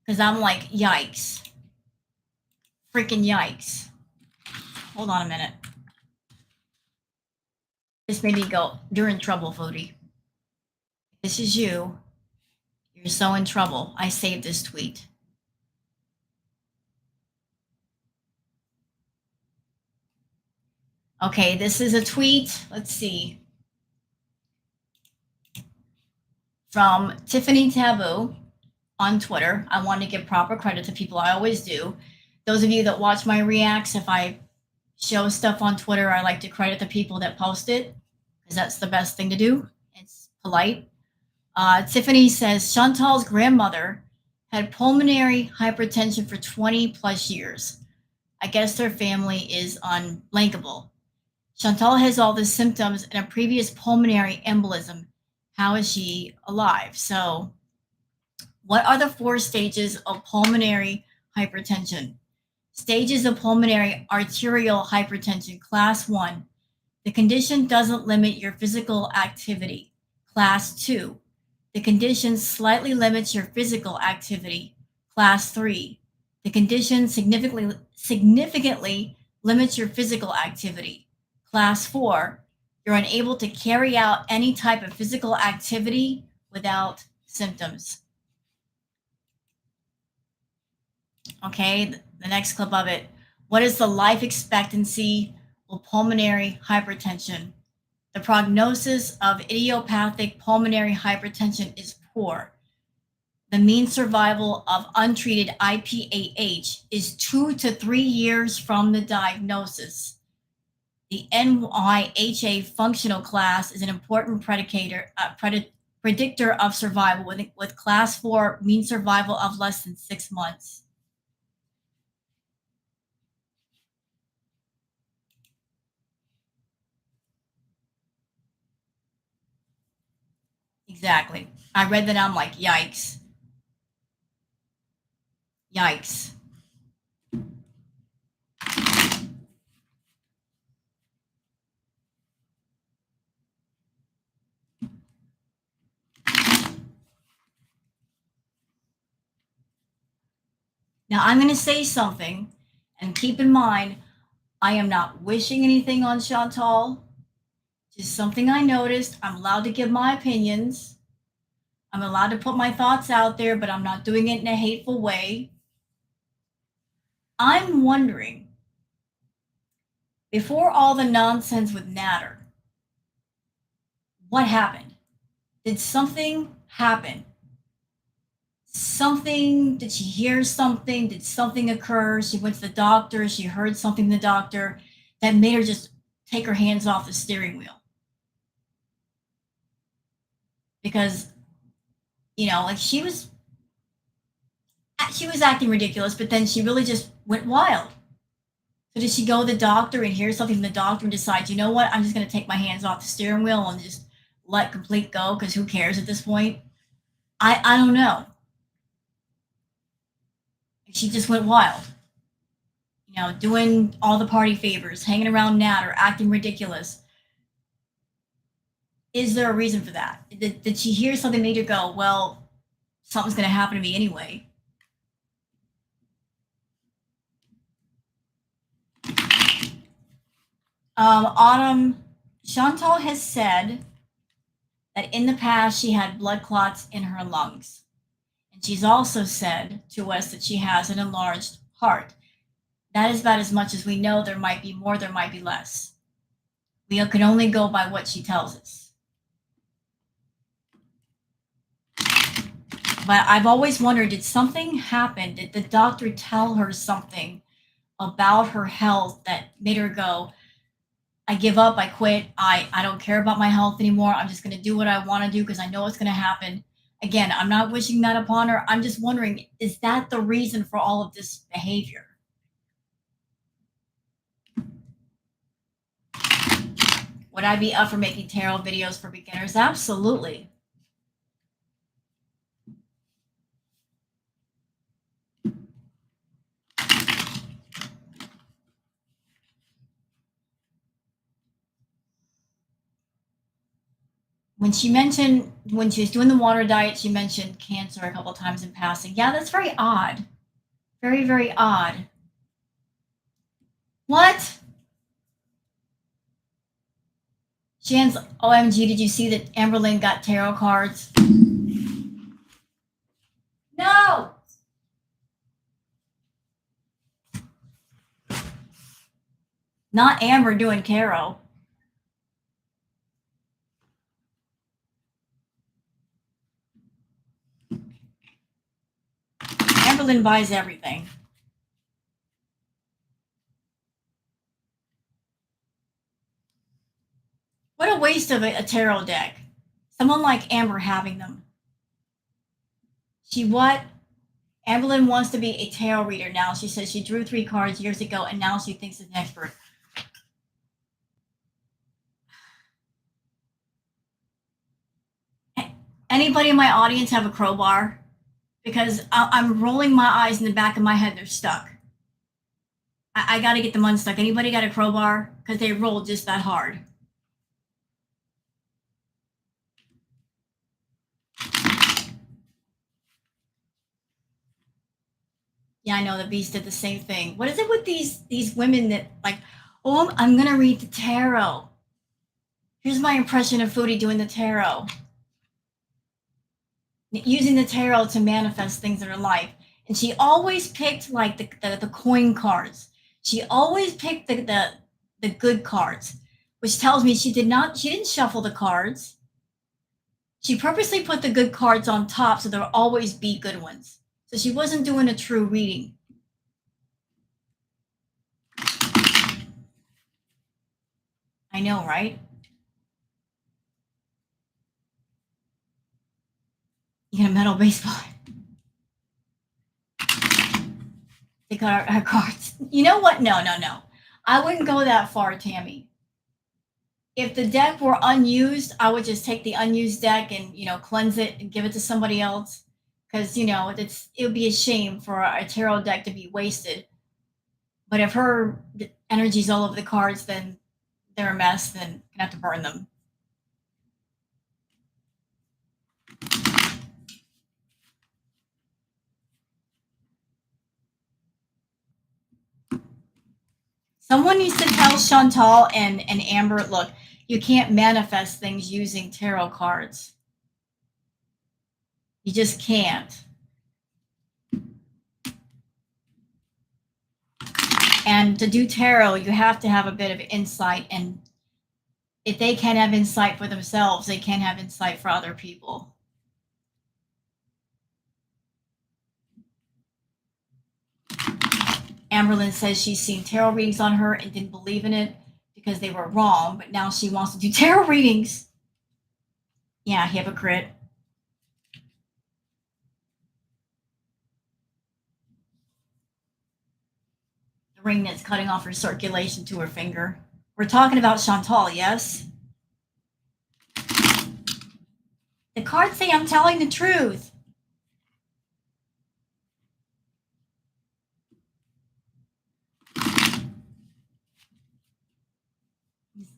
Because I'm like, yikes. Freaking yikes. Hold on a minute. This made me go, you're in trouble, Foodie. This is you. You're so in trouble. I saved this tweet. Okay, this is a tweet. Let's see. From Tiffany Taboo on Twitter. I want to give proper credit to people. I always do. Those of you that watch my reacts, if I show stuff on Twitter, I like to credit the people that post it because that's the best thing to do. It's polite. Tiffany says Chantal's grandmother had pulmonary hypertension for 20 plus years. I guess their family is unlinkable. Chantal has all the symptoms and a previous pulmonary embolism. How is she alive? So, what are the 4 stages of pulmonary hypertension? Stages of pulmonary arterial hypertension, class 1. The condition doesn't limit your physical activity. Class 2. The condition slightly limits your physical activity. Class 3. The condition significantly limits your physical activity. Class 4. You're unable to carry out any type of physical activity without symptoms. Okay, the next clip of it. What is the life expectancy of pulmonary hypertension? The prognosis of idiopathic pulmonary hypertension is poor. The mean survival of untreated IPAH is 2 to 3 years from the diagnosis. The NYHA functional class is an important predictor of survival, with class 4 mean survival of less than 6 months. Exactly. I read that. I'm like, yikes. Yikes. Now, I'm going to say something, and keep in mind, I am not wishing anything on Chantal. Just something I noticed. I'm allowed to give my opinions. I'm allowed to put my thoughts out there, but I'm not doing it in a hateful way. I'm wondering, before all the nonsense with Natter, what happened? Did something happen? Something, did she hear something? Did something occur? She went to the doctor, she heard something from the doctor that made her just take her hands off the steering wheel. Because, like she was acting ridiculous, but then she really just went wild. So did she go to the doctor and hear something from the doctor and decide, you know what, I'm just going to take my hands off the steering wheel and just let complete go because who cares at this point? I don't know. She just went wild. Doing all the party favors, hanging around Natter, acting ridiculous. Is there a reason for that? Did she hear something made her go, well, something's going to happen to me anyway? Autumn, Chantal has said that in the past she had blood clots in her lungs. And she's also said to us that she has an enlarged heart. That is about as much as we know. There might be more, there might be less. We can only go by what she tells us. But I've always wondered, did something happen? Did the doctor tell her something about her health that made her go, I give up, I quit, I don't care about my health anymore. I'm just going to do what I want to do because I know it's going to happen. Again, I'm not wishing that upon her. I'm just wondering, is that the reason for all of this behavior? Would I be up for making tarot videos for beginners? Absolutely. When she was doing the water diet, she mentioned cancer a couple times in passing. Yeah, that's very odd. Very, very odd. What? Jan's, OMG, did you see that Amberlynn got tarot cards? No! Not Amber doing tarot. Amberlynn buys everything. What a waste of a tarot deck. Someone like Amber having them. She what? Amberlynn wants to be a tarot reader now. She says she drew 3 cards years ago and now she thinks she's an expert. Anybody in my audience have a crowbar? Because I'm rolling my eyes in the back of my head. They're stuck. I got to get them unstuck. Anybody got a crowbar? Because they rolled just that hard. Yeah, I know the Beast did the same thing. What is it with these women that like, oh, I'm gonna read the tarot. Here's my impression of Foodie doing the tarot, using the tarot to manifest things in her life. And she always picked like the coin cards. She always picked the good cards, which tells me she didn't shuffle the cards. She purposely put the good cards on top so there will always be good ones. So she wasn't doing a true reading. I know, right? You get a metal baseball. They got our cards. You know what? No. I wouldn't go that far, Tammy. If the deck were unused, I would just take the unused deck and cleanse it and give it to somebody else, because it would be a shame for a tarot deck to be wasted. But if her energy's all over the cards, then they're a mess. Then I'm gonna have to burn them. Someone needs to tell Chantal and Amber, look, you can't manifest things using tarot cards. You just can't. And to do tarot, you have to have a bit of insight. And if they can't have insight for themselves, they can't have insight for other people. Amberlynn says she's seen tarot readings on her and didn't believe in it because they were wrong, but now she wants to do tarot readings. Yeah, hypocrite. The ring that's cutting off her circulation to her finger. We're talking about Chantal, yes? The cards say I'm telling the truth.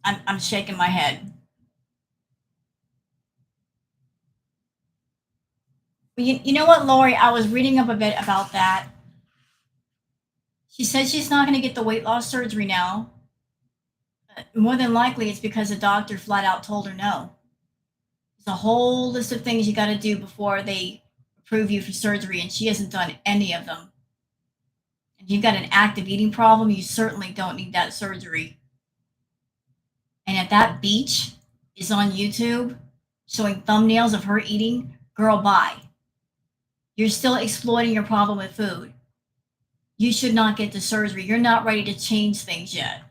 I'm shaking my head. But you know what, Lori? I was reading up a bit about that. She says she's not going to get the weight loss surgery now. More than likely, it's because the doctor flat out told her no. There's a whole list of things you got to do before they approve you for surgery, and she hasn't done any of them. If you've got an active eating problem, you certainly don't need that surgery. And if that beach is on YouTube showing thumbnails of her eating, girl, bye. You're still exploiting your problem with food. You should not get the surgery. You're not ready to change things yet.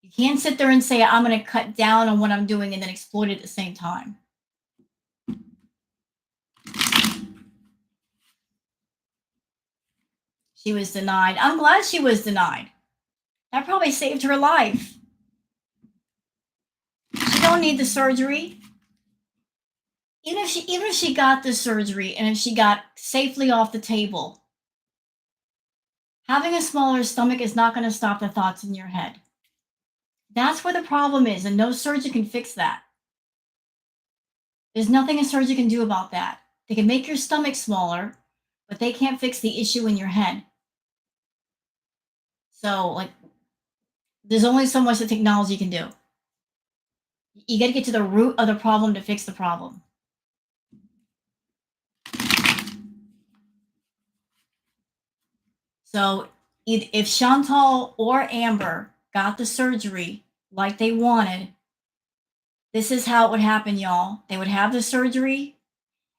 You can't sit there and say, I'm going to cut down on what I'm doing and then exploit it at the same time. She was denied. I'm glad she was denied. That probably saved her life. She don't need the surgery. Even if she got the surgery and if she got safely off the table, having a smaller stomach is not going to stop the thoughts in your head. That's where the problem is, and no surgeon can fix that. There's nothing a surgeon can do about that. They can make your stomach smaller, but they can't fix the issue in your head. So, like, there's only so much that technology can do. You got to get to the root of the problem to fix the problem. So, if Chantal or Amber got the surgery like they wanted, this is how it would happen, y'all. They would have the surgery,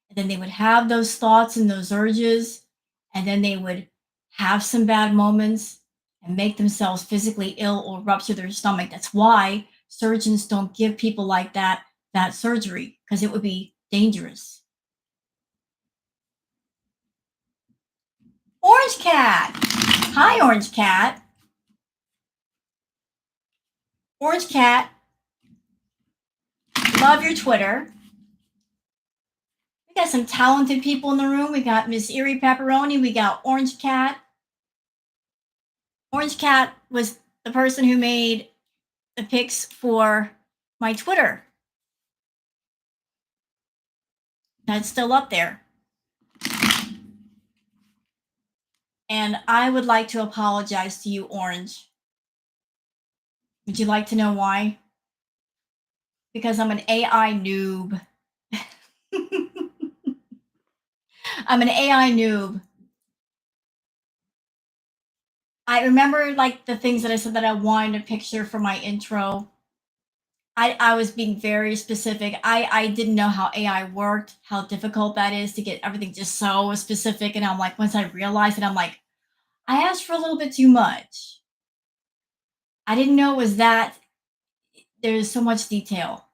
and then they would have those thoughts and those urges, and then they would have some bad moments and make themselves physically ill or rupture their stomach. That's why surgeons don't give people like that surgery, because it would be dangerous. Orange Cat. Hi, Orange Cat. Orange Cat. Love your Twitter. We got some talented people in the room. We got Miss Erie Pepperoni. We got Orange Cat. Orange Cat was the person who made the pics for my Twitter. That's still up there. And I would like to apologize to you, Orange. Would you like to know why? Because I'm an AI noob. I'm an AI noob. I remember like the things that I said that I wanted a picture for my intro. I was being very specific. I didn't know how AI worked, how difficult that is to get everything just so specific. And I'm like, once I realized it, I'm like, I asked for a little bit too much. I didn't know it was that. There's so much detail.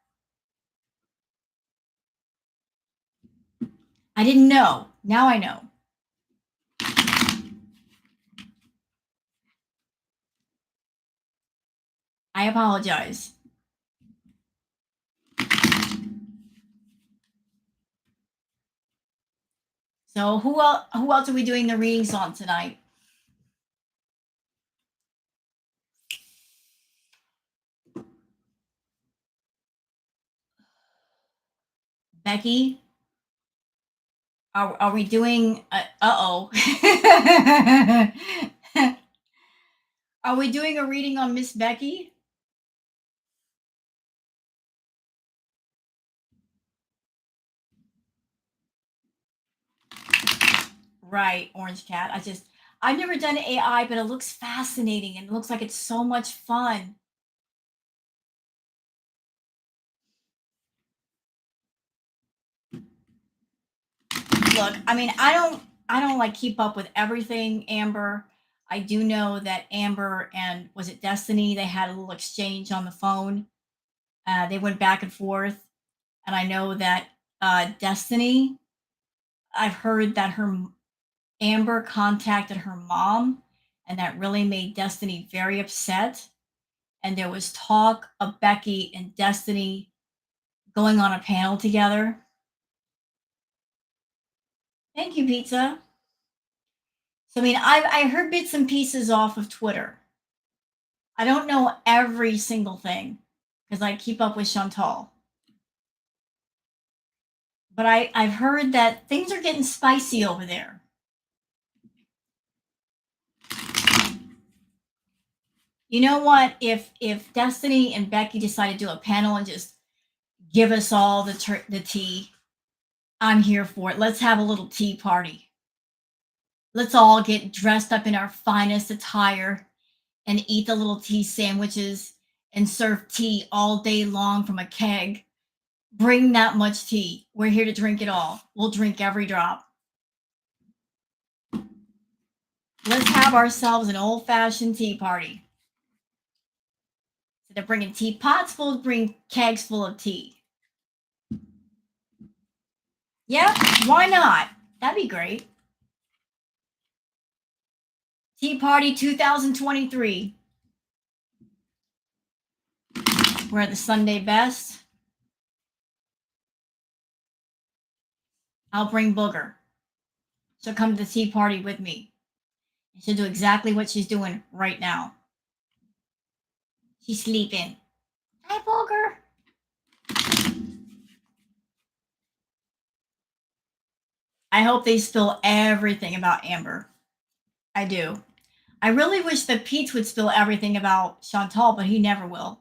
I didn't know. Now I know. I apologize. So who else are we doing the readings on tonight? Becky, Are we doing? Uh-oh. Are we doing a reading on Miss Becky? Right, Orange Cat. I've never done AI, but it looks fascinating and it looks like it's so much fun. Look, I mean, I don't like keep up with everything, Amber. I do know that Amber and was it Destiny? They had a little exchange on the phone. They went back and forth, and I know that Destiny. I've heard that Amber contacted her mom, and that really made Destiny very upset. And there was talk of Becky and Destiny going on a panel together. Thank you, pizza. So I mean, I heard bits and pieces off of Twitter. I don't know every single thing because I keep up with Chantal. But I've heard that things are getting spicy over there. You know what? If Destiny and Becky decide to do a panel and just give us all the tea, I'm here for it. Let's have a little tea party. Let's all get dressed up in our finest attire and eat the little tea sandwiches and serve tea all day long from a keg. Bring that much tea. We're here to drink it all. We'll drink every drop. Let's have ourselves an old fashioned tea party. Instead of bringing teapots full, bring kegs full of tea. Yep, why not? That'd be great. Tea Party 2023. We're at the Sunday best. I'll bring Booger. She'll come to the tea party with me. She'll do exactly what she's doing right now. She's sleeping. Hi, Booger. I hope they spill everything about Amber. I do. I really wish that Pete would spill everything about Chantal, but he never will.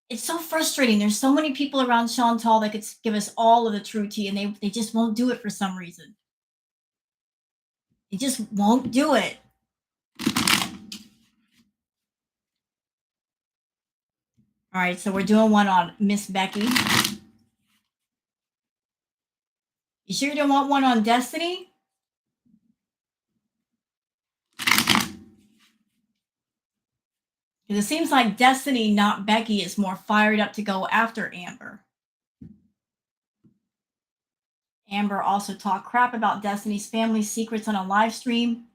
It's so frustrating. There's so many people around Chantal that could give us all of the true tea, and they just won't do it for some reason. They just won't do it. All right, so we're doing one on Miss Becky. You sure you don't want one on Destiny? Because it seems like Destiny, not Becky, is more fired up to go after Amber. Amber also talked crap about Destiny's family secrets on a live stream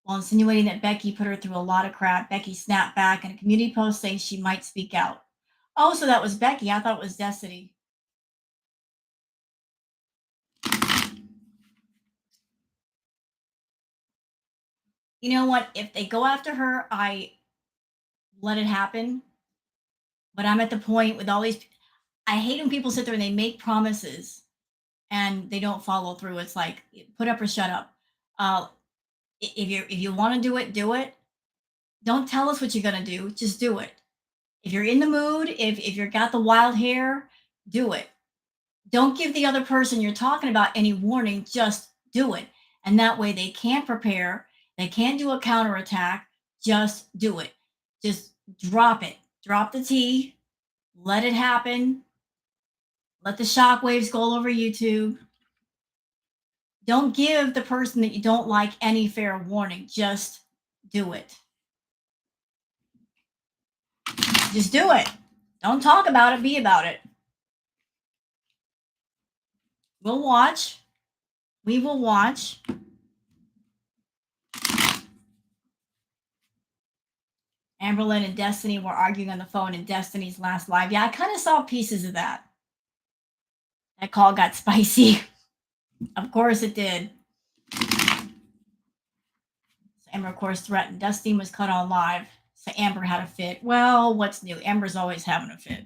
while insinuating that Becky put her through a lot of crap. Becky snapped back in a community post saying she might speak out. Oh, so that was Becky. I thought it was Destiny. You know what? If they go after her, I let it happen. But I'm at the point with all these. I hate when people sit there and they make promises and they don't follow through. It's like put up or shut up. Uh, if you want to do it, do it. Don't tell us what you're gonna do. Just do it. If you're in the mood, if you've got the wild hair, do it. Don't give the other person you're talking about any warning. Just do it, and that way they can't prepare. They can't do a counterattack. Just do it. Just drop it. Drop the tea. Let it happen. Let the shockwaves go all over YouTube. Don't give the person that you don't like any fair warning. Just do it. Just do it. Don't talk about it, be about it. We'll watch. We will watch. Amberlynn and Destiny were arguing on the phone in Destiny's last live. Yeah, I kind of saw pieces of that. That call got spicy. Of course it did. So Amber, of course, threatened. Destiny was cut on live. So Amber had a fit. Well, what's new? Amber's always having a fit.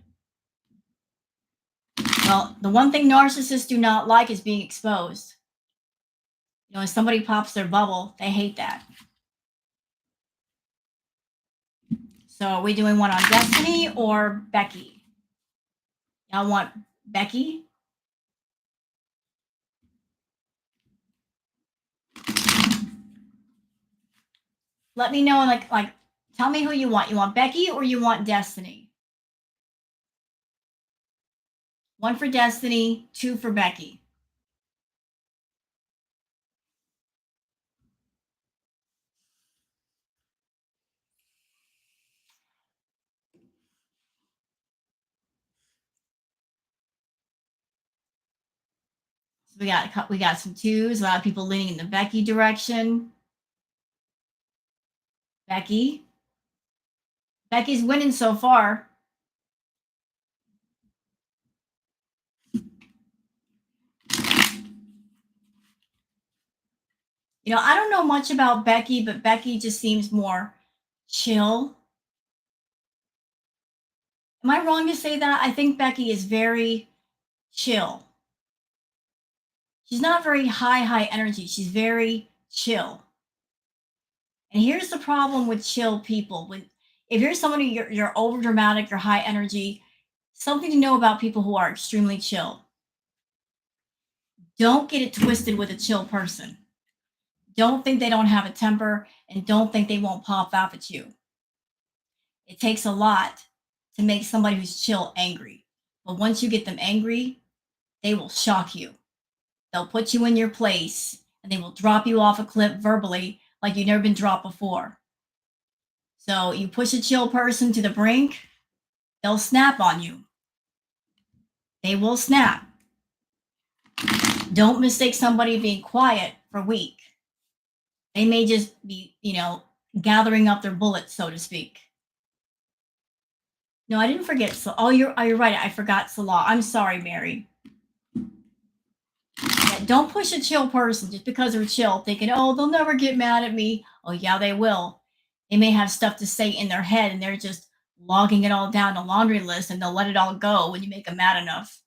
Well, the one thing narcissists do not like is being exposed. You know, if somebody pops their bubble, they hate that. So are we doing one on Destiny or Becky? Y'all want Becky? Let me know, like tell me who you want. You want Becky or you want Destiny? One for Destiny, two for Becky. So we got some twos, a lot of people leaning in the Becky direction. Becky. Becky's winning so far. You know, I don't know much about Becky, but Becky just seems more chill. Am I wrong to say that? I think Becky is very chill. She's not very high energy. She's very chill. And here's the problem with chill people. If you're somebody you're over dramatic, you're high energy, something to know about people who are extremely chill. Don't get it twisted with a chill person. Don't think they don't have a temper and don't think they won't pop off at you. It takes a lot to make somebody who's chill angry. But once you get them angry, they will shock you. They'll put you in your place and they will drop you off a cliff verbally like you've never been dropped before. So you push a chill person to the brink, they'll snap on you. They will snap. Don't mistake somebody being quiet for weak. They may just be, gathering up their bullets, so to speak. No, I didn't forget. So, you're right. I forgot Salah. I'm sorry, Mary. Yeah, don't push a chill person just because they're chill, thinking, oh, they'll never get mad at me. Oh, yeah, they will. They may have stuff to say in their head and they're just logging it all down a laundry list and they'll let it all go when you make them mad enough.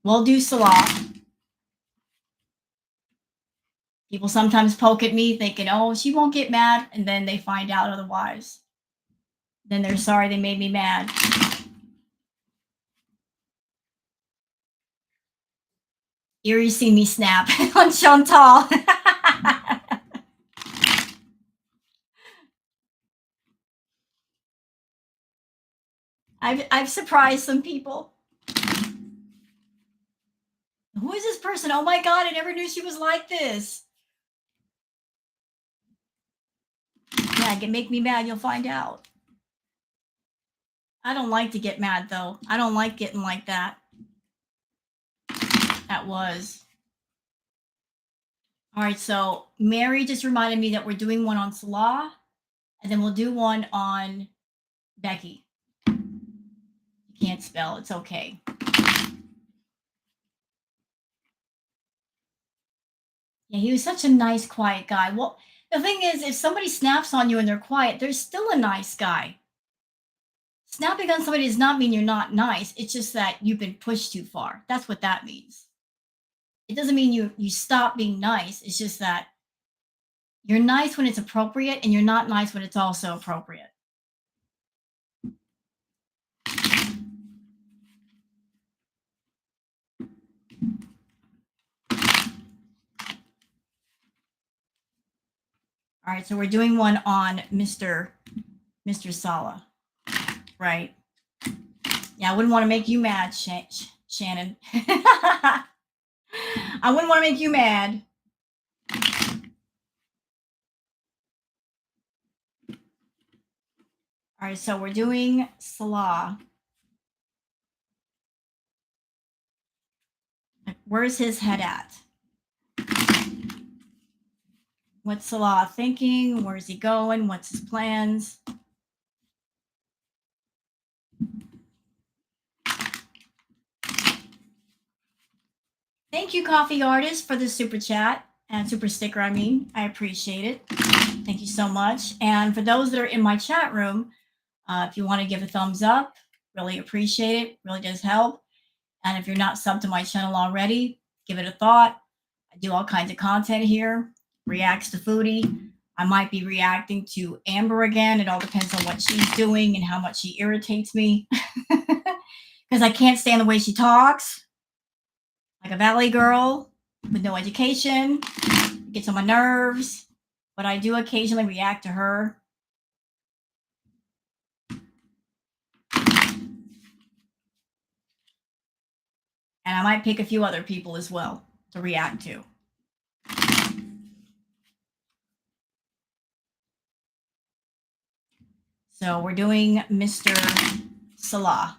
We'll do Salah. People sometimes poke at me thinking, oh, she won't get mad. And then they find out otherwise. Then they're sorry they made me mad. Eerie see me snap on Chantal. I've surprised some people. Who is this person? Oh my God, I never knew she was like this. Yeah, make me mad, you'll find out. I don't like to get mad though. I don't like getting like that. That was. All right, so Mary just reminded me that we're doing one on Salah, and then we'll do one on Becky. You can't spell, it's okay. Yeah, he was such a nice, quiet guy. Well, the thing is, if somebody snaps on you and they're quiet, they're still a nice guy. Snapping on somebody does not mean you're not nice. It's just that you've been pushed too far. That's what that means. It doesn't mean you stop being nice. It's just that you're nice when it's appropriate and you're not nice when it's also appropriate. All right, so we're doing one on Mr. Salah, right? Yeah, I wouldn't want to make you mad, Shannon. I wouldn't want to make you mad. All right, so we're doing Salah. Where's his head at? What's Salah thinking? Where's he going? What's his plans? Thank you, Coffee Artist, for the super chat and super sticker. I appreciate it. Thank you so much. And for those that are in my chat room, if you want to give a thumbs up, really appreciate it. Really does help. And if you're not subbed to my channel already, give it a thought. I I do all kinds of content here. Reacts to Foodie. I might be reacting to Amber again. It all depends on what she's doing and how much she irritates me. Because I can't stand the way she talks. Like a valley girl with no education. It gets on my nerves. But I do occasionally react to her. And I might pick a few other people as well to react to. So we're doing Mr. Salah.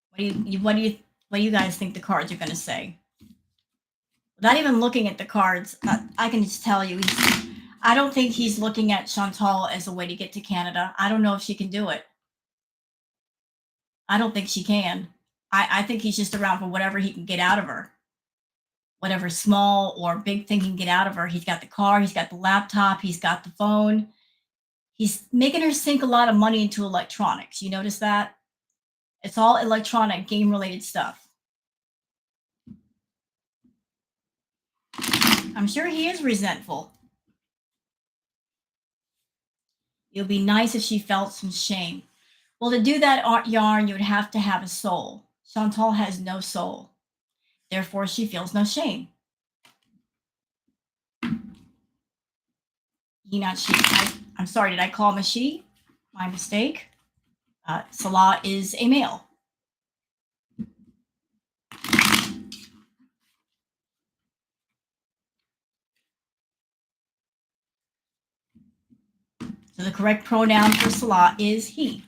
What do you guys think the cards are going to say? Without even looking at the cards, I can just tell you, I don't think he's looking at Chantal as a way to get to Canada. I don't know if she can do it. I don't think she can. I think he's just around for whatever he can get out of her. Whatever small or big thing he can get out of her. He's got the car, he's got the laptop, he's got the phone. He's making her sink a lot of money into electronics. You notice that? It's all electronic, game-related stuff. I'm sure he is resentful. It would be nice if she felt some shame. Well, to do that yarn, you would have to have a soul. Chantal has no soul. Therefore, she feels no shame. He, not she. I'm sorry, did I call him a she? My mistake. Salah is a male. So the correct pronoun for Salah is he.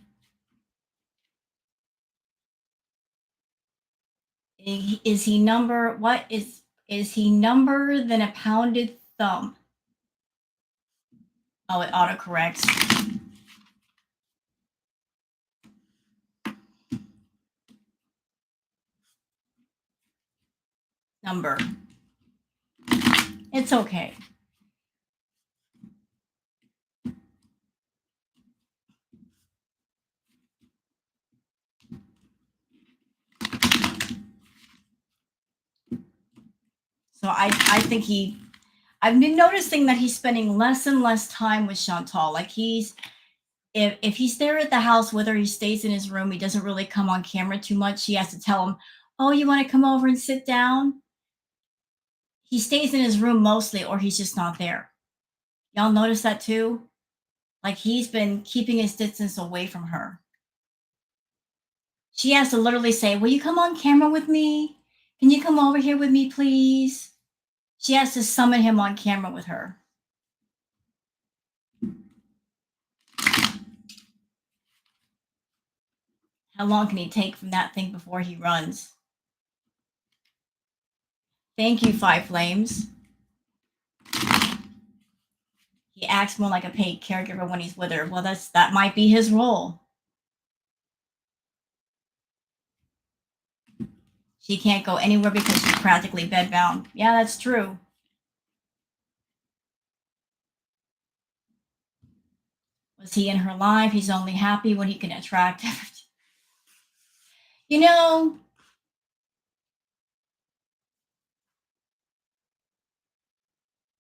Is he number, what is he number than a pounded thumb? Oh, it autocorrects. Number. It's okay. So I think I've been noticing that he's spending less and less time with Chantal. Like if he's there at the house with her, he stays in his room. He doesn't really come on camera too much. She has to tell him, oh, you want to come over and sit down? He stays in his room mostly, or he's just not there. Y'all notice that too? Like he's been keeping his distance away from her. She has to literally say, will you come on camera with me? Can you come over here with me, please? She has to summon him on camera with her. How long can he take from that thing before he runs? Thank you, Five Flames. He acts more like a paid caregiver when he's with her. Well, that might be his role. She can't go anywhere because she's practically bedbound. Yeah, that's true. Was he in her life? He's only happy when he can attract. You know,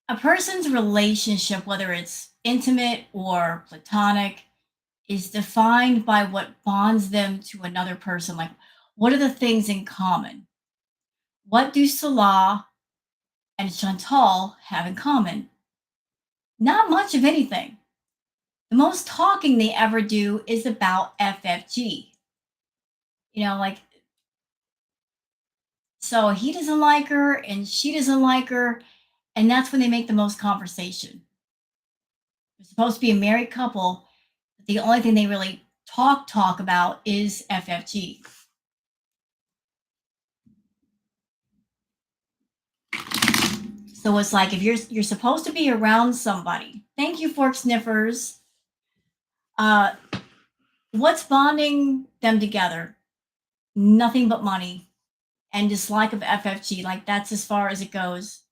a person's relationship, whether it's intimate or platonic, is defined by what bonds them to another person. Like, what are the things in common? What do Salah and Chantal have in common? Not much of anything. The most talking they ever do is about FFG. You know, like, so he doesn't like her and she doesn't like her. And that's when they make the most conversation. They're supposed to be a married couple. But the only thing they really talk about is FFG. So it's like if you're supposed to be around somebody. Thank you, Fork Sniffers. What's bonding them together? Nothing but money and dislike of FFG. Like that's as far as it goes.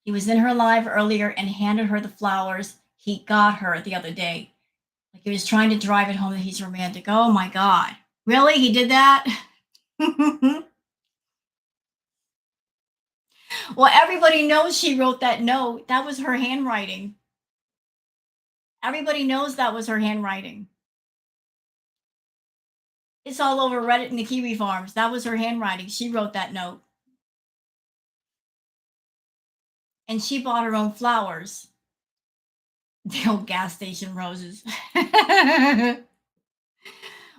He was in her life earlier and handed her the flowers. he got her the other day. Like he was trying to drive it home that he's romantic. Oh my God. Really? He did that? Well, everybody knows she wrote that note. That was her handwriting. Everybody knows that was her handwriting. It's all over Reddit and the Kiwi Farms. That was her handwriting. She wrote that note. And she bought her own flowers. The old gas station roses.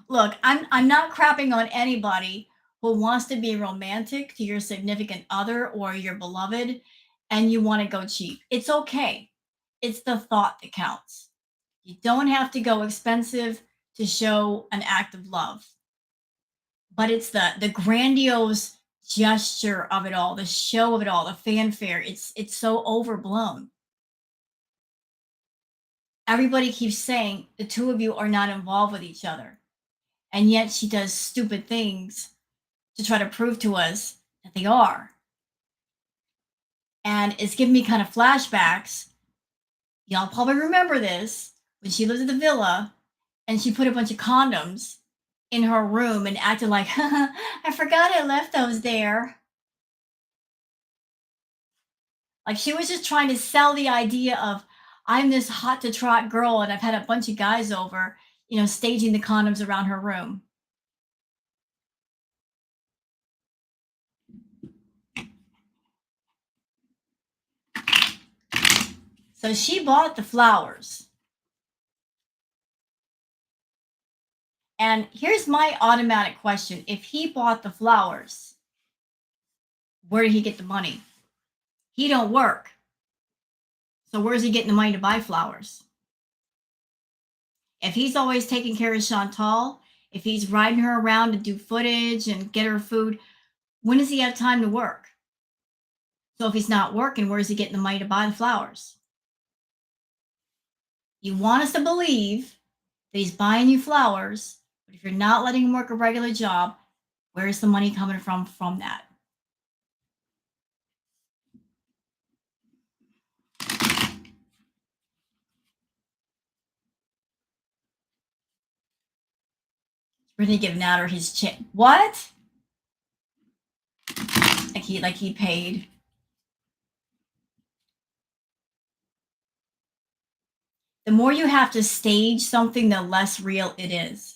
Look, I'm not crapping on anybody who wants to be romantic to your significant other or your beloved and you want to go cheap. It's okay. It's the thought that counts. You don't have to go expensive to show an act of love. But it's the grandiose gesture of it all, the show of it all, the fanfare. It's so overblown. Everybody keeps saying the two of you are not involved with each other. And yet she does stupid things to try to prove to us that they are. And it's giving me kind of flashbacks. Y'all probably remember this when she lived at the villa and she put a bunch of condoms in her room and acted like, I forgot I left those there. Like she was just trying to sell the idea of, I'm this hot to trot girl and I've had a bunch of guys over, staging the condoms around her room. So she bought the flowers. And here's my automatic question. If he bought the flowers, where did he get the money? He don't work. So where's he getting the money to buy flowers? If he's always taking care of Chantal, if he's riding her around to do footage and get her food, when does he have time to work? So if he's not working, where's he getting the money to buy the flowers? You want us to believe that he's buying you flowers, but if you're not letting him work a regular job, where's the money coming from that? Really giving out her his check. What? Like he paid. The more you have to stage something, the less real it is.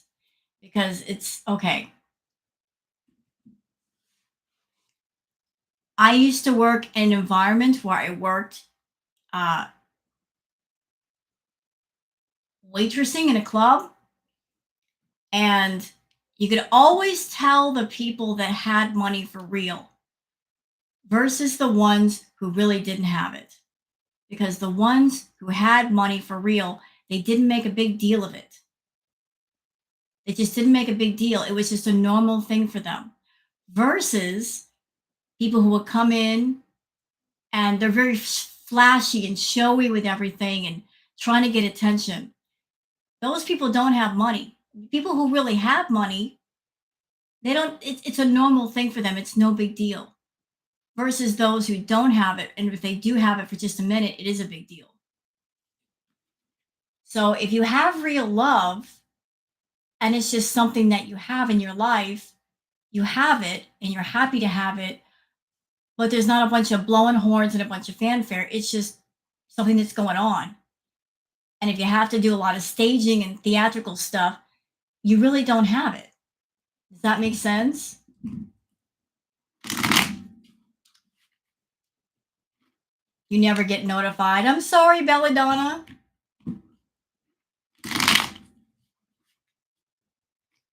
Because it's okay. I used to work in an environment where I worked waitressing in a club. And you could always tell the people that had money for real versus the ones who really didn't have it. Because the ones who had money for real, they didn't make a big deal of it. They just didn't make a big deal. It was just a normal thing for them. Versus people who would come in and they're very flashy and showy with everything and trying to get attention. Those people don't have money. People who really have money, they don't, it's a normal thing for them. It's no big deal. Versus those who don't have it. And if they do have it for just a minute, it is a big deal. So if you have real love and it's just something that you have in your life, you have it and you're happy to have it, but there's not a bunch of blowing horns and a bunch of fanfare. It's just something that's going on. And if you have to do a lot of staging and theatrical stuff, you really don't have it. Does that make sense? You never get notified. I'm sorry, Belladonna.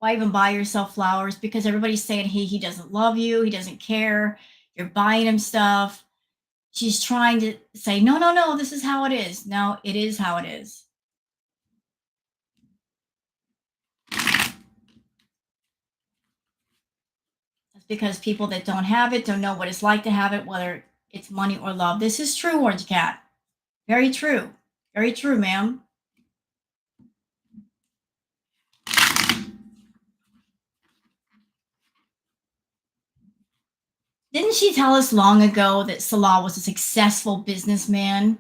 Why even buy yourself flowers? Because everybody's saying, hey, he doesn't love you. He doesn't care. You're buying him stuff. She's trying to say, no, this is how it is. No, it is how it is. That's because people that don't have it don't know what it's like to have it, whether it's money or love. This is true, Orange Cat. Very true. Very true, ma'am. Didn't she tell us long ago that Salah was a successful businessman?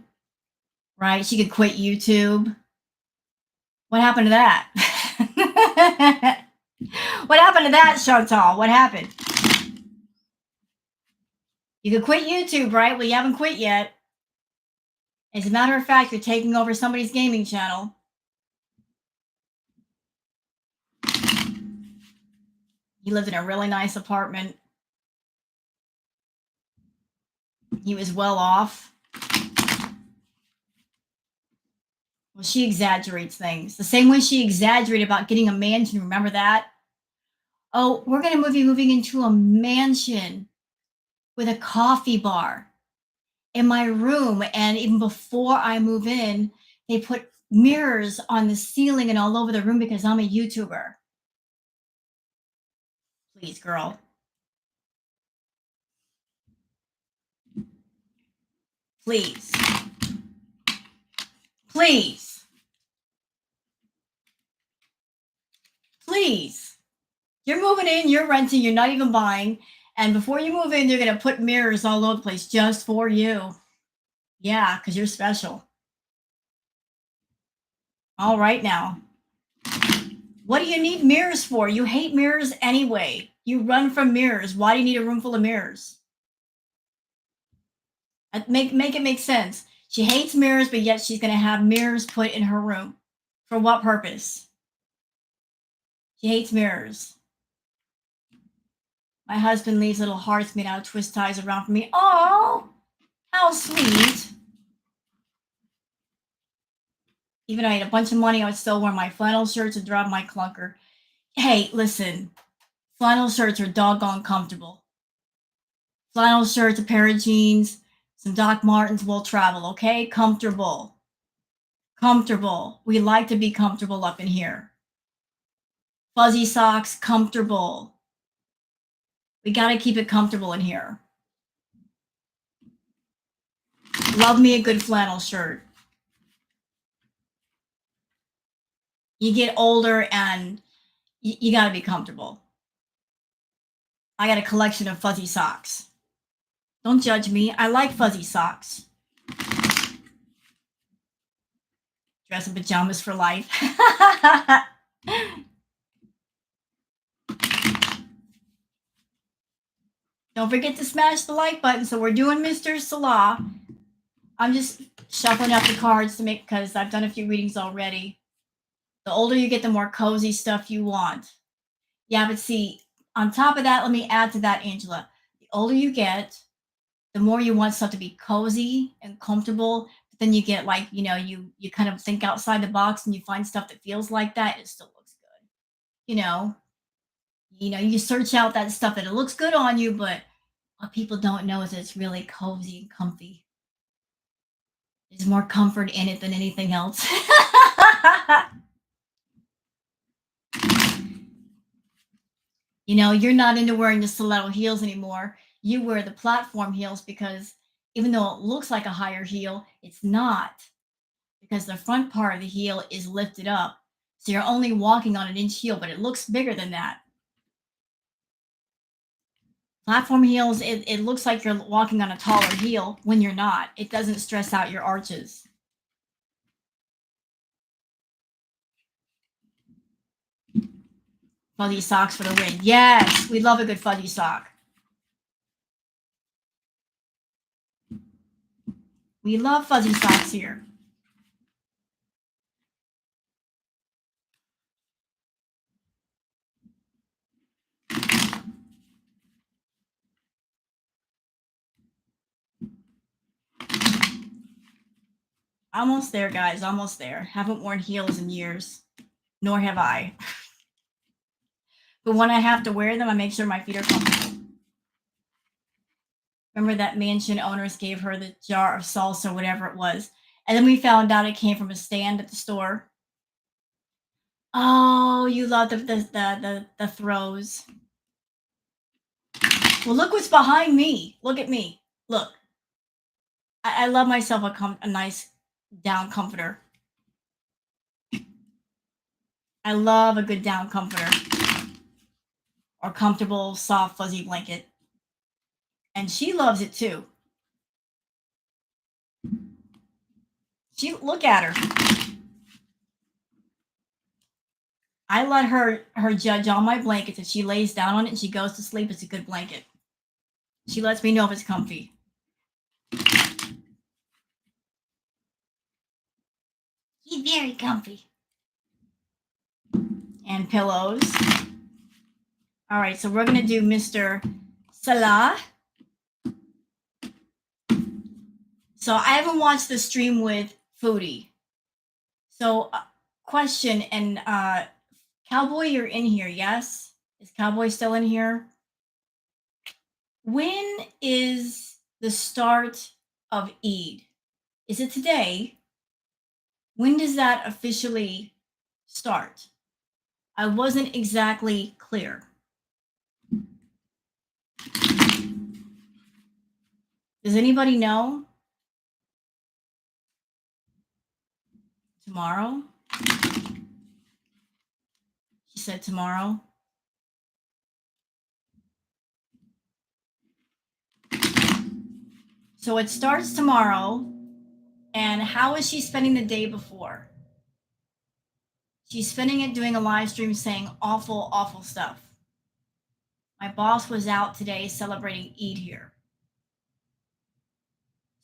right? She could quit YouTube. What happened to that? What happened to that, Chantal? What happened? You could quit YouTube, right? Well, you haven't quit yet. As a matter of fact, you're taking over somebody's gaming channel. He lived in a really nice apartment. He was well off. Well, she exaggerates things. The same way she exaggerated about getting a mansion. Remember that? Oh, we're going to be moving into a mansion with a coffee bar in my room. And even before I move in, they put mirrors on the ceiling and all over the room because I'm a YouTuber. Please, girl. Please. Please. Please. You're moving in, you're renting, you're not even buying. And before you move in, they're going to put mirrors all over the place just for you. Yeah, because you're special. All right now. What do you need mirrors for? You hate mirrors anyway. You run from mirrors. Why do you need a room full of mirrors? Make it make sense. She hates mirrors, but yet she's going to have mirrors put in her room. For what purpose? She hates mirrors. My husband leaves little hearts made out of twist ties around for me. Oh, how sweet. Even though I had a bunch of money, I would still wear my flannel shirts and drive my clunker. Hey, listen, flannel shirts are doggone comfortable. Flannel shirts, a pair of jeans, some Doc Martens will travel, okay? Comfortable. Comfortable. We like to be comfortable up in here. Fuzzy socks, comfortable. We got to keep it comfortable in here. Love me a good flannel shirt. You get older and you got to be comfortable. I got a collection of fuzzy socks. Don't judge me. I like fuzzy socks. Dress in pajamas for life. Don't forget to smash the like button. So we're doing Mr. Salah. I'm just shuffling up the cards to make, because I've done a few readings already. The older you get, the more cozy stuff you want. Yeah, but see, on top of that, let me add to that, Angela. The older you get, the more you want stuff to be cozy and comfortable. But then you get like, you kind of think outside the box and you find stuff that feels like that. It still looks good. You search out that stuff that it looks good on you, but what people don't know is that it's really cozy and comfy. There's more comfort in it than anything else. You're not into wearing the stiletto heels anymore. You wear the platform heels because even though it looks like a higher heel, it's not, because the front part of the heel is lifted up. So you're only walking on an inch heel, but it looks bigger than that. Platform heels, it looks like you're walking on a taller heel when you're not. It doesn't stress out your arches. Fuzzy socks for the win. Yes, we love a good fuzzy sock. We love fuzzy socks here. Almost there, guys. Almost there. Haven't worn heels in years. Nor have I. But when I have to wear them, I make sure my feet are comfortable. Remember that mansion owners gave her the jar of salsa, whatever it was. And then we found out it came from a stand at the store. Oh, you love the throws. Well, look what's behind me. Look at me. Look. I love myself a nice down comforter. I love a good down comforter. Or comfortable, soft, fuzzy blanket. And she loves it too. Look at her. I let her judge all my blankets. If she lays down on it and she goes to sleep, it's a good blanket. She lets me know if it's comfy. He's very comfy. And pillows. All right, so we're gonna do Mr. Salah. So I haven't watched the stream with Foodie. So question, and Cowboy, you're in here, yes? Is Cowboy still in here? When is the start of Eid? Is it today? When does that officially start? I wasn't exactly clear. Does anybody know? Tomorrow? She said tomorrow. So it starts tomorrow. And how is she spending the day before? She's spending it doing a live stream saying awful, awful stuff. My boss was out today celebrating Eid here.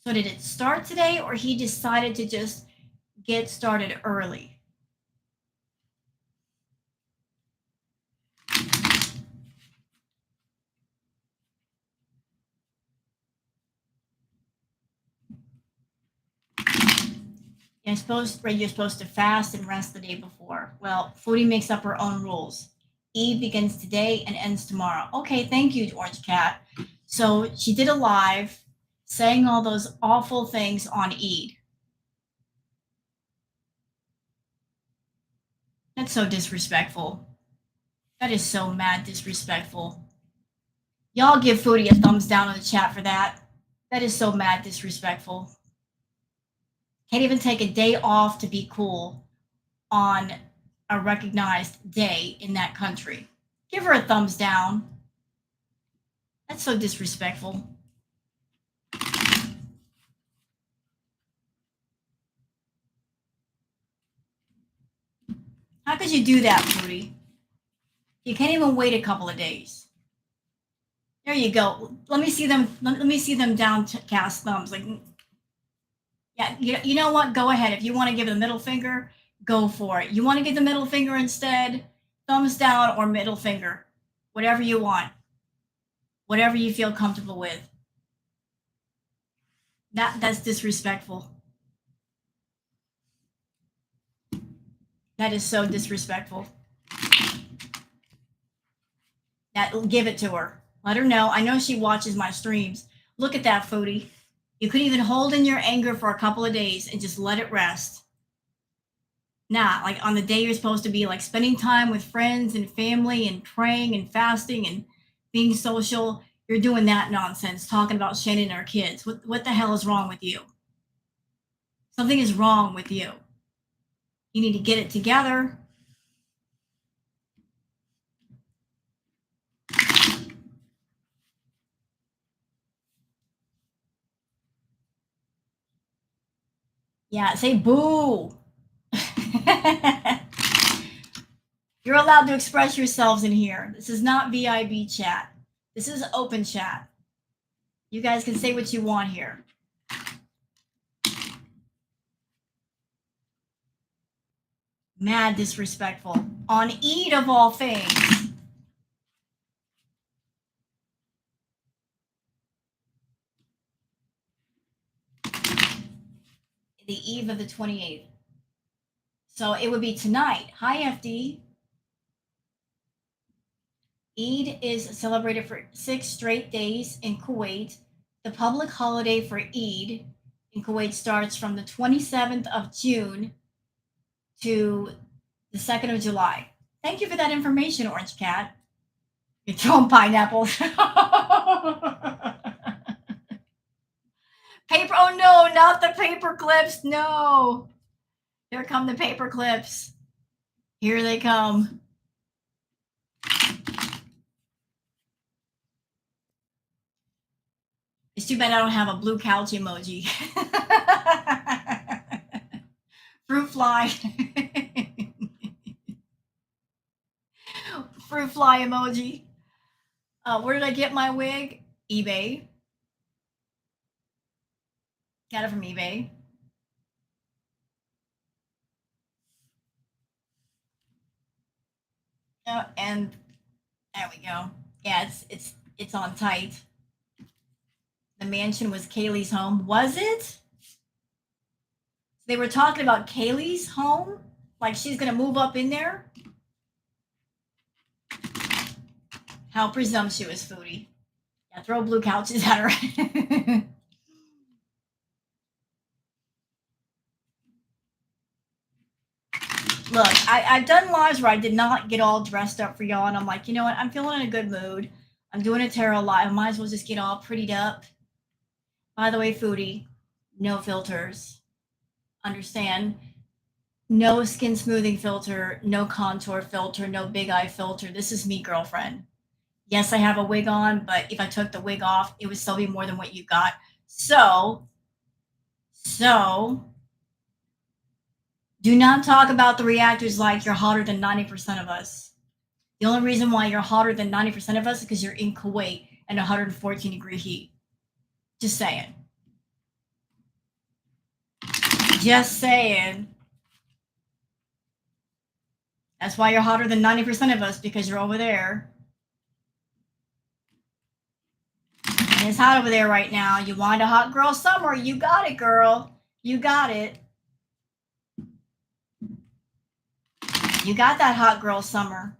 So did it start today, or he decided to just get started early? You're supposed to fast and rest the day before. Well, Foodie makes up her own rules. Eid begins today and ends tomorrow. Okay, thank you, Orange Cat. So she did a live saying all those awful things on Eid. That's so disrespectful. That is so mad disrespectful. Y'all give Foodie a thumbs down in the chat for that. That is so mad disrespectful. Can't even take a day off to be cool on a recognized day in that country. Give her a thumbs down. That's so disrespectful. How could you do that, Foodie? You can't even wait a couple of days. There you go. Let me see them. Let me see them downcast thumbs. Like, yeah, you know what? Go ahead. If you want to give the middle finger, go for it. You want to give the middle finger instead? Thumbs down or middle finger, whatever you want, whatever you feel comfortable with. That's disrespectful. That is so disrespectful. Give it to her. Let her know. I know she watches my streams. Look at that, Foodie. You could even hold in your anger for a couple of days and just let it rest. Nah, like on the day you're supposed to be like spending time with friends and family and praying and fasting and being social, you're doing that nonsense, talking about Shannon and our kids. What the hell is wrong with you? Something is wrong with you. You need to get it together. Yeah, say boo. You're allowed to express yourselves in here. This is not VIB chat. This is open chat. You guys can say what you want here. Mad disrespectful. On Eid of all things. The eve of the 28th. So it would be tonight. Hi, FD. Eid is celebrated for 6 straight days in Kuwait. The public holiday for Eid in Kuwait starts from the 27th of June to the 2nd of July. Thank you for that information, Orange Cat. You're throwing pineapples. Paper, oh no, not the paper clips. No. Here come the paper clips. Here they come. It's too bad I don't have a blue couch emoji. Fruit fly. Fruit fly emoji. Where did I get my wig? eBay. Got it from eBay. And there we go. Yeah, it's on tight. The mansion was Kaylee's home. Was it? They were talking about Kaylee's home? Like she's gonna move up in there? How presumptuous, Foodie. Yeah, throw blue couches at her. Look, I've done lives where I did not get all dressed up for y'all, and I'm like, you know what? I'm feeling in a good mood. I'm doing a tarot live. I might as well just get all prettied up. By the way, Foodie, no filters. Understand? No skin smoothing filter, no contour filter, no big eye filter. This is me, girlfriend. Yes, I have a wig on, but if I took the wig off, it would still be more than what you got. So do not talk about the reactors like you're hotter than 90% of us. The only reason why you're hotter than 90% of us is because you're in Kuwait and 114-degree heat. Just saying. Just saying. That's why you're hotter than 90% of us, because you're over there. And it's hot over there right now. You want a hot girl summer? You got it, girl. You got it. You got that hot girl summer.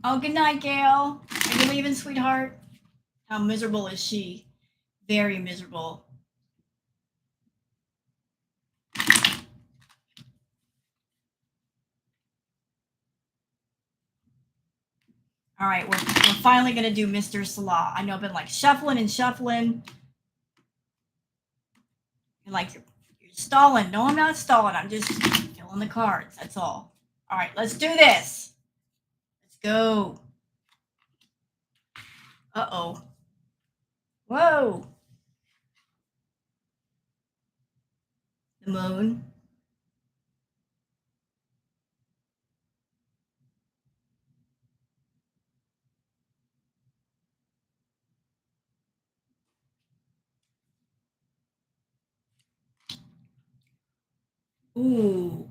Oh, good night, Gail. Are you leaving, sweetheart? How miserable is she? Very miserable. All right, we're finally going to do Mr. Salah. I know I've been like shuffling and shuffling. You're like, you're stalling. No, I'm not stalling. I'm just filling the cards. That's all. All right, let's do this. Let's go. Uh-oh. Whoa. The moon. Ooh.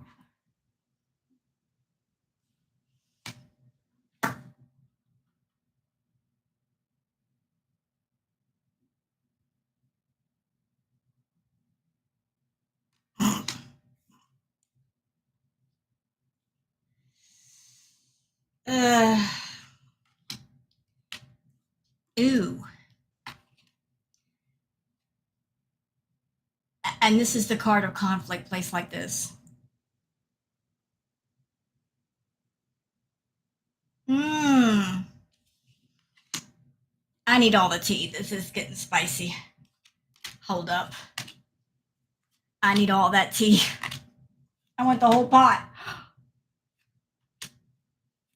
Ooh. And this is the card of conflict placed like this. I need all the tea. This is getting spicy. Hold up. I need all that tea. I want the whole pot.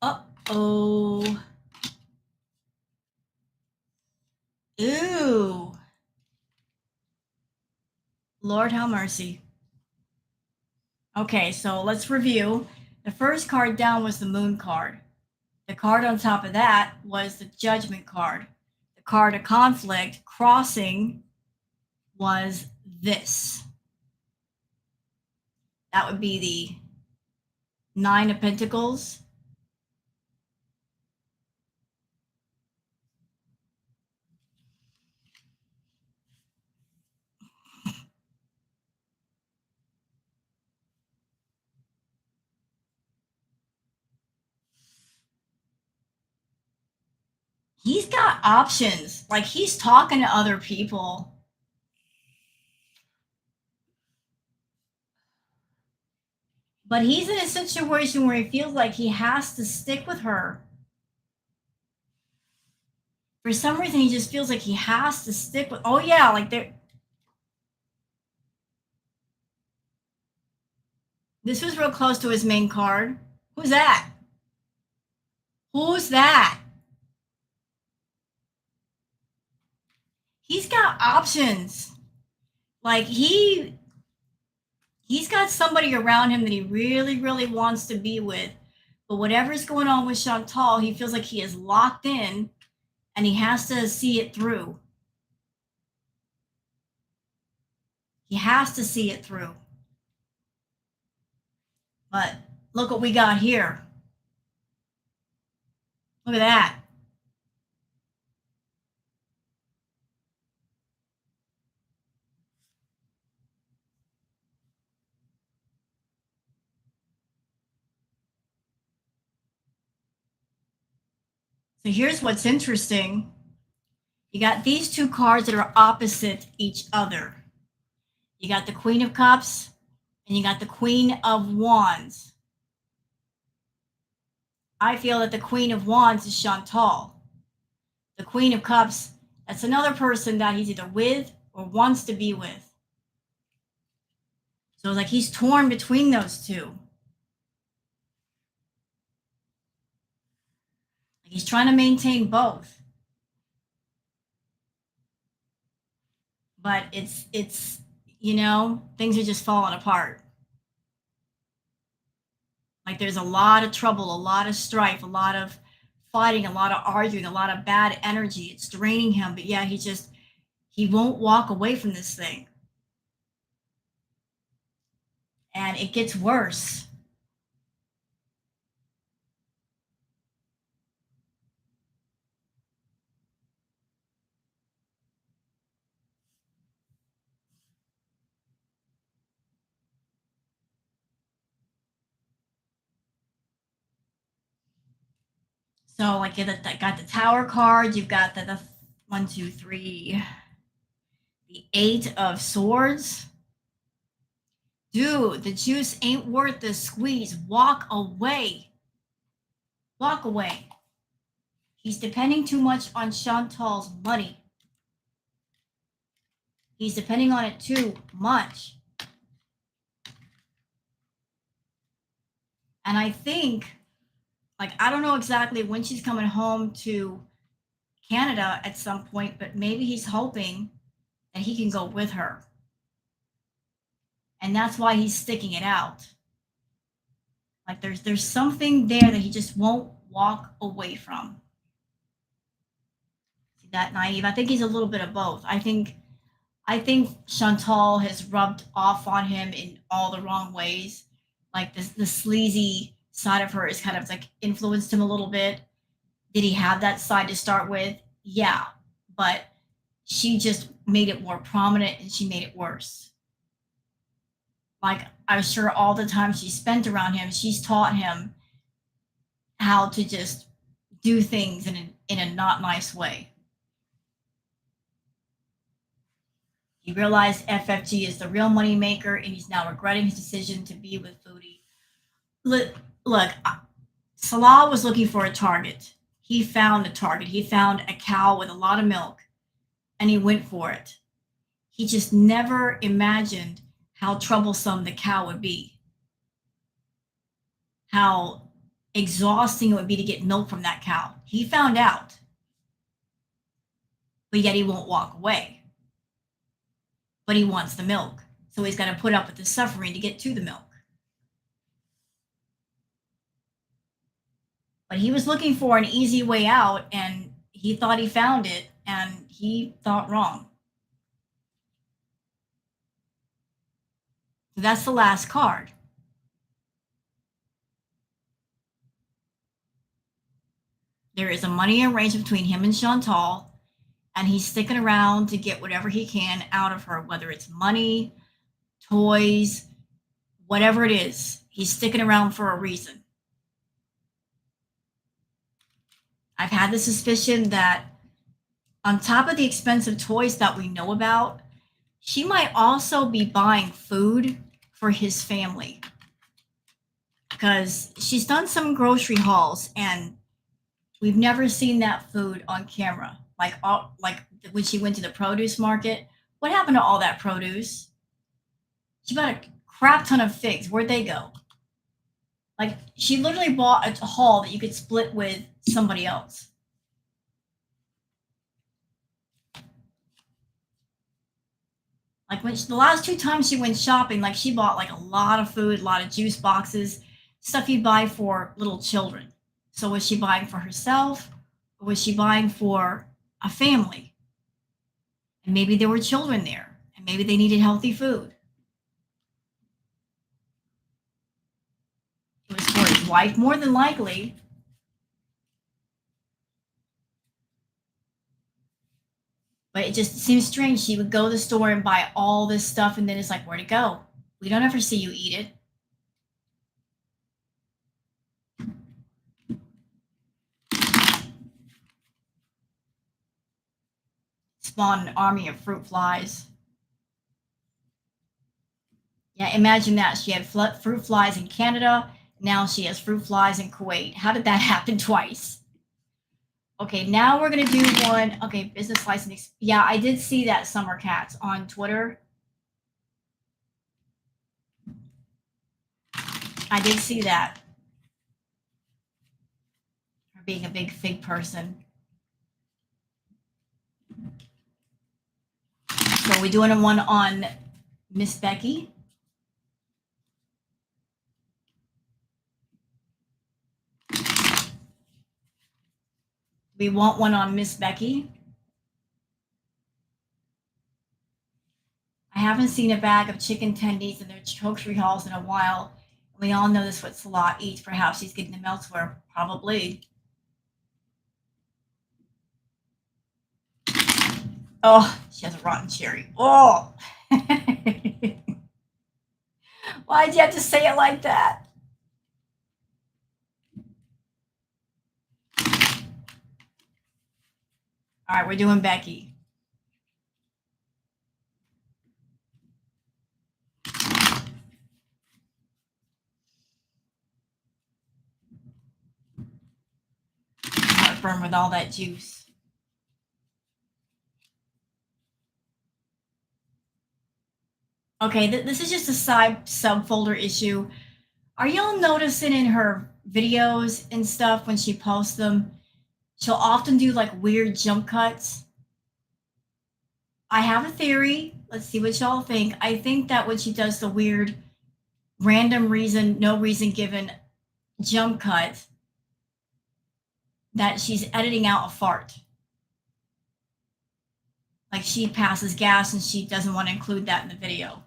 Uh-oh. Ooh. Lord have mercy. Okay, so let's review. The first card down was the moon card. The card on top of that was the judgment card. The card of conflict crossing was this. That would be the Nine of Pentacles. He's got options. Like he's talking to other people. But he's in a situation where he feels like he has to stick with her. For some reason, he just feels like he has to stick with. Oh yeah, like there. This was real close to his main card. Who's that? Who's that? He's got options. Like he's got somebody around him that he really, really wants to be with. But whatever's going on with Chantal, he feels like he is locked in and he has to see it through. He has to see it through. But look what we got here. Look at that. So here's what's interesting. You got these two cards that are opposite each other. You got the Queen of Cups and you got the Queen of Wands. I feel that the Queen of Wands is Chantal. The Queen of Cups, that's another person that he's either with or wants to be with. So it's like he's torn between those two. Like he's trying to maintain both. But it's you know, things are just falling apart. Like there's a lot of trouble, a lot of strife, a lot of fighting, a lot of arguing, a lot of bad energy. It's draining him, but yeah, he won't walk away from this thing. And it gets worse. So like you got the Tower card, you've got the 1, 2, 3, the 8 of Swords. Dude, the juice ain't worth the squeeze. Walk away. Walk away. He's depending too much on Chantal's money. He's depending on it too much. And I think, like, I don't know exactly when she's coming home to Canada at some point, but maybe he's hoping that he can go with her. And that's why he's sticking it out. Like there's something there that he just won't walk away from. See that naive? I think he's a little bit of both. I think Chantal has rubbed off on him in all the wrong ways. Like the sleazy side of her is kind of like influenced him a little bit. Did he have that side to start with? Yeah, but she just made it more prominent and she made it worse. Like I'm sure all the time she spent around him, she's taught him how to just do things in a not nice way. He realized FFG is the real money maker, and he's now regretting his decision to be with Foodie. Look, Salah was looking for a target. He found a target. He found a cow with a lot of milk, and he went for it. He just never imagined how troublesome the cow would be, how exhausting it would be to get milk from that cow. He found out, but yet he won't walk away. But he wants the milk, so he's got to put up with the suffering to get to the milk. But he was looking for an easy way out, and he thought he found it, and he thought wrong. So that's the last card. There is a money arrangement between him and Chantal, and he's sticking around to get whatever he can out of her, whether it's money, toys, whatever it is. He's sticking around for a reason. I've had the suspicion that on top of the expensive toys that we know about, she might also be buying food for his family, because she's done some grocery hauls and we've never seen that food on camera. Like when she went to the produce market, what happened to all that produce? She bought a crap ton of figs. Where'd they go? Like she literally bought a haul that you could split with somebody else. Like the last 2 times she went shopping, like she bought like a lot of food, a lot of juice boxes, stuff you buy for little children. So was she buying for herself, or was she buying for a family? And maybe there were children there, and maybe they needed healthy food. It was for his wife, more than likely. But it just seems strange. She would go to the store and buy all this stuff, and then it's like, where'd it go? We don't ever see you eat it. Spawn an army of fruit flies. Yeah, imagine that. She had fruit flies in Canada. Now she has fruit flies in Kuwait. How did that happen twice? Okay, now we're going to do one. Okay, business license. Yeah, I did see that, Summer Cats, on Twitter. I did see that. Her being a big fig person. So we're doing one on Miss Becky. We want one on Miss Becky. I haven't seen a bag of chicken tendies in their grocery hauls in a while. We all know this what Salah eats. Perhaps he's getting them elsewhere. Probably. Oh, she has a rotten cherry. Oh. Why'd you have to say it like that? All right, we're doing Becky. Heartburn with all that juice. Okay, this is just a side subfolder issue. Are y'all noticing in her videos and stuff when she posts them, she'll often do like weird jump cuts? I have a theory. Let's see what y'all think. I think that when she does the weird, random reason, no reason given jump cut, that she's editing out a fart. Like she passes gas and she doesn't want to include that in the video.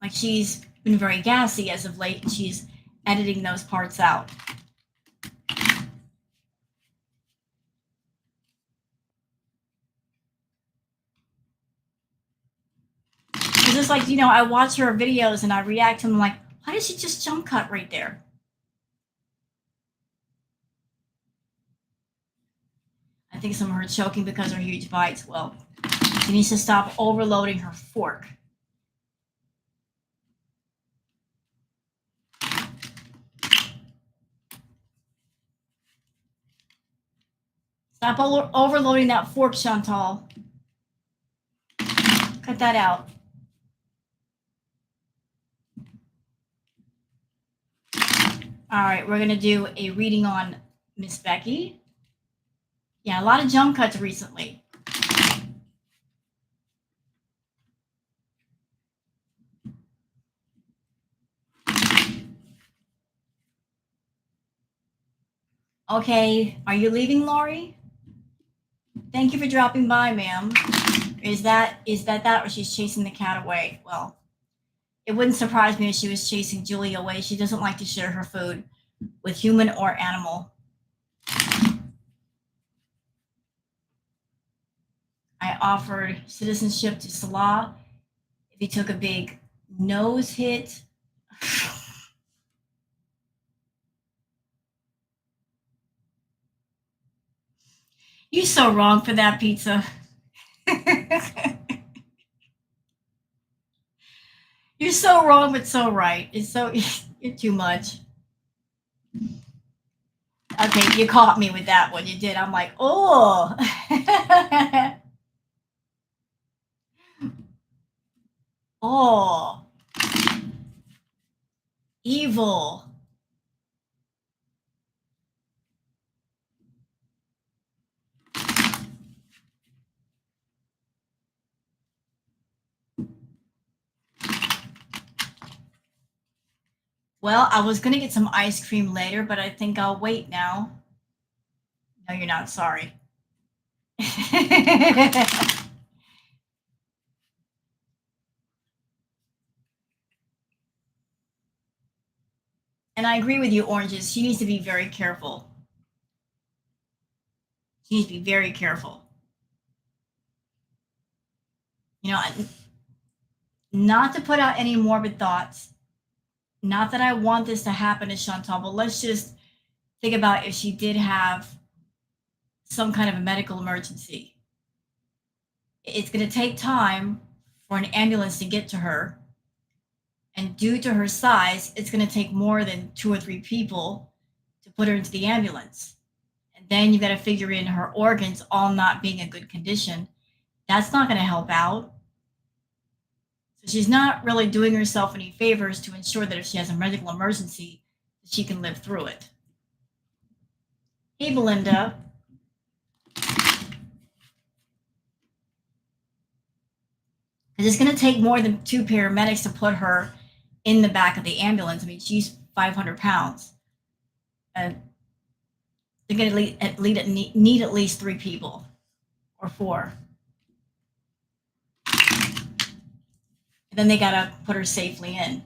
Like she's been very gassy as of late and she's editing those parts out. It's just like, I watch her videos and I react to them like, why did she just jump cut right there? I think some of her choking because of her huge bites. Well, she needs to stop overloading her fork. Stop overloading that fork, Chantal. Cut that out. All right, we're going to do a reading on Miss Becky. Yeah, a lot of jump cuts recently. Okay, are you leaving, Lori? Thank you for dropping by, ma'am. Is that or she's chasing the cat away? Well, it wouldn't surprise me if she was chasing Julie away. She doesn't like to share her food with human or animal. I offered citizenship to Salah if he took a big nose hit. You're so wrong for that pizza. You're so wrong, but so right. You're too much. Okay, you caught me with that one. You did. I'm like, oh. Oh. Evil. Well, I was going to get some ice cream later, but I think I'll wait now. No, you're not sorry. And I agree with you, Oranges. She needs to be very careful. She needs to be very careful. You know, not to put out any morbid thoughts. Not that I want this to happen to Chantal, but let's just think about if she did have some kind of a medical emergency. It's going to take time for an ambulance to get to her. And due to her size, it's going to take more than 2 or 3 people to put her into the ambulance. And then you got to figure in her organs all not being in good condition. That's not going to help out. So she's not really doing herself any favors to ensure that if she has a medical emergency, she can live through it. Hey, Belinda. It's going to take more than 2 paramedics to put her in the back of the ambulance. I mean, she's 500 pounds. And they're going to need at least 3 people or 4. And then they got to put her safely in.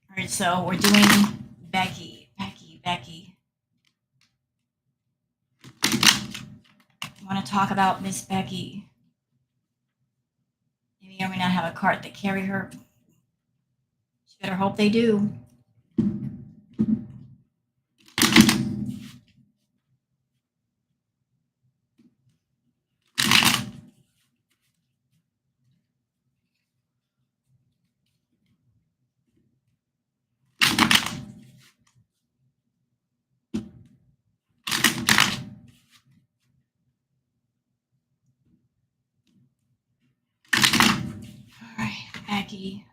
All right, so we're doing Becky. I want to talk about Miss Becky. Maybe I may not have a cart that carry her. She better hope they do. All right, Becky.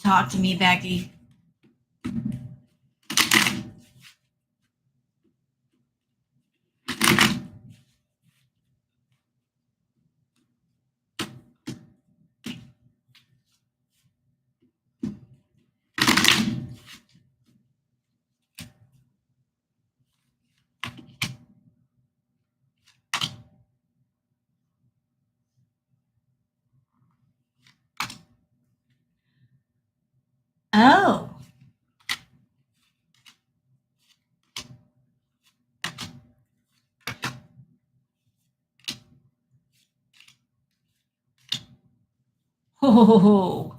Talk to me, Becky. Oh. Oh.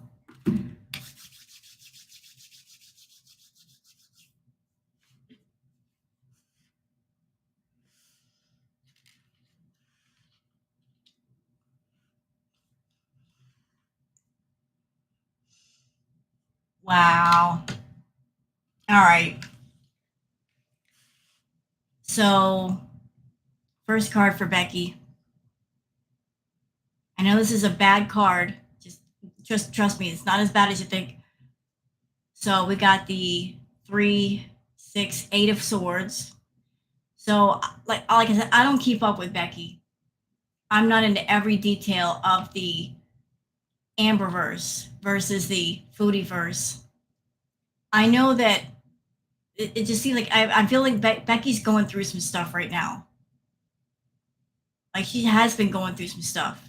Wow. All right. So, first card for Becky. I know this is a bad card. Just trust me, it's not as bad as you think. So we got the 3, 6, 8 of swords. So like I said, I don't keep up with Becky. I'm not into every detail of the Amberverse versus the Foodie verse. I know that it just seems like I feel like Becky's going through some stuff right now. Like she has been going through some stuff.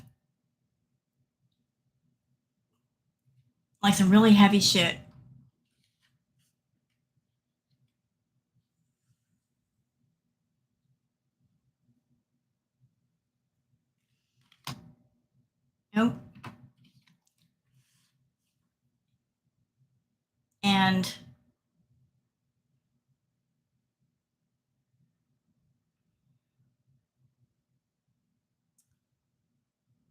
Like some really heavy shit. Nope. And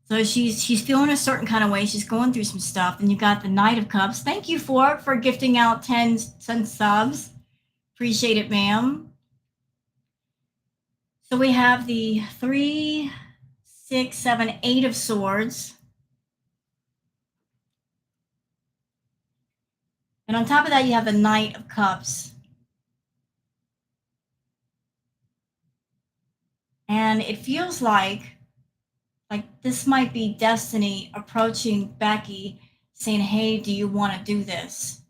so she's feeling a certain kind of way. She's going through some stuff. And you got the Knight of Cups. Thank you for gifting out 10 subs. Appreciate it, ma'am. So we have the 3, 6, 7, 8 of swords. And on top of that, you have the Knight of Cups. And it feels like this might be destiny approaching Becky saying, "Hey, do you want to do this?"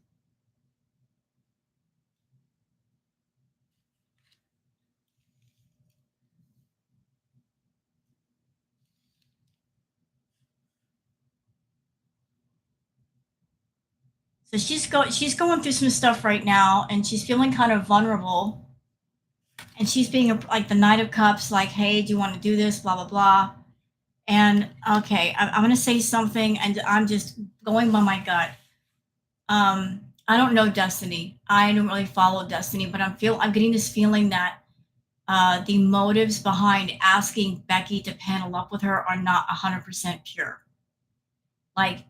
So she's going through some stuff right now, and she's feeling kind of vulnerable, and she's being like the Knight of Cups, like, "Hey, do you want to do this?" Blah blah blah. And okay, I'm gonna say something, and I'm just going by my gut. I don't know Destiny. I don't really follow Destiny, but I'm getting this feeling that the motives behind asking Becky to panel up with her are not 100% pure. Like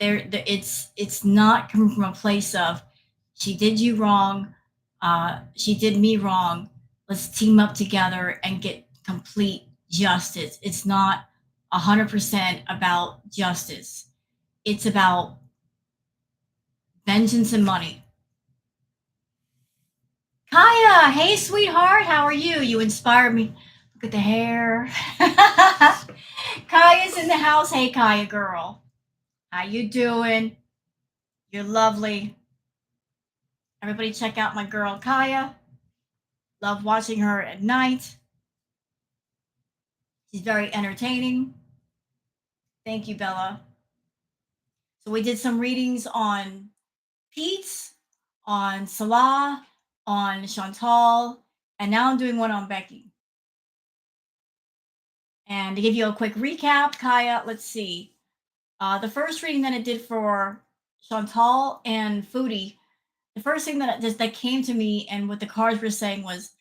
it's not coming from a place of she did you wrong, she did me wrong. Let's team up together and get complete justice. It's not 100% about justice. It's about vengeance and money. Kaya, hey sweetheart, how are you? You inspired me. Look at the hair. Kaya's in the house. Hey Kaya girl. How you doing? You're lovely. Everybody check out my girl Kaya. Love watching her at night. She's very entertaining. Thank you, Bella. So we did some readings on Pete's, on Salah, on Chantal, and now I'm doing one on Becky. And to give you a quick recap, Kaya, let's see. The first reading that I did for Chantal and Foodie, the first thing that came to me and what the cards were saying was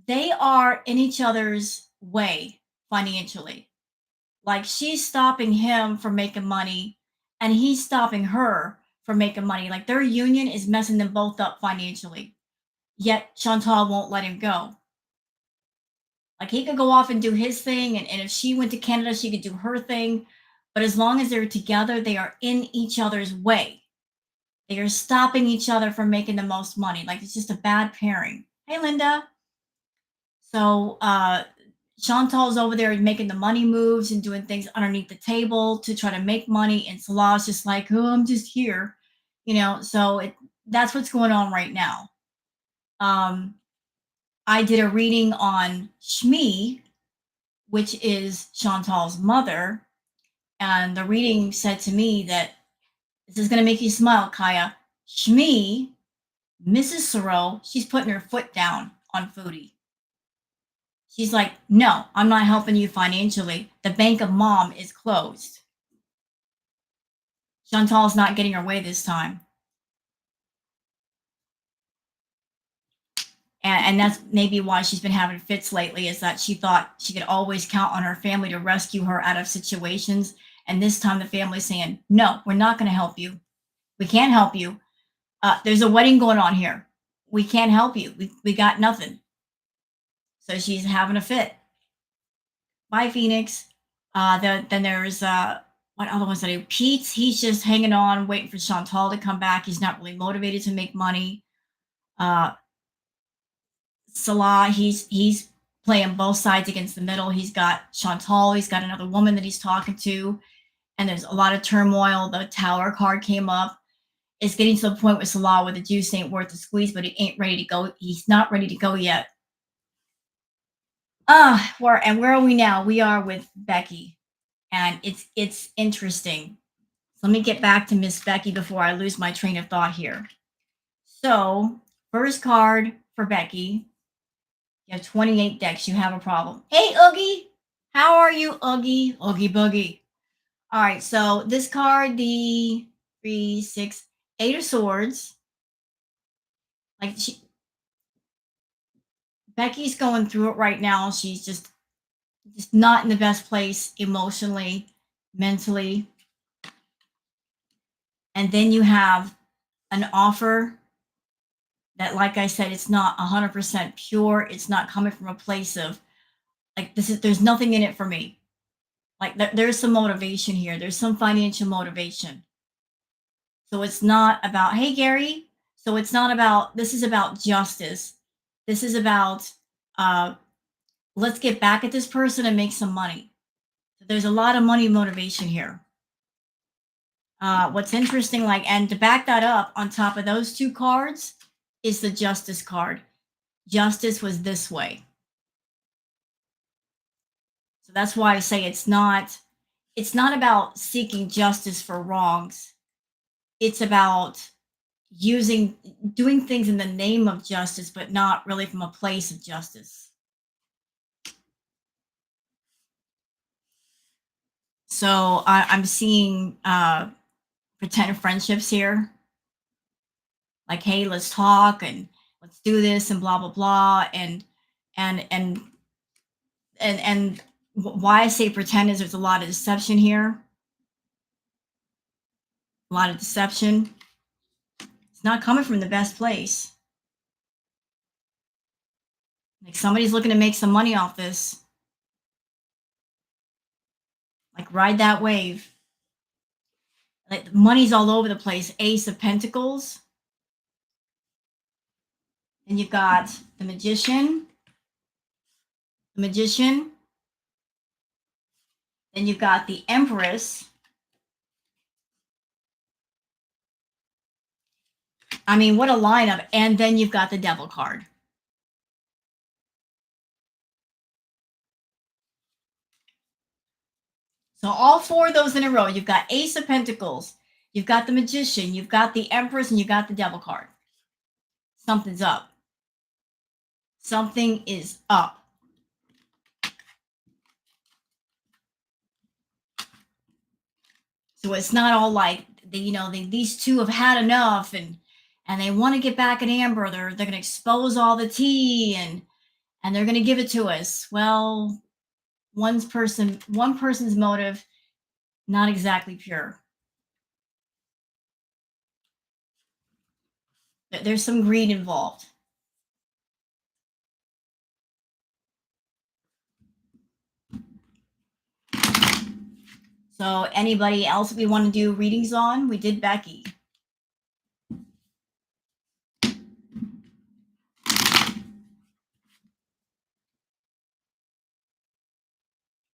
they are in each other's way financially. Like she's stopping him from making money and he's stopping her from making money. Like their union is messing them both up financially. Yet Chantal won't let him go. Like he could go off and do his thing, and if she went to Canada, she could do her thing. But as long as they're together, they are in each other's way. They are stopping each other from making the most money. Like it's just a bad pairing. Hey, Linda. So Chantal's over there making the money moves and doing things underneath the table to try to make money, and Salah's just like, "Oh, I'm just here," you know. So that's what's going on right now. Um, I did a reading on Shmi, which is Chantal's mother, and the reading said to me that this is going to make you smile, Kaya. Shmi, Mrs. Sorrell, she's putting her foot down on Foodie. She's like, no, I'm not helping you financially. The bank of mom is closed. Chantal's not getting her way this time. And that's maybe why she's been having fits lately, is that she thought she could always count on her family to rescue her out of situations. And this time the family's saying, no, we're not going to help you. We can't help you. There's a wedding going on here. We can't help you. We got nothing. So she's having a fit. Bye, Phoenix. Then there's what other ones that I Pete's, he's just hanging on, waiting for Chantal to come back. He's not really motivated to make money. Uh, Salah, he's playing both sides against the middle. He's got Chantal, he's got another woman that he's talking to, and there's a lot of turmoil. The Tower card came up. It's getting to the point with Salah where the juice ain't worth the squeeze, but he ain't ready to go. He's not ready to go yet. Where are we now? We are with Becky, and it's interesting. Let me get back to Miss Becky before I lose my train of thought here. So, first card for Becky. You have 28 decks. You have a problem. Hey, Oogie. How are you, Oogie? Oogie Boogie. All right. So, this card, the 3, 6, 8 of Swords. Like, Becky's going through it right now. She's just not in the best place emotionally, mentally. And then you have an offer that, like I said, it's not 100% pure. It's not coming from a place of like there's nothing in it for me. Like there's some motivation here. There's some financial motivation. So it's not about, hey Gary. So it's not about, this is about justice. This is about Let's get back at this person and make some money. There's a lot of money motivation here. What's interesting, like, and to back that up, on top of those two cards is the justice card. Justice was this way. So that's why I say it's not about seeking justice for wrongs. It's about doing things in the name of justice, but not really from a place of justice. So I'm seeing pretend friendships here, like, hey, let's talk and let's do this and blah blah blah, and and and why I say pretend is there's a lot of deception here, a lot of deception. It's not coming from the best place. Like, somebody's looking to make some money off this. Like, ride that wave. Like, money's all over the place. Ace of Pentacles. And you've got the Magician. The Magician. Then you've got the Empress. I mean, what a lineup. And then you've got the Devil card. So all four of those in a row. You've got Ace of Pentacles. You've got the Magician. You've got the Empress. And you've got the Devil card. Something's up. Something is up. So it's not all like these two have had enough and they want to get back at Amber. They're going to expose all the tea and they're going to give it to us. Well, one person's motive, not exactly pure. There's some greed involved. So anybody else we want to do readings on? We did Becky.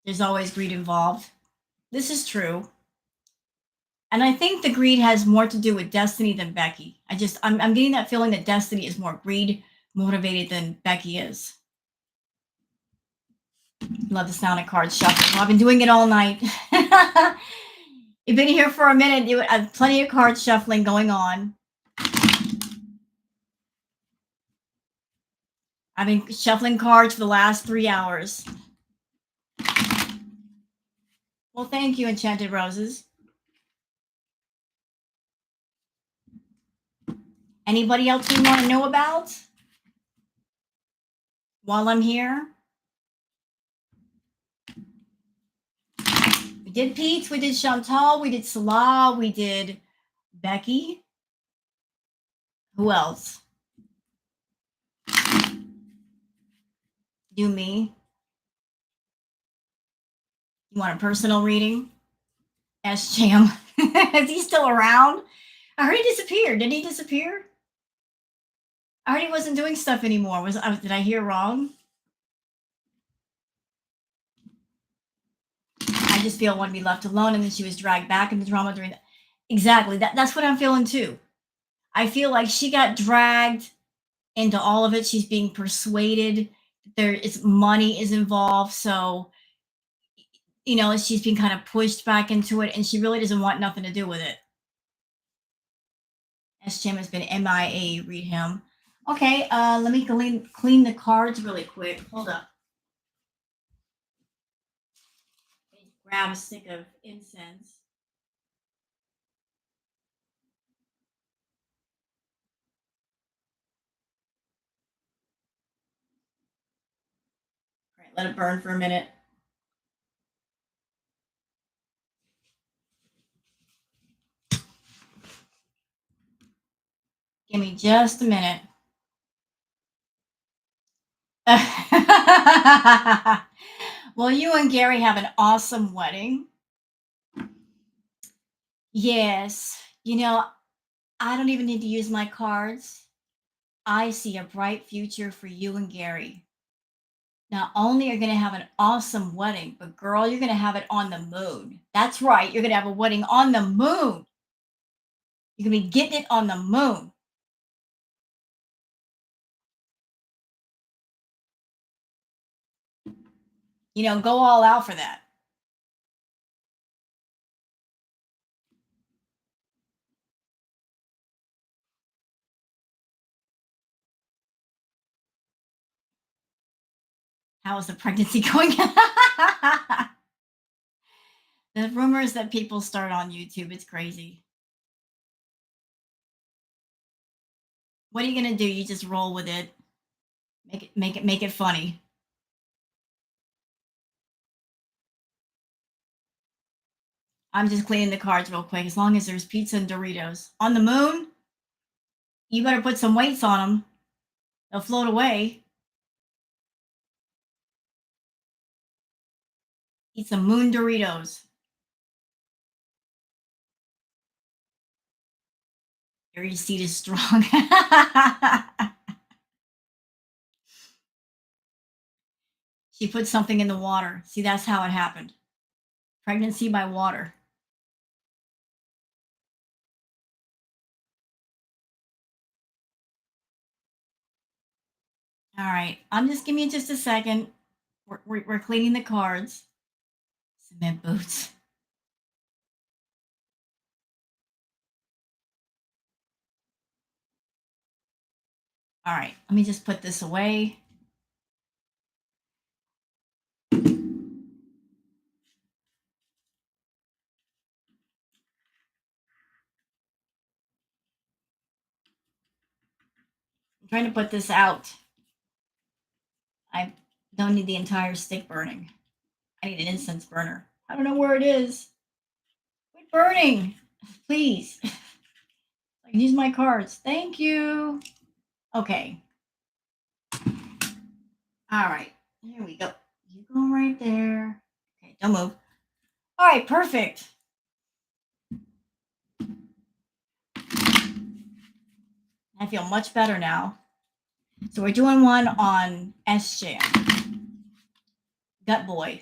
There's always greed involved. This is true. And I think the greed has more to do with Destiny than Becky. I'm getting that feeling that Destiny is more greed motivated than Becky is. Love the sound of cards shuffling. Well, I've been doing it all night. You've been here for a minute. You have plenty of card shuffling going on. I've been shuffling cards for the last 3 hours. Well, thank you, Enchanted Roses. Anybody else we want to know about while I'm here? We did Pete, we did Chantal, we did Salah, we did Becky. Who else? Do me. You want a personal reading? S. Cham. Is he still around? I heard he disappeared. Did he disappear? I heard he wasn't doing stuff anymore. Did I hear wrong? I just feel I want to be left alone, and then she was dragged back into drama during that. Exactly. That's what I'm feeling too. I feel like she got dragged into all of it. She's being persuaded. Money is involved, so she's being kind of pushed back into it, and she really doesn't want nothing to do with it. S. Jim has been MIA. Read him. Okay, let me clean the cards really quick. Hold up. Grab a stick of incense. All right, let it burn for a minute. Give me just a minute. Well, you and Gary have an awesome wedding. Yes. I don't even need to use my cards. I see a bright future for you and Gary. Not only are you going to have an awesome wedding, but girl, you're going to have it on the moon. That's right. You're going to have a wedding on the moon. You're going to be getting it on the moon. Go all out for that. How is the pregnancy going? The rumors that people start on YouTube, it's crazy. What are you going to do? You just roll with it. Make it funny. I'm just cleaning the cards real quick. As long as there's pizza and Doritos on the moon, you better put some weights on them. They'll float away. Eat some moon Doritos. Your receipt is strong. She put something in the water. See, that's how it happened. Pregnancy by water. All right. Give me just a second. We're cleaning the cards. Cement boots. All right. Let me just put this away. I'm trying to put this out. I don't need the entire stick burning. I need an incense burner. I don't know where it is. Quit burning, please. I can use my cards. Thank you. Okay. All right. There we go. You go right there. Okay, don't move. All right, perfect. I feel much better now. So we're doing one on S-Jam. Gut Boy.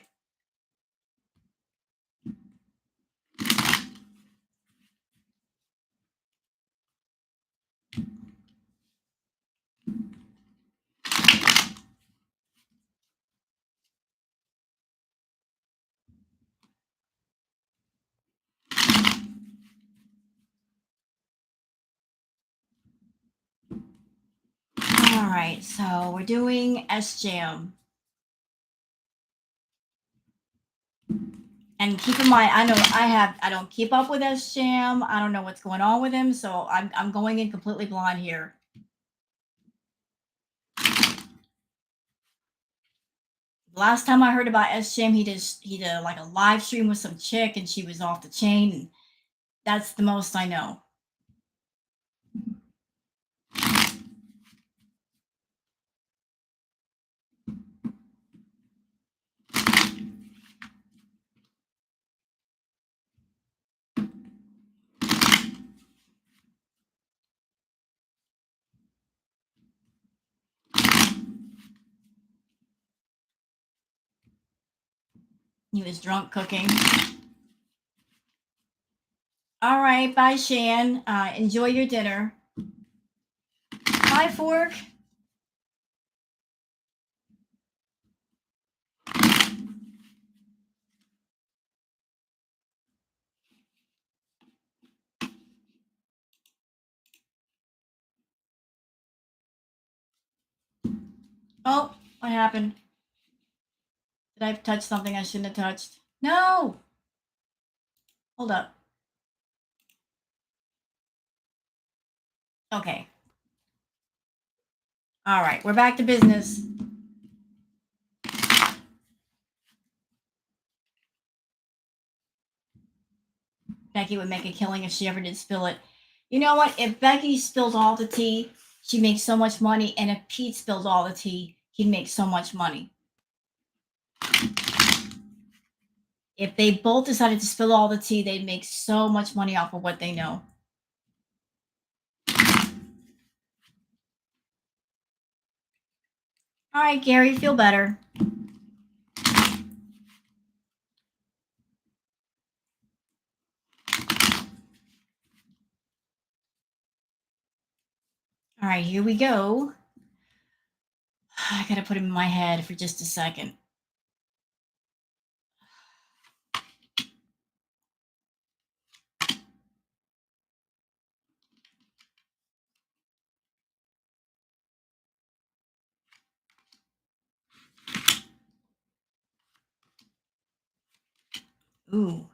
All right, so we're doing S-Jam. And keep in mind, I don't keep up with S-Jam. I don't know what's going on with him, so I'm going in completely blind here. Last time I heard about S-Jam, he did like a live stream with some chick, and she was off the chain. And that's the most I know. He was drunk cooking. All right, bye, Shan. Enjoy your dinner. Bye, Fork. Oh, what happened? Did I touch something I shouldn't have touched? No. Hold up. Okay. All right, we're back to business. Becky would make a killing if she ever did spill it. You know what? If Becky spilled all the tea, she'd make so much money. And if Pete spilled all the tea, he'd make so much money. If they both decided to spill all the tea, they'd make so much money off of what they know. All right, Gary, feel better. All right, here we go. I gotta put him in my head for just a second. Ooh.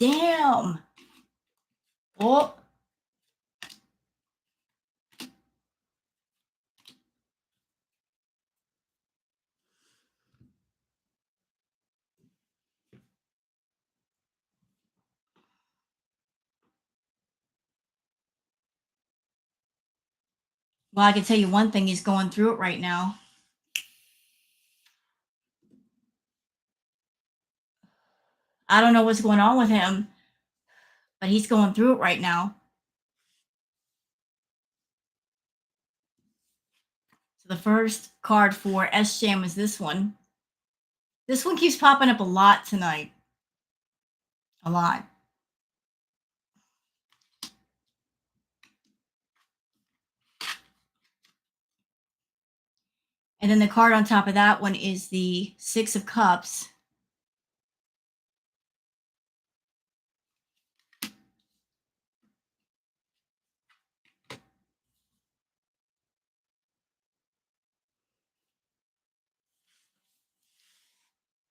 Damn. Oh. Well, I can tell you one thing, he's going through it right now. I don't know what's going on with him, but he's going through it right now. So the first card for S Jam is this one. This one keeps popping up a lot tonight. A lot. And then the card on top of that one is the Six of Cups.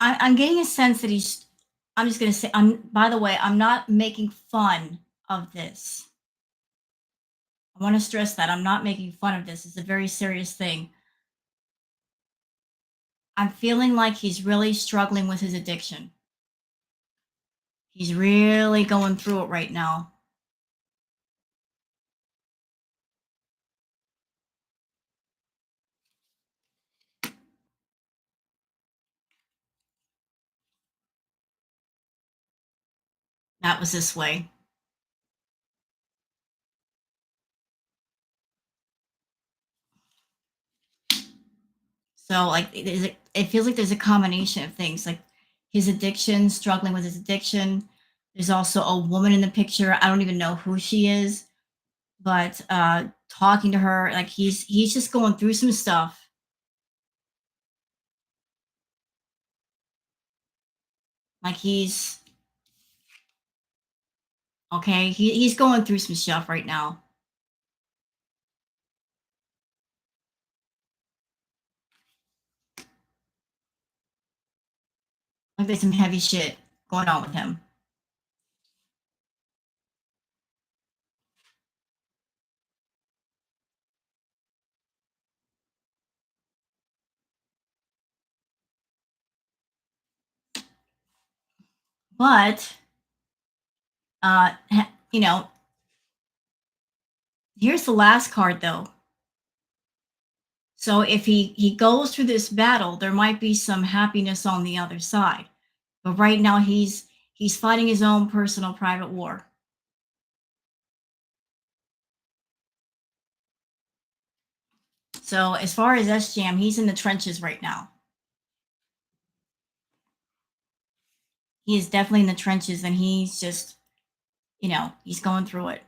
I'm getting a sense that he's, I'm just going to say, by the way, I'm not making fun of this. I want to stress that I'm not making fun of this. It's a very serious thing. I'm feeling like he's really struggling with his addiction. He's really going through it right now. That was this way. So like it feels like there's a combination of things, like his addiction, struggling with his addiction. There's also a woman in the picture. I don't even know who she is, but talking to her, like he's just going through some stuff. Like he's okay. He's going through some stuff right now. Like there's some heavy shit going on with him. But you know, here's the last card though. So if he goes through this battle, there might be some happiness on the other side. But right now he's fighting his own personal private war. So as far as S Jam, he's in the trenches right now. He is definitely in the trenches, and he's just, he's going through it.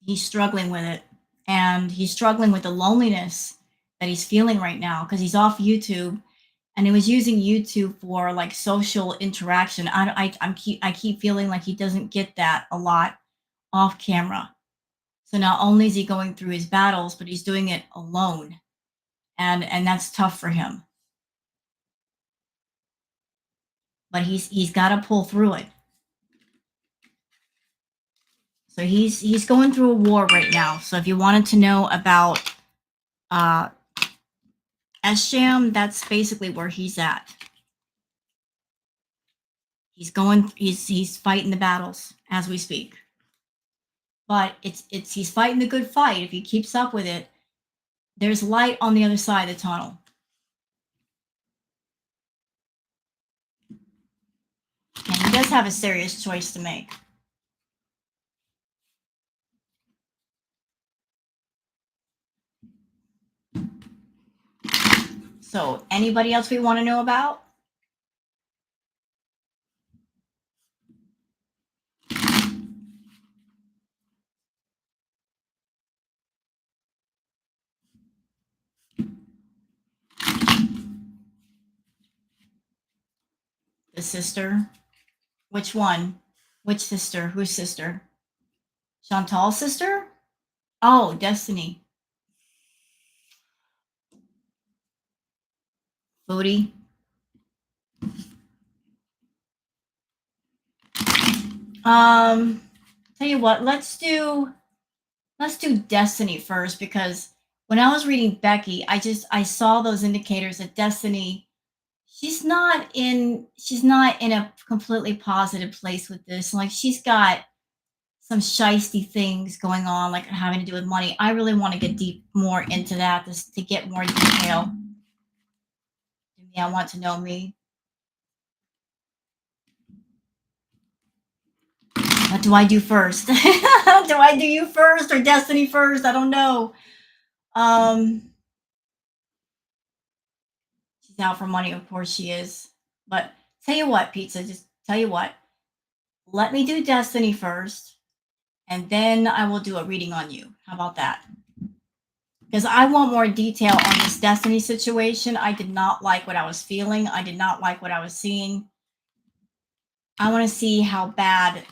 He's struggling with it, and he's struggling with the loneliness that he's feeling right now because he's off YouTube, and he was using YouTube for like social interaction. I keep feeling like he doesn't get that a lot off camera. So not only is he going through his battles, but he's doing it alone, and that's tough for him. But he's got to pull through it. So he's going through a war right now. So if you wanted to know about uh, S-Jam, that's basically where he's at. He's fighting the battles as we speak. But it's he's fighting the good fight. If he keeps up with it, there's light on the other side of the tunnel. And he does have a serious choice to make. So, anybody else we want to know about? The sister? Which one? Which sister? Whose sister? Chantal's sister? Oh, Destiny. Foodie. Tell you what, let's do Destiny first, because when I was reading Becky, I saw those indicators that Destiny, she's not in a completely positive place with this. Like, she's got some shisty things going on, like having to do with money. I really want to get deep more into that, just to get more detail. I want to know me. What do I do first? Do I do you first or Destiny first? I don't know. She's out for money, of course she is. But tell you what, Pizza, just tell you what. Let me do Destiny first, and then I will do a reading on you. How about that? Because I want more detail on this Destiny situation. I did not like what I was feeling. I did not like what I was seeing. I want to see how bad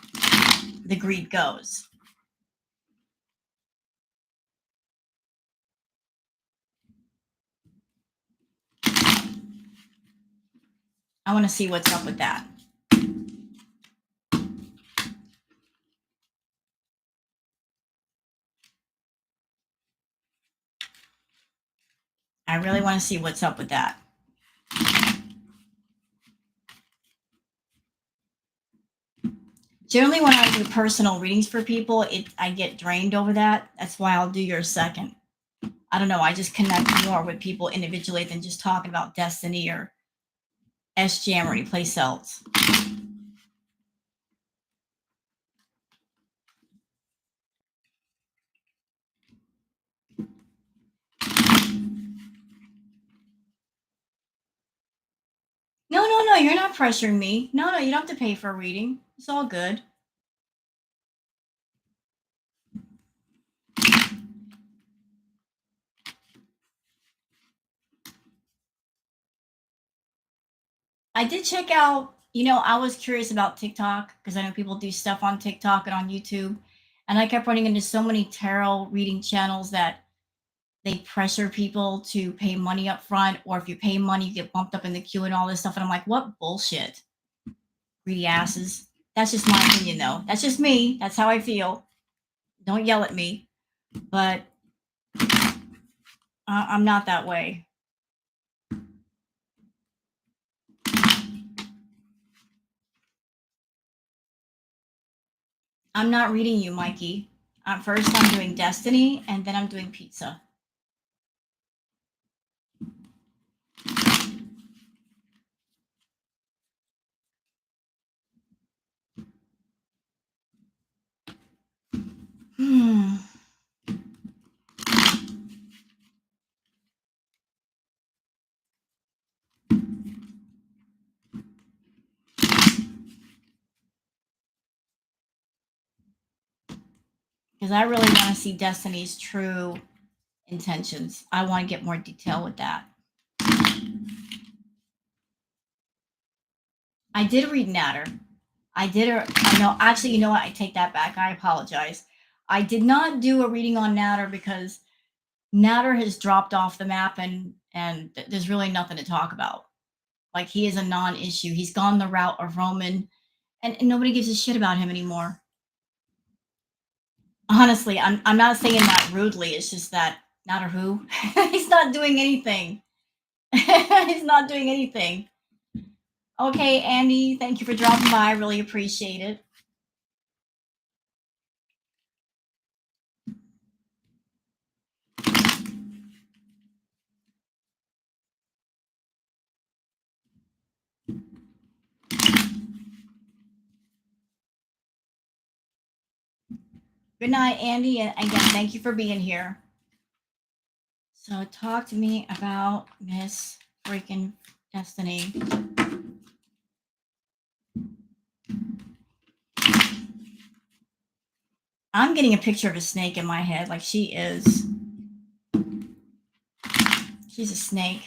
the greed goes. I want to see what's up with that. I really want to see what's up with that. Generally, when I do personal readings for people, I get drained over that. That's why I'll do yours second. I don't know. I just connect more with people individually than just talking about Destiny or SGM or any place else. No, you're not pressuring me. No, you don't have to pay for a reading. It's all good. I did check out, I was curious about TikTok because I know people do stuff on TikTok and on YouTube. And I kept running into so many tarot reading channels that they pressure people to pay money up front, or if you pay money, you get bumped up in the queue and all this stuff. And I'm like, what bullshit? Greedy asses. That's just my opinion, though. That's just me. That's how I feel. Don't yell at me. But I'm not that way. I'm not reading you, Mikey. First, I'm doing Destiny, and then I'm doing Pizza. Hmm. Because I really want to see Destiny's true intentions. I want to get more detail with that. I did read Natter. I know, actually, you know what? I take that back. I apologize. I did not do a reading on Natter because Natter has dropped off the map, and there's really nothing to talk about. Like, he is a non-issue. He's gone the route of Roman, and nobody gives a shit about him anymore. Honestly, I'm not saying that rudely. It's just that Natter who? He's not doing anything. He's not doing anything. Okay, Andy, thank you for dropping by. I really appreciate it. Good night, Andy, and again, thank you for being here. So talk to me about Miss freaking Destiny. I'm getting a picture of a snake in my head, like she is. She's a snake.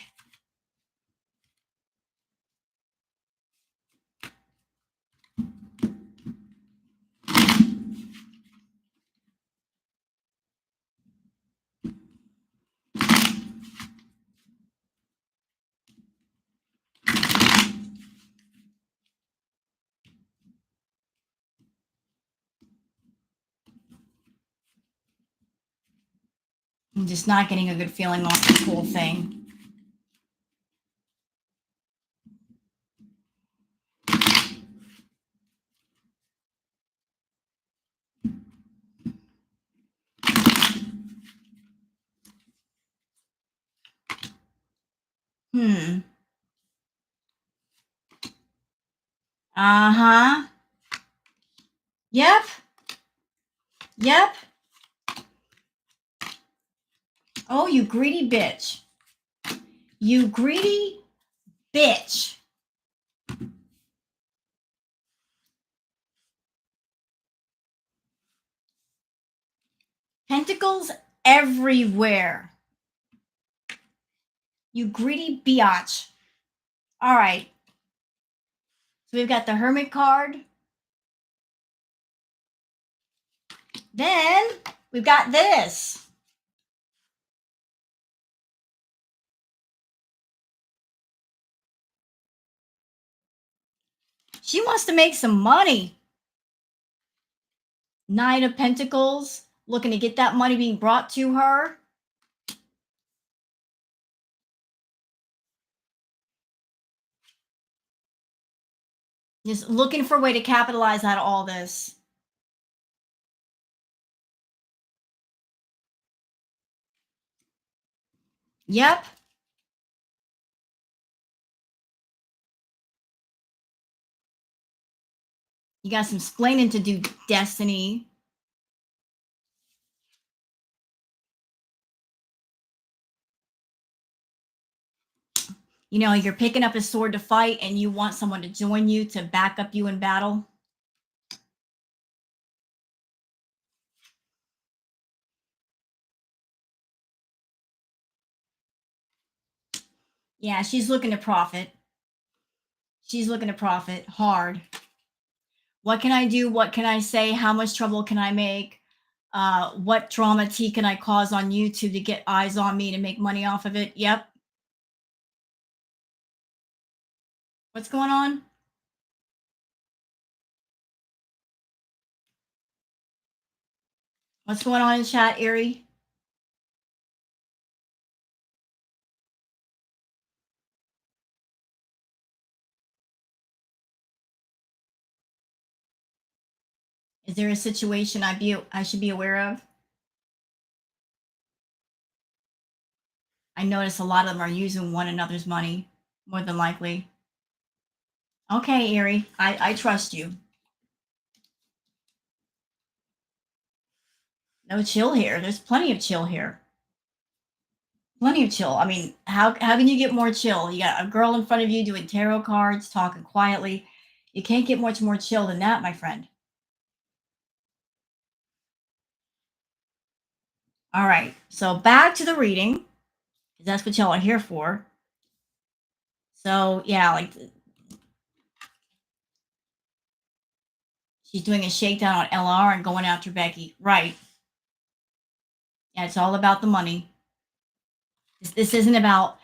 I'm just not getting a good feeling off this whole thing. Uh-huh. Yep. Yep. Oh, you greedy bitch. You greedy bitch. Pentacles everywhere. You greedy biatch. All right. So we've got the Hermit card. Then we've got this. She wants to make some money. Nine of Pentacles, looking to get that money being brought to her. Just looking for a way to capitalize out of all this. Yep. You got some explaining to do, Destiny. You know, you're picking up a sword to fight and you want someone to join you to back up you in battle. Yeah, she's looking to profit. She's looking to profit hard. What can I do? What can I say? How much trouble can I make? What drama tea can I cause on YouTube to get eyes on me to make money off of it? Yep. What's going on? What's going on in chat, Erie? Is there a situation I should be aware of? I notice a lot of them are using one another's money, more than likely. Okay, Erie, I trust you. No chill here. There's plenty of chill here. Plenty of chill. I mean, how can you get more chill? You got a girl in front of you doing tarot cards, talking quietly. You can't get much more chill than that, my friend. All right. So back to the reading, because that's what y'all are here for. So yeah, like she's doing a shakedown on LR and going after Becky. Right. Yeah, it's all about the money. This isn't about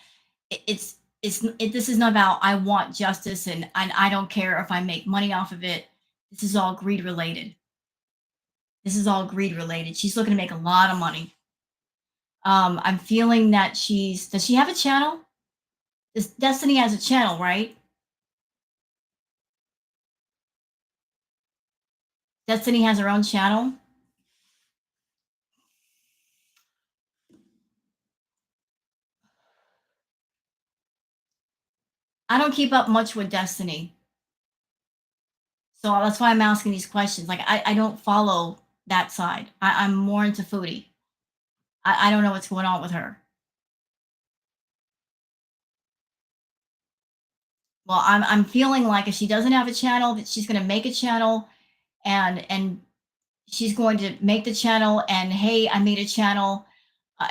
this is not about I want justice and I don't care if I make money off of it. This is all greed related. This is all greed related. She's looking to make a lot of money. I'm feeling that does she have a channel? This Destiny has a channel, right? Destiny has her own channel. I don't keep up much with Destiny. So that's why I'm asking these questions. Like I don't follow that side. I'm more into foodie. I don't know what's going on with her. Well, I'm feeling like if she doesn't have a channel, that she's gonna make a channel, and she's going to make the channel, and, "Hey, I made a channel.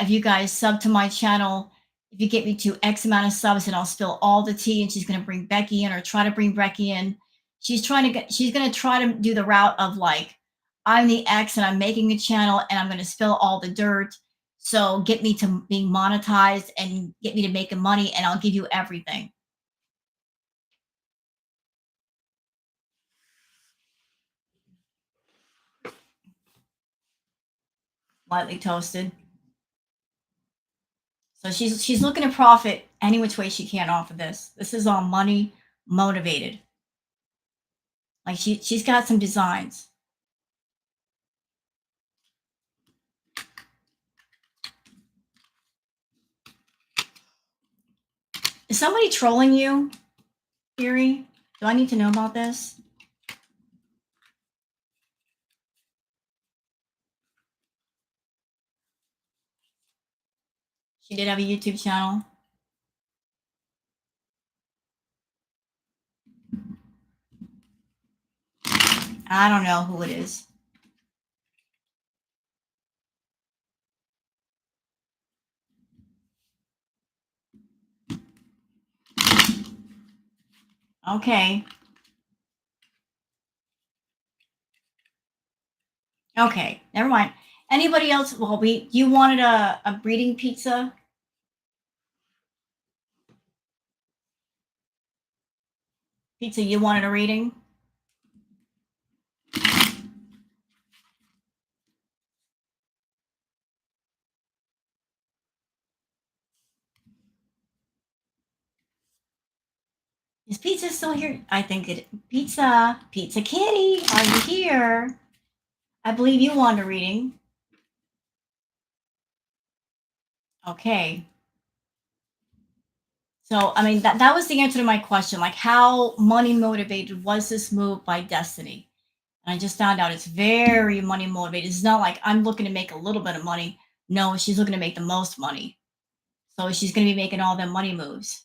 If you guys sub to my channel, if you get me to X amount of subs, then I'll spill all the tea," and she's gonna bring Becky in or try to bring Becky in. She's gonna try to do the route of, like, "I'm the X and I'm making a channel and I'm gonna spill all the dirt. So get me to being monetized and get me to making money, and I'll give you everything." Lightly toasted. So she's looking to profit any which way she can off of this. This is all money motivated. Like she's got some designs. Is somebody trolling you, Erie? Do I need to know about this? She did have a YouTube channel. I don't know who it is. Okay. Okay. Never mind. Anybody else? Well, you wanted a breeding pizza? Pizza, you wanted a reading? Is Pizza still here? I think it. Pizza Kitty, are you here? I believe you want a reading. Okay. So, I mean, that was the answer to my question. Like, how money motivated was this move by Destiny? And I just found out it's very money motivated. It's not like I'm looking to make a little bit of money. No, she's looking to make the most money. So she's going to be making all them money moves.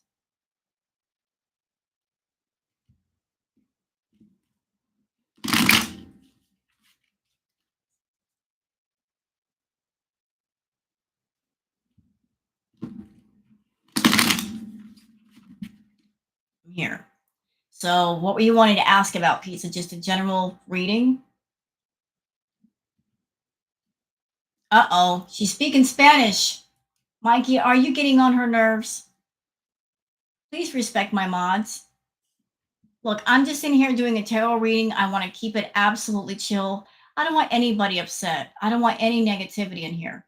Here. So, what were you wanting to ask about pizza? Just a general reading? Uh oh, she's speaking Spanish. Mikey, are you getting on her nerves? Please respect my mods. Look, I'm just in here doing a tarot reading. I want to keep it absolutely chill. I don't want anybody upset. I don't want any negativity in here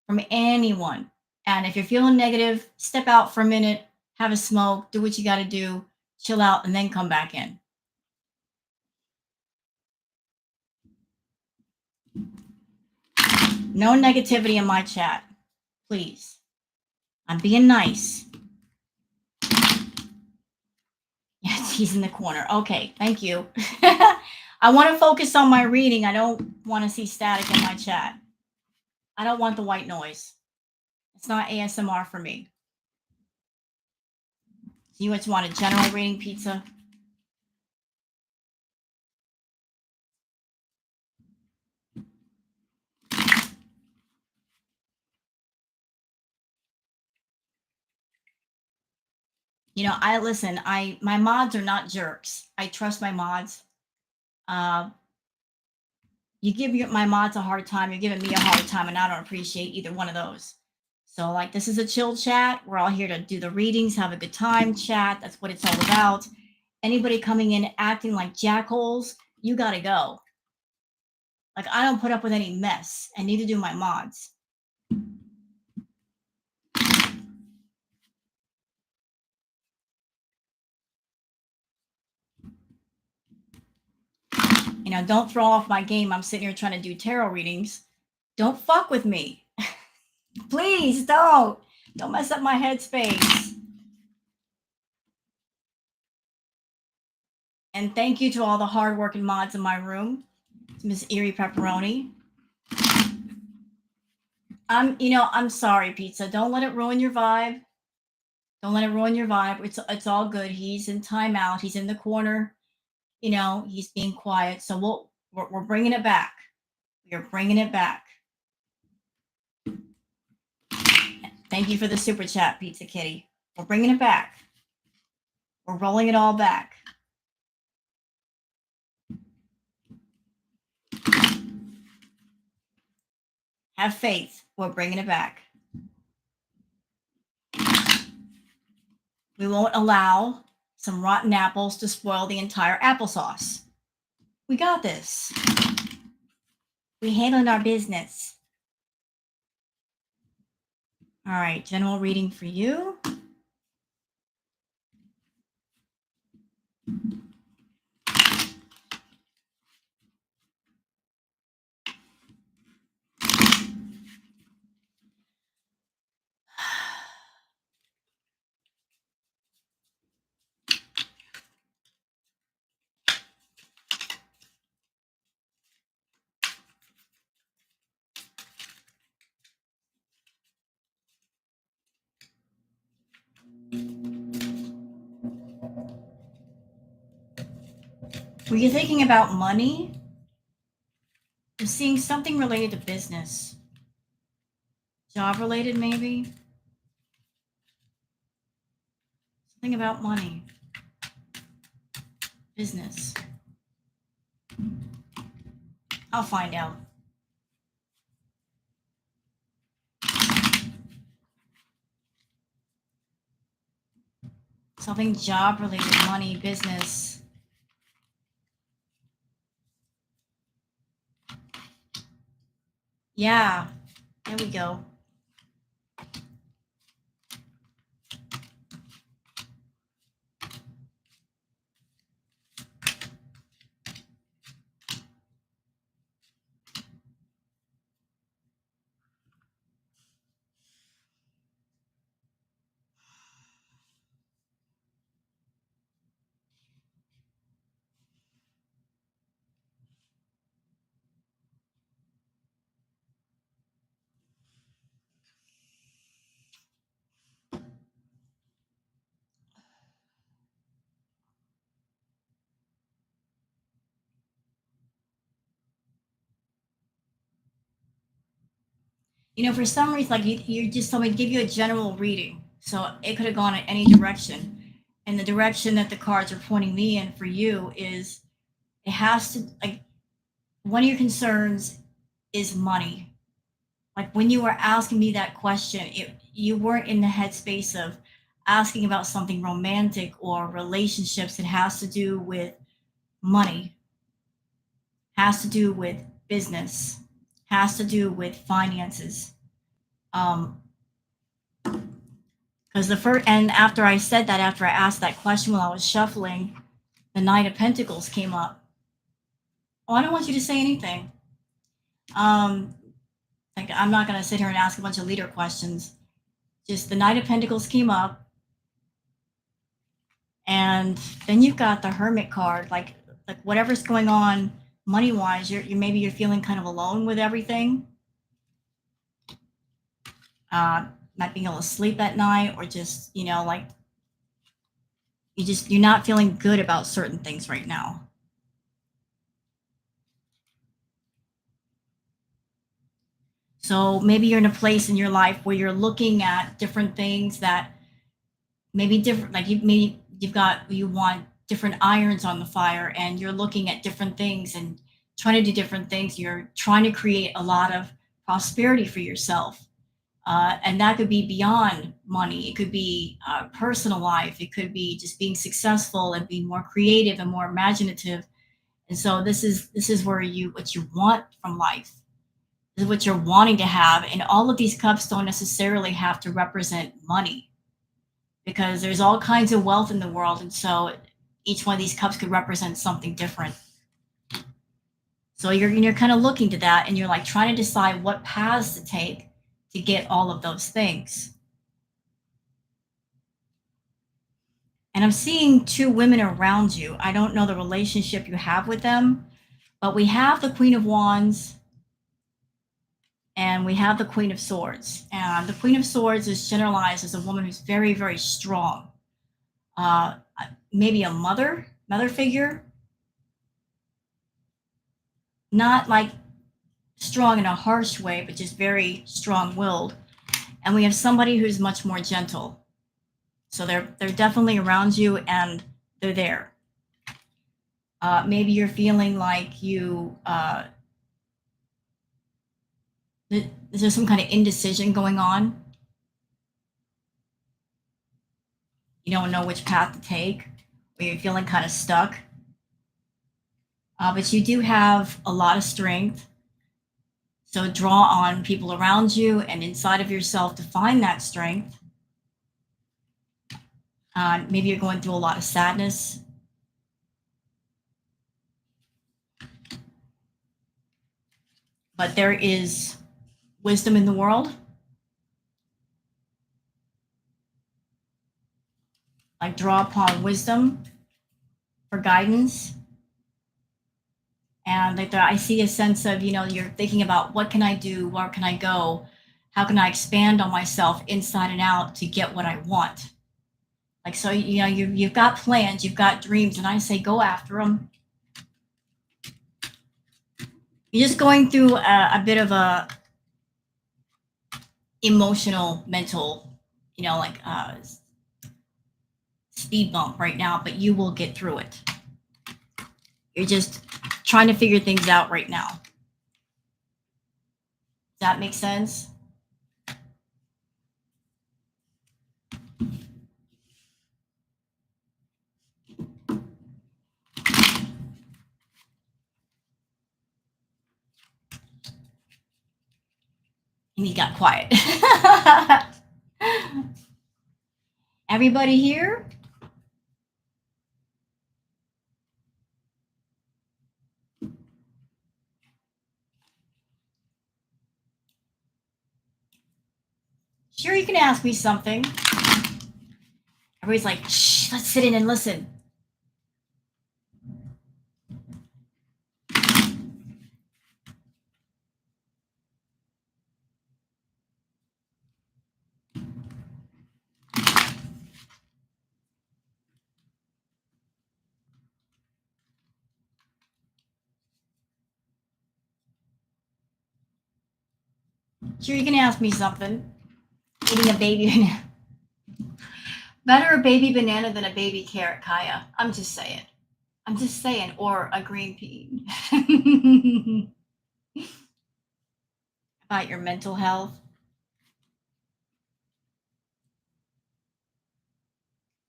from anyone. And if you're feeling negative, step out for a minute, have a smoke, do what you got to do, chill out, and then come back in. No negativity in my chat, please. I'm being nice. Yes, he's in the corner. Okay, thank you. I want to focus on my reading. I don't want to see static in my chat. I don't want the white noise. It's not ASMR for me. So you just want a general reading, Pizza? You know, I listen. My mods are not jerks. I trust my mods. Uh, you give my mods a hard time. You're giving me a hard time, and I don't appreciate either one of those. So, like, this is a chill chat. We're all here to do the readings, have a good time, chat. That's what it's all about. Anybody coming in acting like jackholes, you gotta go. Like, I don't put up with any mess, and neither do my mods. You know, don't throw off my game. I'm sitting here trying to do tarot readings. Don't fuck with me. Please don't. Don't mess up my headspace. And thank you to all the hardworking mods in my room. Miss Erie Pepperoni. I'm sorry, Pizza. Don't let it ruin your vibe. Don't let it ruin your vibe. It's all good. He's in timeout. He's in the corner. He's being quiet. So we're bringing it back. We're bringing it back. Thank you for the super chat, Pizza Kitty. We're bringing it back. We're rolling it all back. Have faith. We're bringing it back. We won't allow some rotten apples to spoil the entire applesauce. We got this. We handled our business. All right, general reading for you. Were you thinking about money? I'm seeing something related to business. Job related, maybe? Something about money. Business. I'll find out. Something job related, money, business. Yeah, there we go. For some reason, like you just told me to give you a general reading. So it could have gone in any direction. And the direction that the cards are pointing me in for you is it has to, like, one of your concerns is money. Like when you were asking me that question, you weren't in the headspace of asking about something romantic or relationships. It has to do with money, has to do with business, has to do with finances. Because and after I said that, after I asked that question while I was shuffling, the Knight of Pentacles came up. Oh, I don't want you to say anything. Like I'm not going to sit here and ask a bunch of leader questions. Just the Knight of Pentacles came up, and then you've got the Hermit card. Like whatever's going on money wise, maybe you're feeling kind of alone with everything. Not being able to sleep at night, or just like you're not feeling good about certain things right now. So maybe you're in a place in your life where you're looking at different things that maybe different, like you want different irons on the fire, and you're looking at different things and trying to do different things. You're trying to create a lot of prosperity for yourself. And that could be beyond money. It could be personal life. It could be just being successful and being more creative and more imaginative. And so this is where what you want from life. This is what you're wanting to have. And all of these cups don't necessarily have to represent money, because there's all kinds of wealth in the world. And so each one of these cups could represent something different. So you're kind of looking to that, and you're like trying to decide what paths to take to get all of those things. And I'm seeing two women around you. I don't know the relationship you have with them, but we have the Queen of Wands And we have the Queen of Swords. And the Queen of Swords is generalized as a woman who's very, very strong. Uh, Maybe a mother figure, not like strong in a harsh way, but just very strong-willed. And we have somebody who's much more gentle. So they're definitely around you and they're there. Maybe you're feeling like there's some kind of indecision going on. You don't know which path to take, or you're feeling kind of stuck. But you do have a lot of strength. So draw on people around you and inside of yourself to find that strength. Maybe you're going through a lot of sadness. But there is wisdom in the world. Like draw upon wisdom for guidance. And like I see a sense of, you're thinking about what can I do? Where can I go? How can I expand on myself inside and out to get what I want? Like, so, you've got plans, you've got dreams, and I say go after them. You're just going through a bit of a emotional, mental, speed bump right now, but you will get through it. You're just trying to figure things out right now. Does that make sense? And he got quiet. Everybody here? Sure, you can ask me something. Everybody's like, shh, let's sit in and listen. Sure, you can ask me something. Eating a baby banana. Better a baby banana than a baby carrot, Kaya. I'm just saying. Or a green pea. About your mental health.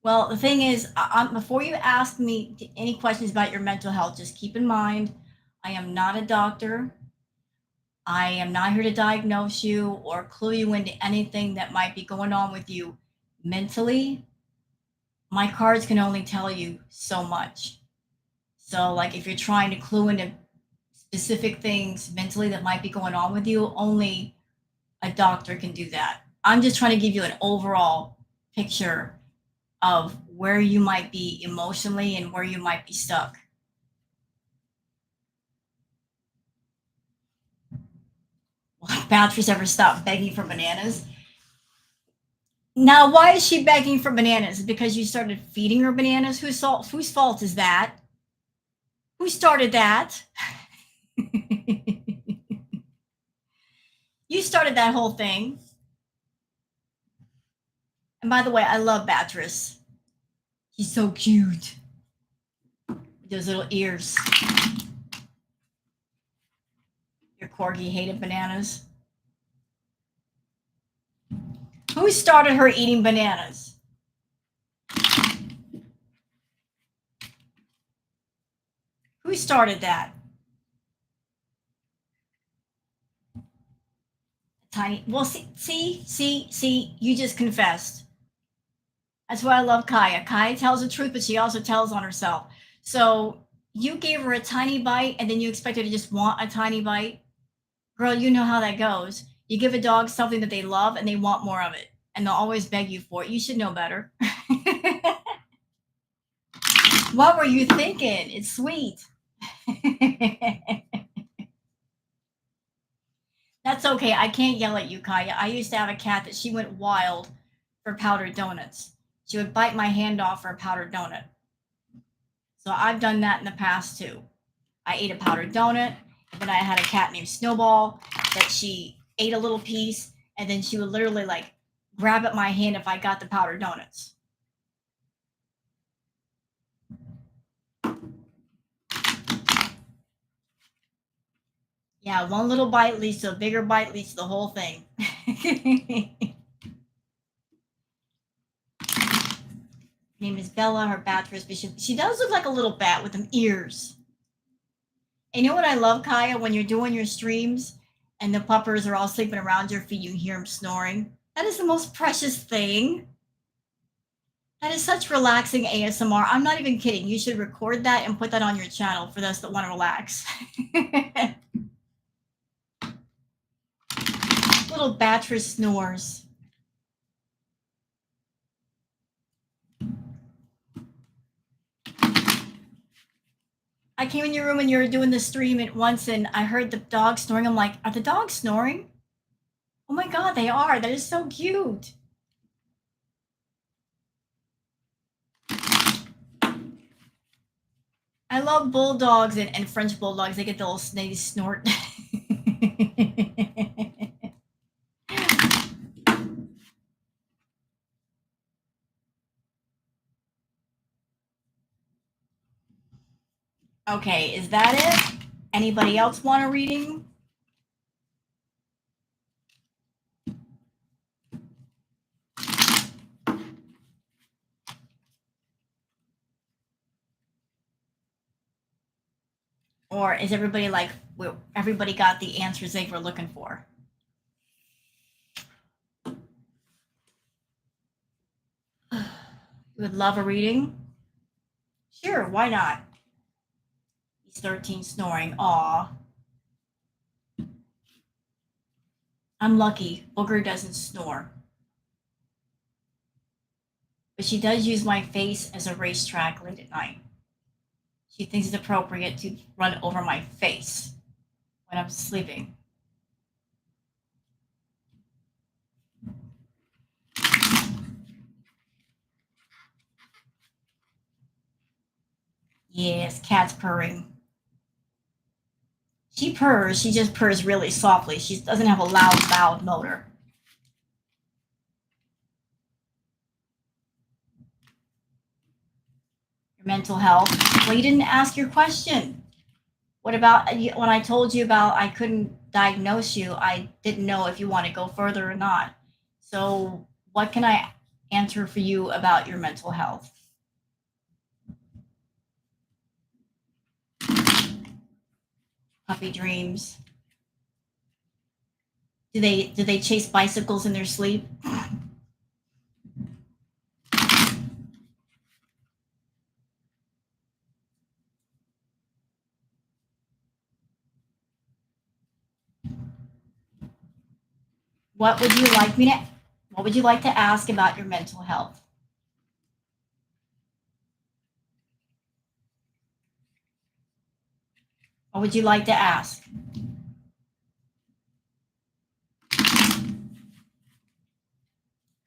Well, the thing is, before you ask me any questions about your mental health, just keep in mind, I am not a doctor. I am not here to diagnose you or clue you into anything that might be going on with you mentally. My cards can only tell you so much. So, like, if you're trying to clue into specific things mentally that might be going on with you, only a doctor can do that. I'm just trying to give you an overall picture of where you might be emotionally and where you might be stuck. Will Beatrice ever stop begging for bananas? Now, why is she begging for bananas? Because you started feeding her bananas? Whose fault is that? Who started that? You started that whole thing. And by the way, I love Beatrice. He's so cute. Those little ears. Your corgi hated bananas. Who started her eating bananas? Who started that? Tiny. Well, see, you just confessed. That's why I love Kaya. Kaya tells the truth, but she also tells on herself. So you gave her a tiny bite and then you expect her to just want a tiny bite? Girl, you know how that goes. You give a dog something that they love and they want more of it. And they'll always beg you for it. You should know better. What were you thinking? It's sweet. That's okay. I can't yell at you, Kaya. I used to have a cat that she went wild for powdered donuts. She would bite my hand off for a powdered donut. So I've done that in the past too. I ate a powdered donut, and then I had a cat named Snowball that she ate a little piece, and then she would literally like grab at my hand if I got the powdered donuts. Yeah, one little bite leads to a bigger bite leads to the whole thing. Her name is Bella, her bat but she does look like a little bat with them ears. And you know what I love, Kaya? When you're doing your streams and the puppers are all sleeping around your feet, you hear them snoring. That is the most precious thing. That is such relaxing ASMR. I'm not even kidding. You should record that and put that on your channel for those that want to relax. Little Beatrice snores. I came in your room and you were doing the stream at once and I heard the dog snoring. I'm like, are the dogs snoring? Oh my God, they are. That is so cute. I love bulldogs and French bulldogs. They get the little snazzy snort. Okay, is that it? Anybody else want a reading? Or is everybody like, everybody got the answers they were looking for? You would love a reading? Sure, why not? He's 13 snoring. Aw. I'm lucky. Booger doesn't snore. But she does use my face as a racetrack late at night. She thinks it's appropriate to run over my face when I'm sleeping. Yes, cat's purring. She purrs, she just purrs really softly. She doesn't have a loud motor. Your mental health. Well, you didn't ask your question. What about when I told you about I couldn't diagnose you, I didn't know if you want to go further or not. So what can I answer for you about your mental health? Puppy dreams. Do they chase bicycles in their sleep? What would you like me to what would you like to ask about your mental health? What would you like to ask?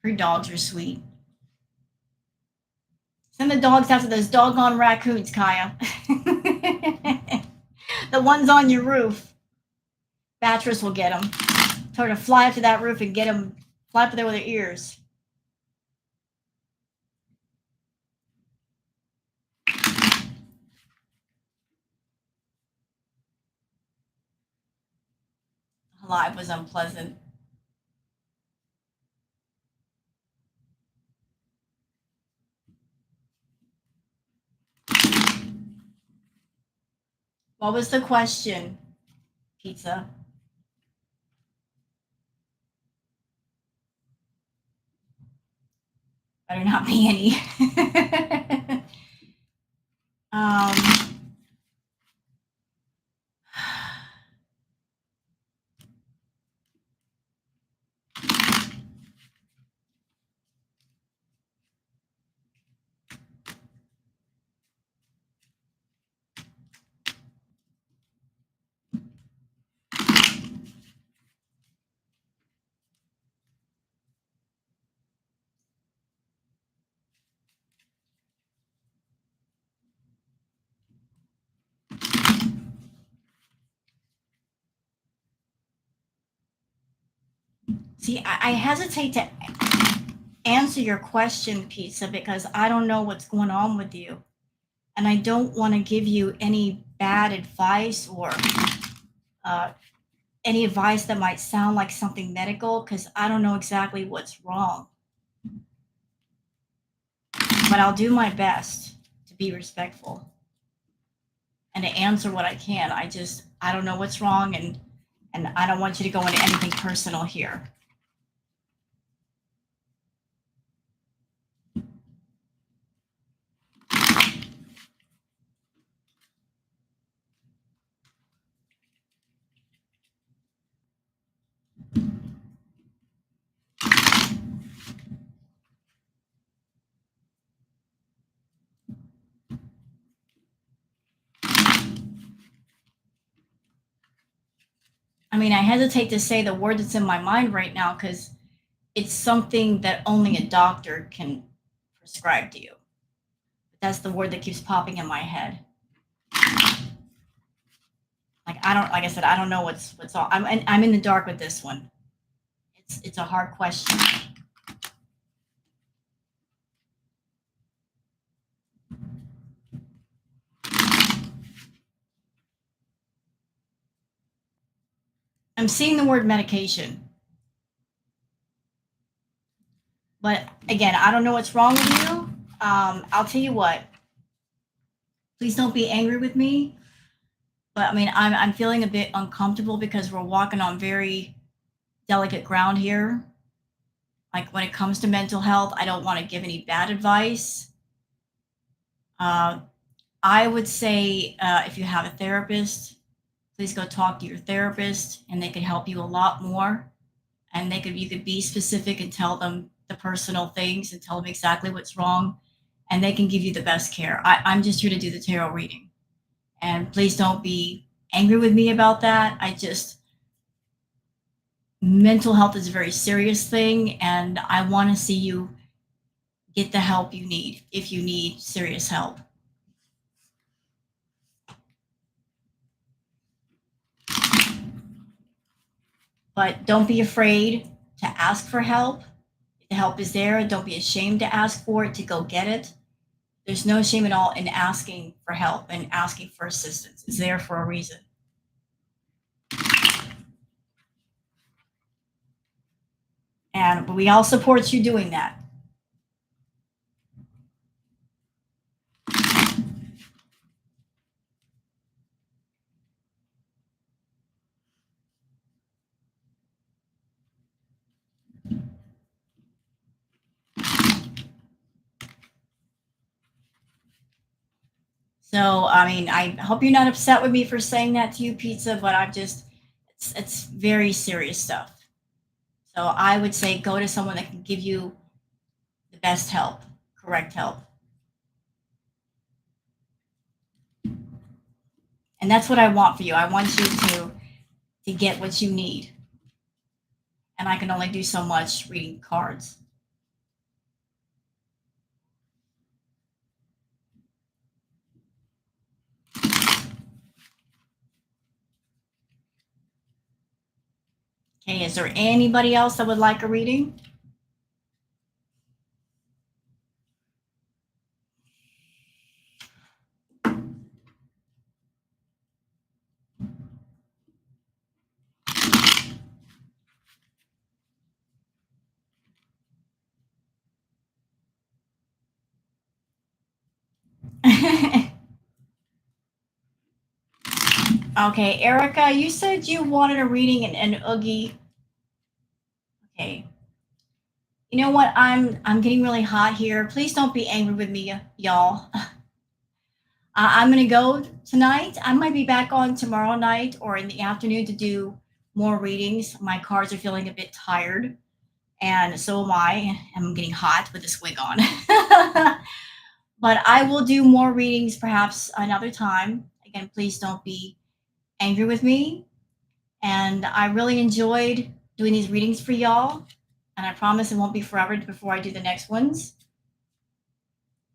Her dogs are sweet. Send the dogs after those doggone raccoons, Kaya. The ones on your roof. Beatrice will get them. Tell her to fly up to that roof and get them, fly up there with their ears. Live was unpleasant. What was the question, Pizza? Better not be any. um, See, I hesitate to answer your question, Pizza, because I don't know what's going on with you. And I don't want to give you any bad advice or uh, any advice that might sound like something medical because I don't know exactly what's wrong. But I'll do my best to be respectful and to answer what I can. I don't know what's wrong, and I don't want you to go into anything personal here. I mean, I hesitate to say the word that's in my mind right now because it's something that only a doctor can prescribe to you. But that's the word that keeps popping in my head. Like I said, I don't know what's all. I'm in the dark with this one. It's a hard question. I'm seeing the word medication, but again, I don't know what's wrong with you. I'll tell you what. Please don't be angry with me, but I mean, I'm feeling a bit uncomfortable because we're walking on very delicate ground here. Like when it comes to mental health, I don't want to give any bad advice. Uh, I would say if you have a therapist, please go talk to your therapist, and they could help you a lot more. And you could be specific and tell them the personal things and tell them exactly what's wrong, and they can give you the best care. I'm just here to do the tarot reading, and please don't be angry with me about that. Mental health is a very serious thing, and I want to see you get the help you need if you need serious help. But don't be afraid to ask for help. If the help is there, don't be ashamed to ask for it, to go get it. There's no shame at all in asking for help and asking for assistance. It's there for a reason. And we all support you doing that. So, I mean, I hope you're not upset with me for saying that to you, Pizza, but it's very serious stuff. So I would say go to someone that can give you the best help, correct help. And that's what I want for you. I want you to get what you need. And I can only do so much reading cards. Okay, is there anybody else that would like a reading? Okay, Erica, you said you wanted a reading in Oogie. Okay. You know what? I'm getting really hot here. Please don't be angry with me, y'all. I'm gonna go tonight. I might be back on tomorrow night or in the afternoon to do more readings. My cards are feeling a bit tired, and so am I. I'm getting hot with this wig on. But I will do more readings perhaps another time. Again, please don't be angry with me. And I really enjoyed doing these readings for y'all. And I promise it won't be forever before I do the next ones.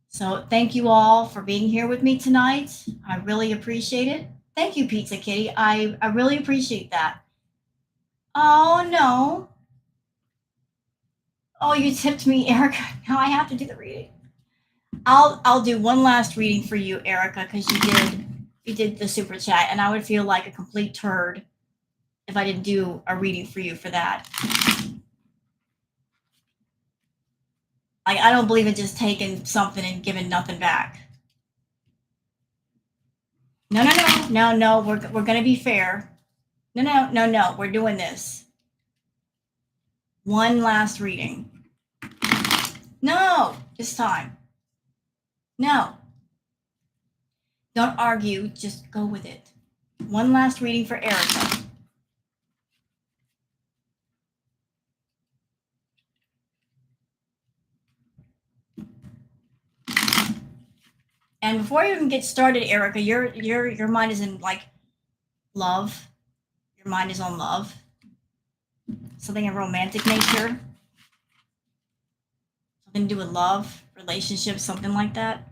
So thank you all for being here with me tonight. I really appreciate it. Thank you, Pizza Kitty. I really appreciate that. Oh, no. Oh, you tipped me, Erica. Now I have to do the reading. I'll do one last reading for you, Erica, because you did the super chat, and I would feel like a complete turd if I didn't do a reading for you for that. Like, I don't believe in just taking something and giving nothing back. No, no, no, no, no. We're gonna be fair. No, no, no, no. We're doing this. One last reading. No, this time. No. Don't argue. Just go with it. One last reading for Erica. And before you even get started, Erica, your mind is in like love. Your mind is on love. Something of romantic nature. Something to do with love, relationships, something like that.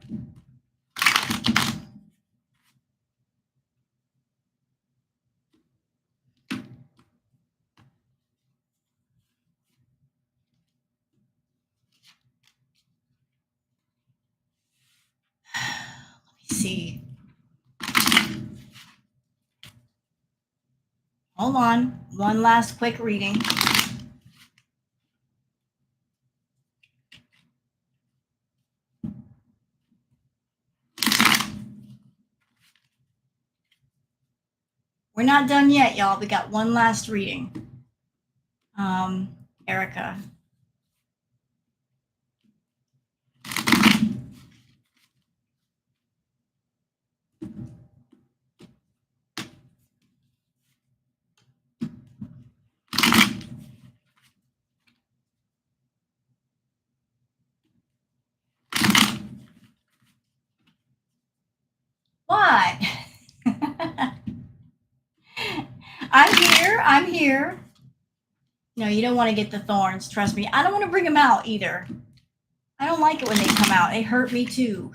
Let me see. Hold on. One last quick reading. We're not done yet, y'all. We got one last reading. Erica. What? I'm here. I'm here. No, you don't want to get the thorns. Trust me. I don't want to bring them out either. I don't like it when they come out. They hurt me too.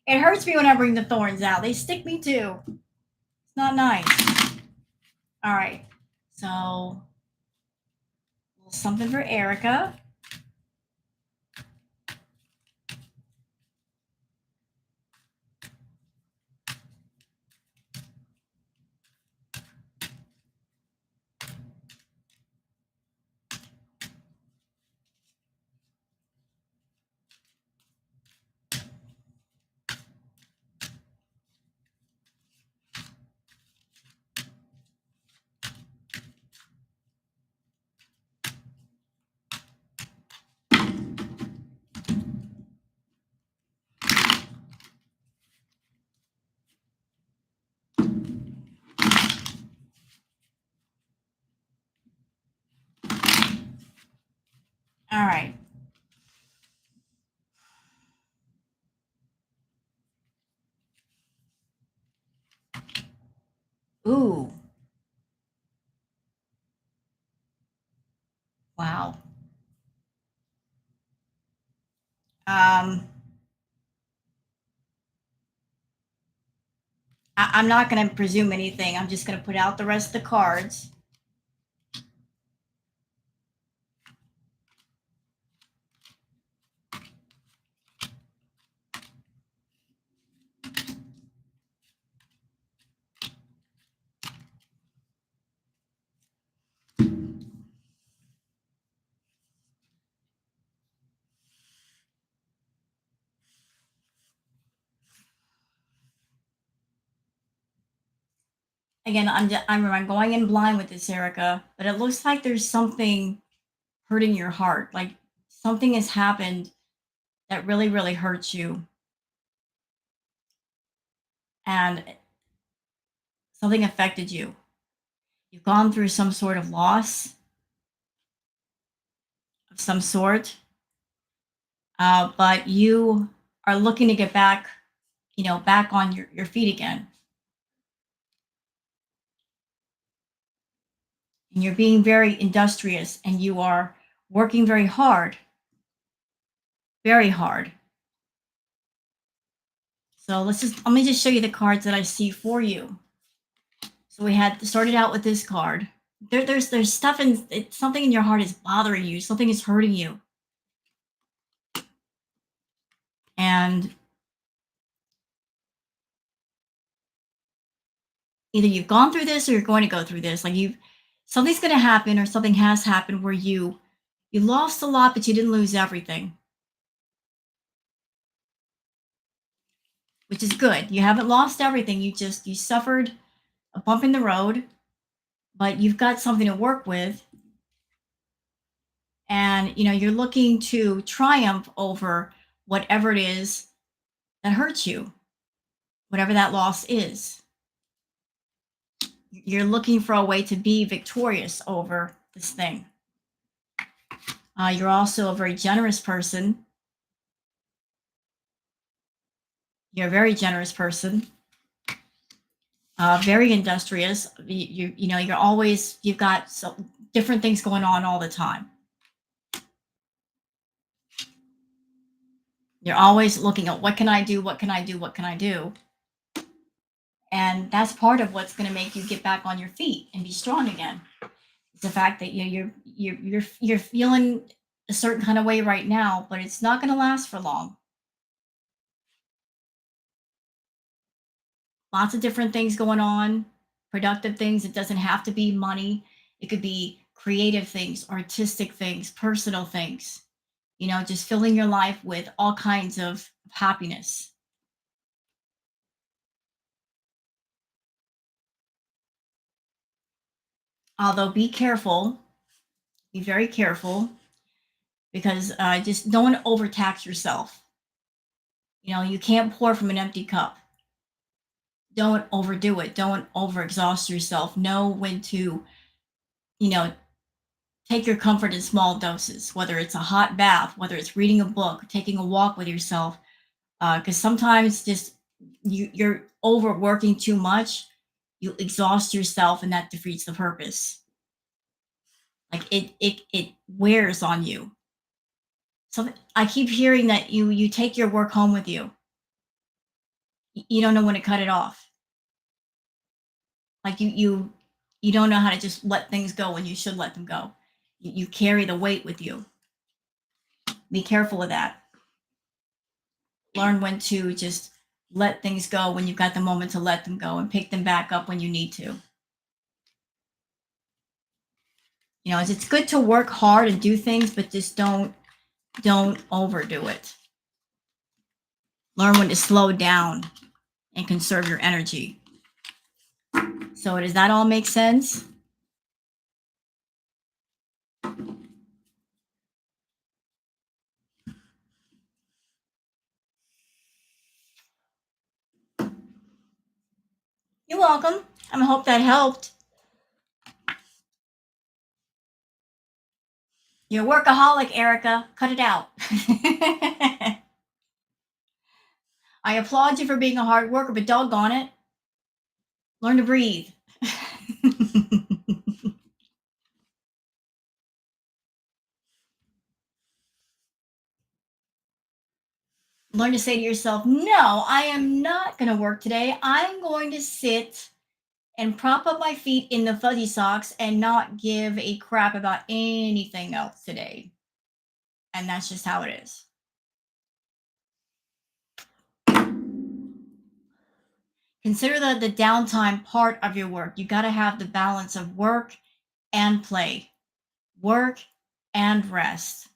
It hurts me when I bring the thorns out. They stick me too. It's not nice. All right. So, something for Erica. All right. Ooh. Wow. I'm not going to presume anything. I'm just going to put out the rest of the cards. Again, I'm going in blind with this, Erica, but it looks like there's something hurting your heart. Like something has happened that really, really hurts you. And something affected you. You've gone through some sort of loss of some sort, but you are looking to get back, back on your feet again. And you're being very industrious and you are working very hard. Very hard. So let me just show you the cards that I see for you. So we had started out with this card. there's stuff in something in your heart is bothering you. Something is hurting you, and either you've gone through this or you're going to go through this. Like you've something's going to happen or something has happened where you lost a lot, but you didn't lose everything, which is good. You haven't lost everything. You suffered a bump in the road, but you've got something to work with, and you're looking to triumph over whatever it is that hurts you, whatever that loss is. You're looking for a way to be victorious over this thing. You're also a very generous person. You're a very generous person, very industrious. You're always, you've got so different things going on all the time. You're always looking at what can I do, what can I do, what can I do, and that's part of what's going to make you get back on your feet and be strong again. It's the fact that you're feeling a certain kind of way right now, but it's not going to last for long. Lots of different things going on, productive things. It doesn't have to be money. It could be creative things, artistic things, personal things, just filling your life with all kinds of happiness. Although be careful, be very careful, because just don't overtax yourself. You can't pour from an empty cup. Don't overdo it. Don't overexhaust yourself. Know when to, you know, take your comfort in small doses, whether it's a hot bath, whether it's reading a book, taking a walk with yourself. Because sometimes just you're overworking too much, you exhaust yourself, and that defeats the purpose. Like it wears on you. So I keep hearing that you take your work home with you. You don't know when to cut it off. Like you don't know how to just let things go when you should let them go. You carry the weight with you. Be careful of that. Learn when to just let things go when you've got the moment to let them go, and pick them back up when you need to. It's good to work hard and do things, but just don't overdo it. Learn when to slow down and conserve your energy. So does that all make sense? You're welcome. I hope that helped. You're a workaholic, Erica. Cut it out. I applaud you for being a hard worker, but doggone it, learn to breathe. Learn to say to yourself, no, I am not going to work today. I'm going to sit and prop up my feet in the fuzzy socks and not give a crap about anything else today. And that's just how it is. Consider the downtime part of your work. You got to have the balance of work and play, work and rest.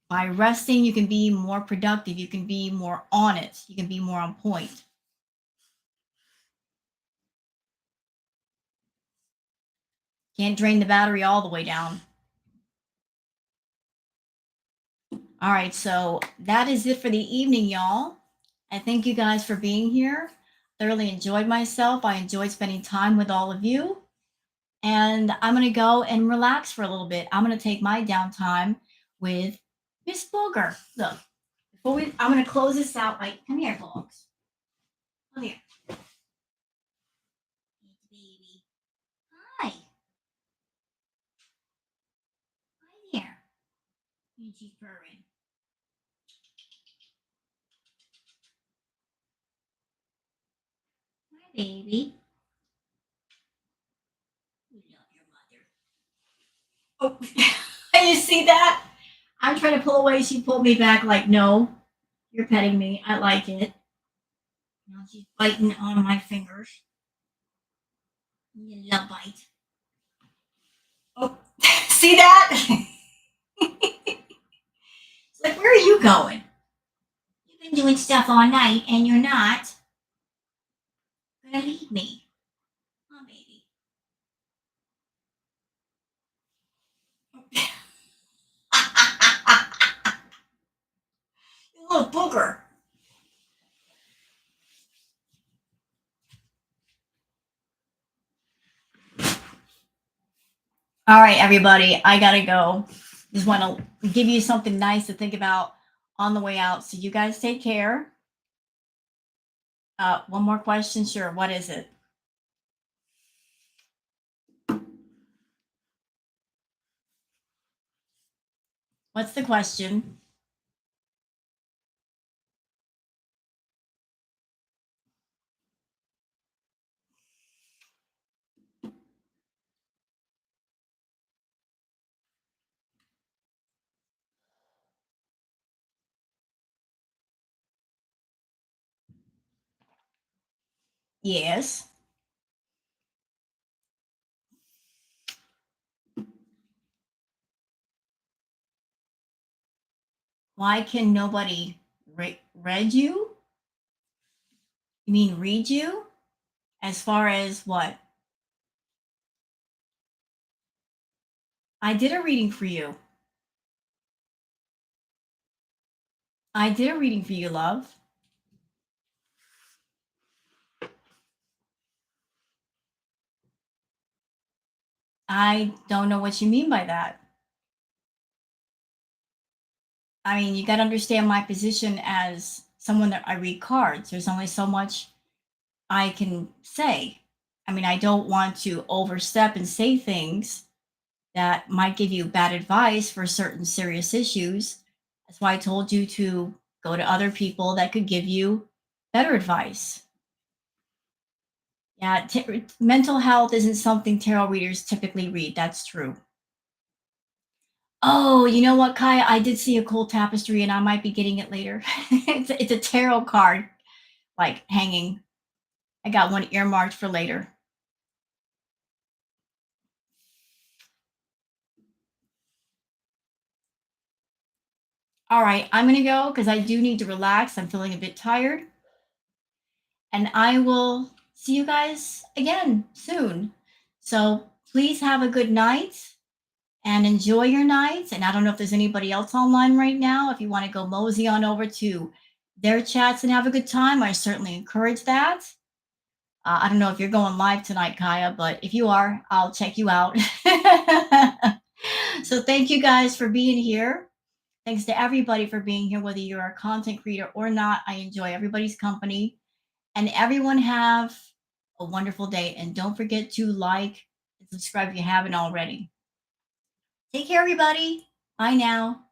By resting, you can be more productive. You can be more on it. You can be more on point. Can't drain the battery all the way down. All right, so that is it for the evening, y'all. I thank you guys for being here. Thoroughly enjoyed myself. I enjoyed spending time with all of you. And I'm going to go and relax for a little bit. I'm going to take my downtime with Miss Booger. Look, I'm going to close this out. Come here, folks. Come here. Baby. Hi. Hi there. And she's purring. Hi, baby. Oh, you see that? I'm trying to pull away. She pulled me back like, no, you're petting me. I like it. Now she's biting on my fingers. You love bite. Oh, see that? It's like, where are you going? You've been doing stuff all night and you're not gonna leave me. Oh, baby. You little booger. All right, everybody, I gotta go. Just want to give you something nice to think about on the way out. So you guys take care. One more question, sure. What is it? What's the question? Yes. Why can nobody read you? You mean read you? As far as what? I did a reading for you. I did a reading for you, love. I don't know what you mean by that. I mean, you got to understand my position as someone that I read cards. There's only so much I can say. I mean, I don't want to overstep and say things that might give you bad advice for certain serious issues. That's why I told you to go to other people that could give you better advice. Yeah, mental health isn't something tarot readers typically read. That's true. Oh, you know what, Kai? I did see a cool tapestry and I might be getting it later. It's a tarot card, like hanging. I got one earmarked for later. All right, I'm going to go because I do need to relax. I'm feeling a bit tired. And I will see you guys again soon. So please have a good night and enjoy your night. And I don't know if there's anybody else online right now. If you want to go mosey on over to their chats and have a good time, I certainly encourage that. I don't know if you're going live tonight, Kaya, but if you are, I'll check you out. So thank you guys for being here. Thanks to everybody for being here, whether you're a content creator or not. I enjoy everybody's company. And everyone have a wonderful day. And don't forget to like and subscribe if you haven't already. Take care, everybody. Bye now.